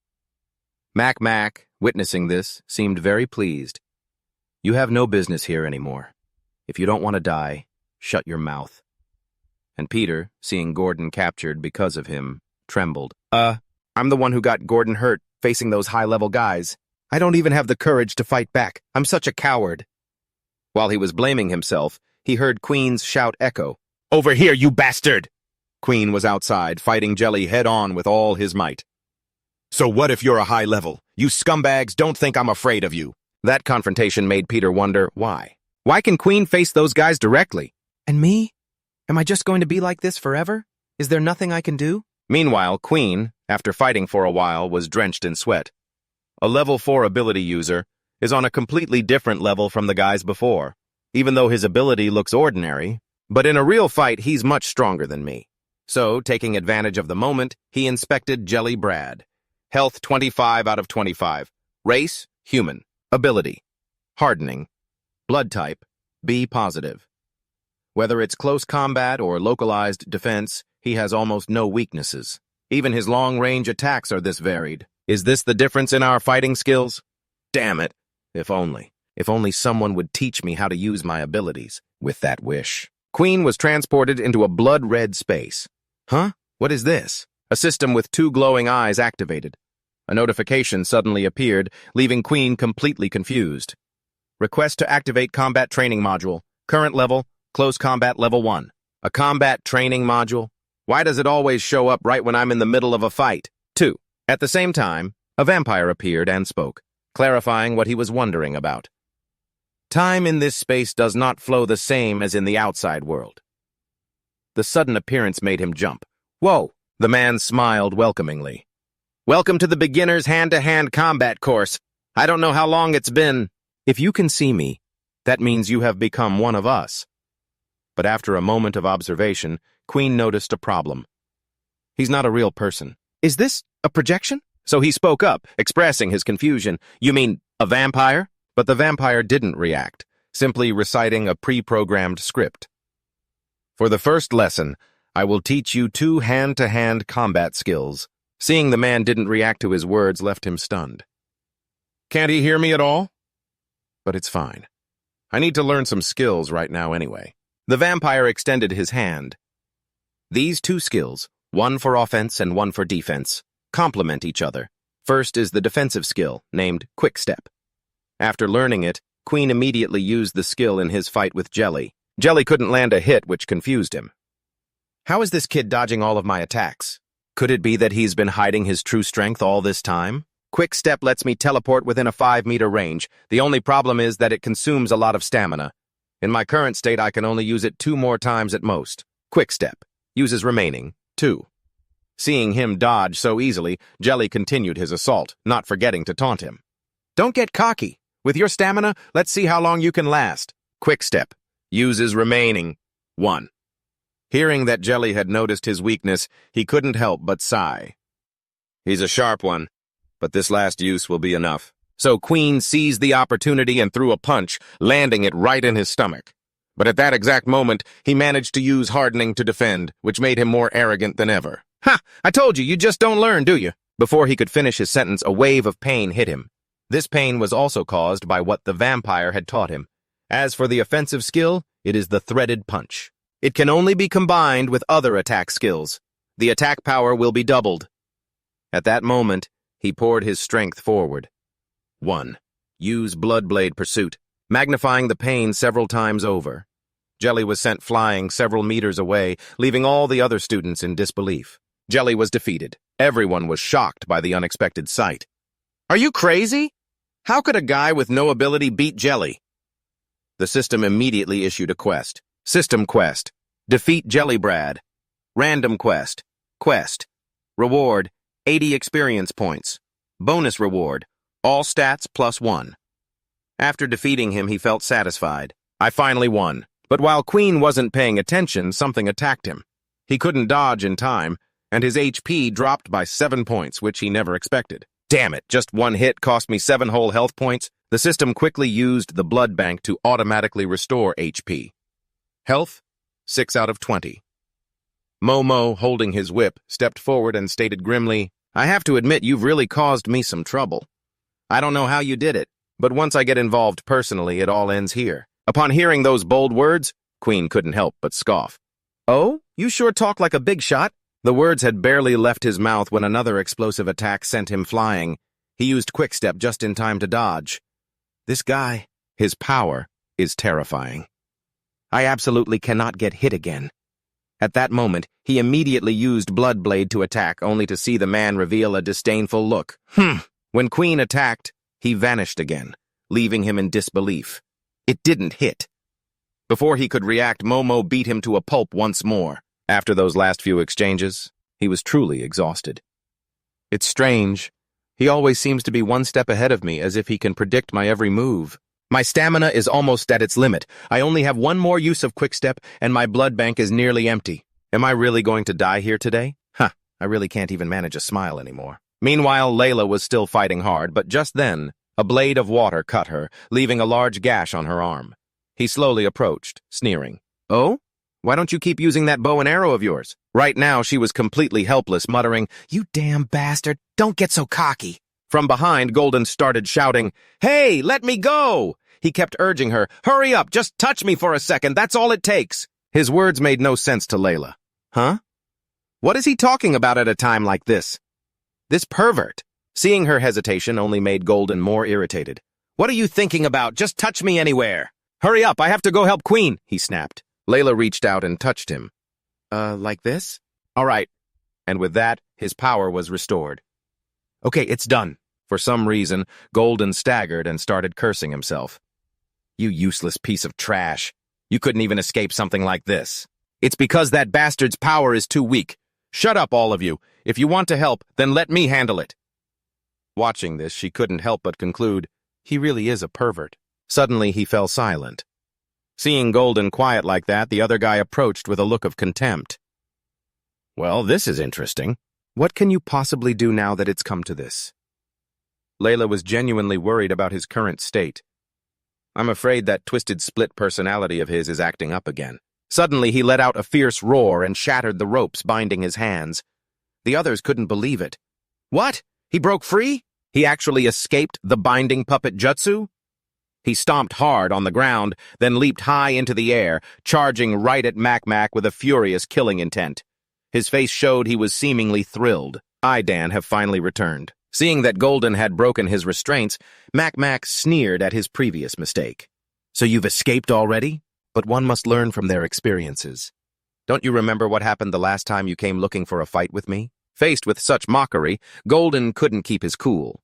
Mac, witnessing this, seemed very pleased. You have no business here anymore. If you don't want to die, shut your mouth. And Peter, seeing Gordon captured because of him, trembled. I'm the one who got Gordon hurt, facing those high-level guys. I don't even have the courage to fight back. I'm such a coward. While he was blaming himself, he heard Queen's shout echo. Over here, you bastard! Queen was outside, fighting Jelly head-on with all his might. So what if you're a high level? You scumbags don't think I'm afraid of you. That confrontation made Peter wonder why. Why can Queen face those guys directly? And me? Am I just going to be like this forever? Is there nothing I can do? Meanwhile, Queen, after fighting for a while, was drenched in sweat. A level 4 ability user is on a completely different level from the guys before, even though his ability looks ordinary, but in a real fight, he's much stronger than me. So, taking advantage of the moment, he inspected Jelly Brad. Health 25 out of 25. Race, human. Ability, hardening. Blood type, B positive. Whether it's close combat or localized defense, he has almost no weaknesses. Even his long-range attacks are this varied. Is this the difference in our fighting skills? Damn it. If only. If only someone would teach me how to use my abilities. With that wish. Queen was transported into a blood-red space. Huh? What is this? A system with 2 glowing eyes activated. A notification suddenly appeared, leaving Queen completely confused. Request to activate combat training module. Current level, close combat level 1. A combat training module? Why does it always show up right when I'm in the middle of a fight? 2. At the same time, a vampire appeared and spoke, clarifying what he was wondering about. Time in this space does not flow the same as in the outside world. The sudden appearance made him jump. Whoa! The man smiled welcomingly. Welcome to the beginner's hand-to-hand combat course. I don't know how long it's been. If you can see me, that means you have become one of us. But after a moment of observation, Queen noticed a problem. He's not a real person. Is this a projection? So he spoke up, expressing his confusion. You mean a vampire? But the vampire didn't react, simply reciting a pre-programmed script. For the first lesson, I will teach you 2 hand-to-hand combat skills. Seeing the man didn't react to his words left him stunned. Can't he hear me at all? But it's fine. I need to learn some skills right now anyway. The vampire extended his hand. These 2 skills, one for offense and one for defense, complement each other. First is the defensive skill, named Quick Step. After learning it, Queen immediately used the skill in his fight with Jelly. Jelly couldn't land a hit, which confused him. How is this kid dodging all of my attacks? Could it be that he's been hiding his true strength all this time? Quick Step lets me teleport within a 5-meter range. The only problem is that it consumes a lot of stamina. In my current state, I can only use it 2 more times at most. Quick Step uses remaining 2. Seeing him dodge so easily, Jelly continued his assault, not forgetting to taunt him. Don't get cocky. With your stamina, let's see how long you can last. Quick Step uses remaining 1. Hearing that Jelly had noticed his weakness, he couldn't help but sigh. He's a sharp one, but this last use will be enough. So Queen seized the opportunity and threw a punch, landing it right in his stomach. But at that exact moment, he managed to use hardening to defend, which made him more arrogant than ever. Ha! I told you, you just don't learn, do you? Before he could finish his sentence, a wave of pain hit him. This pain was also caused by what the vampire had taught him. As for the offensive skill, It is the threaded punch. It can only be combined with other attack skills. The attack power will be doubled. At that moment, he poured his strength forward. 1. Use Bloodblade Pursuit, magnifying the pain several times over. Jelly was sent flying several meters away, leaving all the other students in disbelief. Jelly was defeated. Everyone was shocked by the unexpected sight. Are you crazy? How could a guy with no ability beat Jelly? The system immediately issued a quest. System quest. Defeat Jellybrad. Random quest. Quest. Reward, 80 experience points. Bonus reward, all stats +1. After defeating him, he felt satisfied. I finally won. But while Quinn wasn't paying attention, something attacked him. He couldn't dodge in time, and his HP dropped by 7 points, which he never expected. Damn it, just one hit cost me 7 whole health points. The system quickly used the blood bank to automatically restore HP. Health, 6 out of 20. Momo, holding his whip, stepped forward and stated grimly, I have to admit you've really caused me some trouble. I don't know how you did it, but once I get involved personally, it all ends here. Upon hearing those bold words, Quinn couldn't help but scoff. Oh, you sure talk like a big shot. The words had barely left his mouth when another explosive attack sent him flying. He used Quickstep just in time to dodge. This guy, his power, is terrifying. I absolutely cannot get hit again. At that moment, he immediately used Bloodblade to attack, only to see the man reveal a disdainful look. When Quinn attacked, he vanished again, leaving him in disbelief. It didn't hit. Before he could react, Momo beat him to a pulp once more. After those last few exchanges, he was truly exhausted. It's strange. He always seems to be one step ahead of me, as if he can predict my every move. My stamina is almost at its limit. I only have one more use of Quickstep, and my blood bank is nearly empty. Am I really going to die here today? I really can't even manage a smile anymore. Meanwhile, Layla was still fighting hard, but just then, a blade of water cut her, leaving a large gash on her arm. He slowly approached, sneering. Oh? Why don't you keep using that bow and arrow of yours? Right now, she was completely helpless, muttering, You damn bastard, don't get so cocky. From behind, Golden started shouting, Hey, let me go! He kept urging her, Hurry up, just touch me for a second, that's all it takes. His words made no sense to Layla. Huh? What is he talking about at a time like this? This pervert. Seeing her hesitation only made Golden more irritated. What are you thinking about? Just touch me anywhere. Hurry up, I have to go help Quinn, he snapped. Layla reached out and touched him. Like this? All right. And with that, his power was restored. Okay, it's done. For some reason, Golden staggered and started cursing himself. You useless piece of trash. You couldn't even escape something like this. It's because that bastard's power is too weak. Shut up, all of you. If you want to help, then let me handle it. Watching this, she couldn't help but conclude, he really is a pervert. Suddenly, he fell silent. Seeing Golden quiet like that, the other guy approached with a look of contempt. Well, this is interesting. What can you possibly do now that it's come to this? Layla was genuinely worried about his current state. I'm afraid that twisted split personality of his is acting up again. Suddenly, he let out a fierce roar and shattered the ropes binding his hands. The others couldn't believe it. What? He broke free? He actually escaped the binding puppet jutsu? He stomped hard on the ground, then leaped high into the air, charging right at Mac with a furious killing intent. His face showed he was seemingly thrilled. Dan have finally returned. Seeing that Golden had broken his restraints, Mac sneered at his previous mistake. So you've escaped already? But one must learn from their experiences. Don't you remember what happened the last time you came looking for a fight with me? Faced with such mockery, Golden couldn't keep his cool.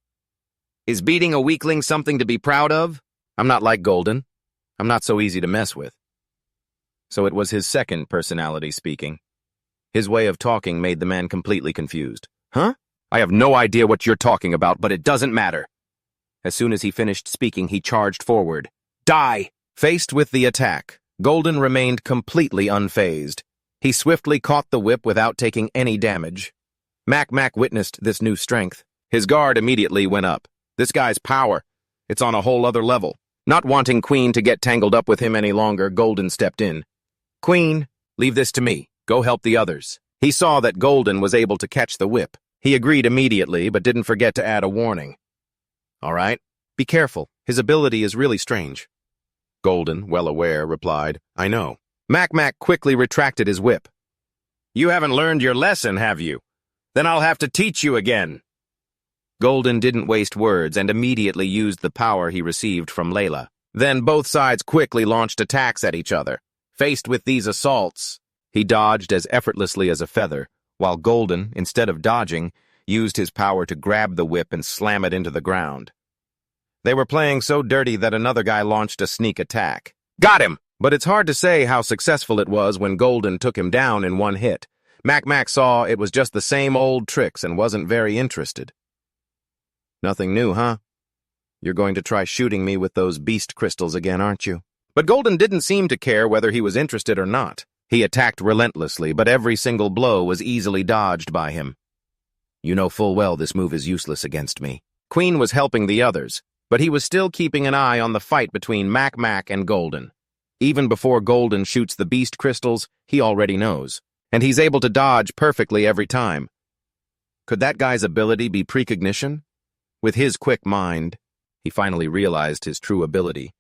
Is beating a weakling something to be proud of? I'm not like Golden. I'm not so easy to mess with. So it was his second personality speaking. His way of talking made the man completely confused. Huh? I have no idea what you're talking about, but it doesn't matter. As soon as he finished speaking, he charged forward. Die! Faced with the attack, Golden remained completely unfazed. He swiftly caught the whip without taking any damage. Mac witnessed this new strength. His guard immediately went up. This guy's power, it's on a whole other level. Not wanting Quinn to get tangled up with him any longer, Golden stepped in. Quinn, leave this to me. Go help the others. He saw that Golden was able to catch the whip. He agreed immediately, but didn't forget to add a warning. All right, be careful. His ability is really strange. Golden, well aware, replied, I know. Mac quickly retracted his whip. You haven't learned your lesson, have you? Then I'll have to teach you again. Golden didn't waste words and immediately used the power he received from Layla. Then both sides quickly launched attacks at each other. Faced with these assaults, he dodged as effortlessly as a feather, while Golden, instead of dodging, used his power to grab the whip and slam it into the ground. They were playing so dirty that another guy launched a sneak attack. Got him! But it's hard to say how successful it was when Golden took him down in one hit. Mac saw it was just the same old tricks and wasn't very interested. Nothing new, huh? You're going to try shooting me with those beast crystals again, aren't you? But Golden didn't seem to care whether he was interested or not. He attacked relentlessly, but every single blow was easily dodged by him. You know full well this move is useless against me. Quinn was helping the others, but he was still keeping an eye on the fight between Mac and Golden. Even before Golden shoots the beast crystals, he already knows, and he's able to dodge perfectly every time. Could that guy's ability be precognition? With his quick mind, he finally realized his true ability.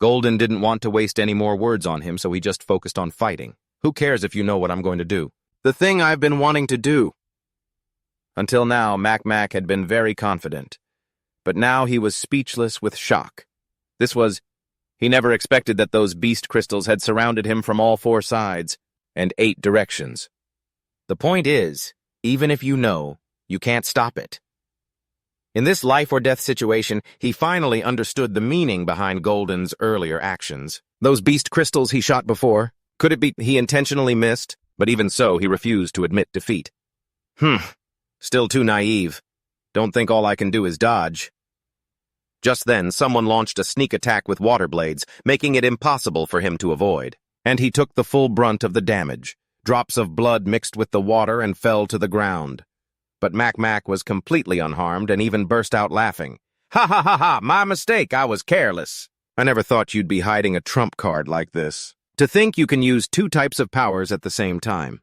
Golden didn't want to waste any more words on him, so he just focused on fighting. Who cares if you know what I'm going to do? The thing I've been wanting to do. Until now, Mac had been very confident, but now he was speechless with shock. He never expected that those beast crystals had surrounded him from all 4 sides and 8 directions. The point is, even if you know, you can't stop it. In this life-or-death situation, he finally understood the meaning behind Golden's earlier actions. Those beast crystals he shot before, could it be he intentionally missed? But even so, he refused to admit defeat. Still too naive. Don't think all I can do is dodge. Just then, someone launched a sneak attack with water blades, making it impossible for him to avoid. And he took the full brunt of the damage. Drops of blood mixed with the water and fell to the ground. But Mac was completely unharmed and even burst out laughing. Ha ha ha ha, my mistake, I was careless. I never thought you'd be hiding a trump card like this. To think you can use 2 types of powers at the same time.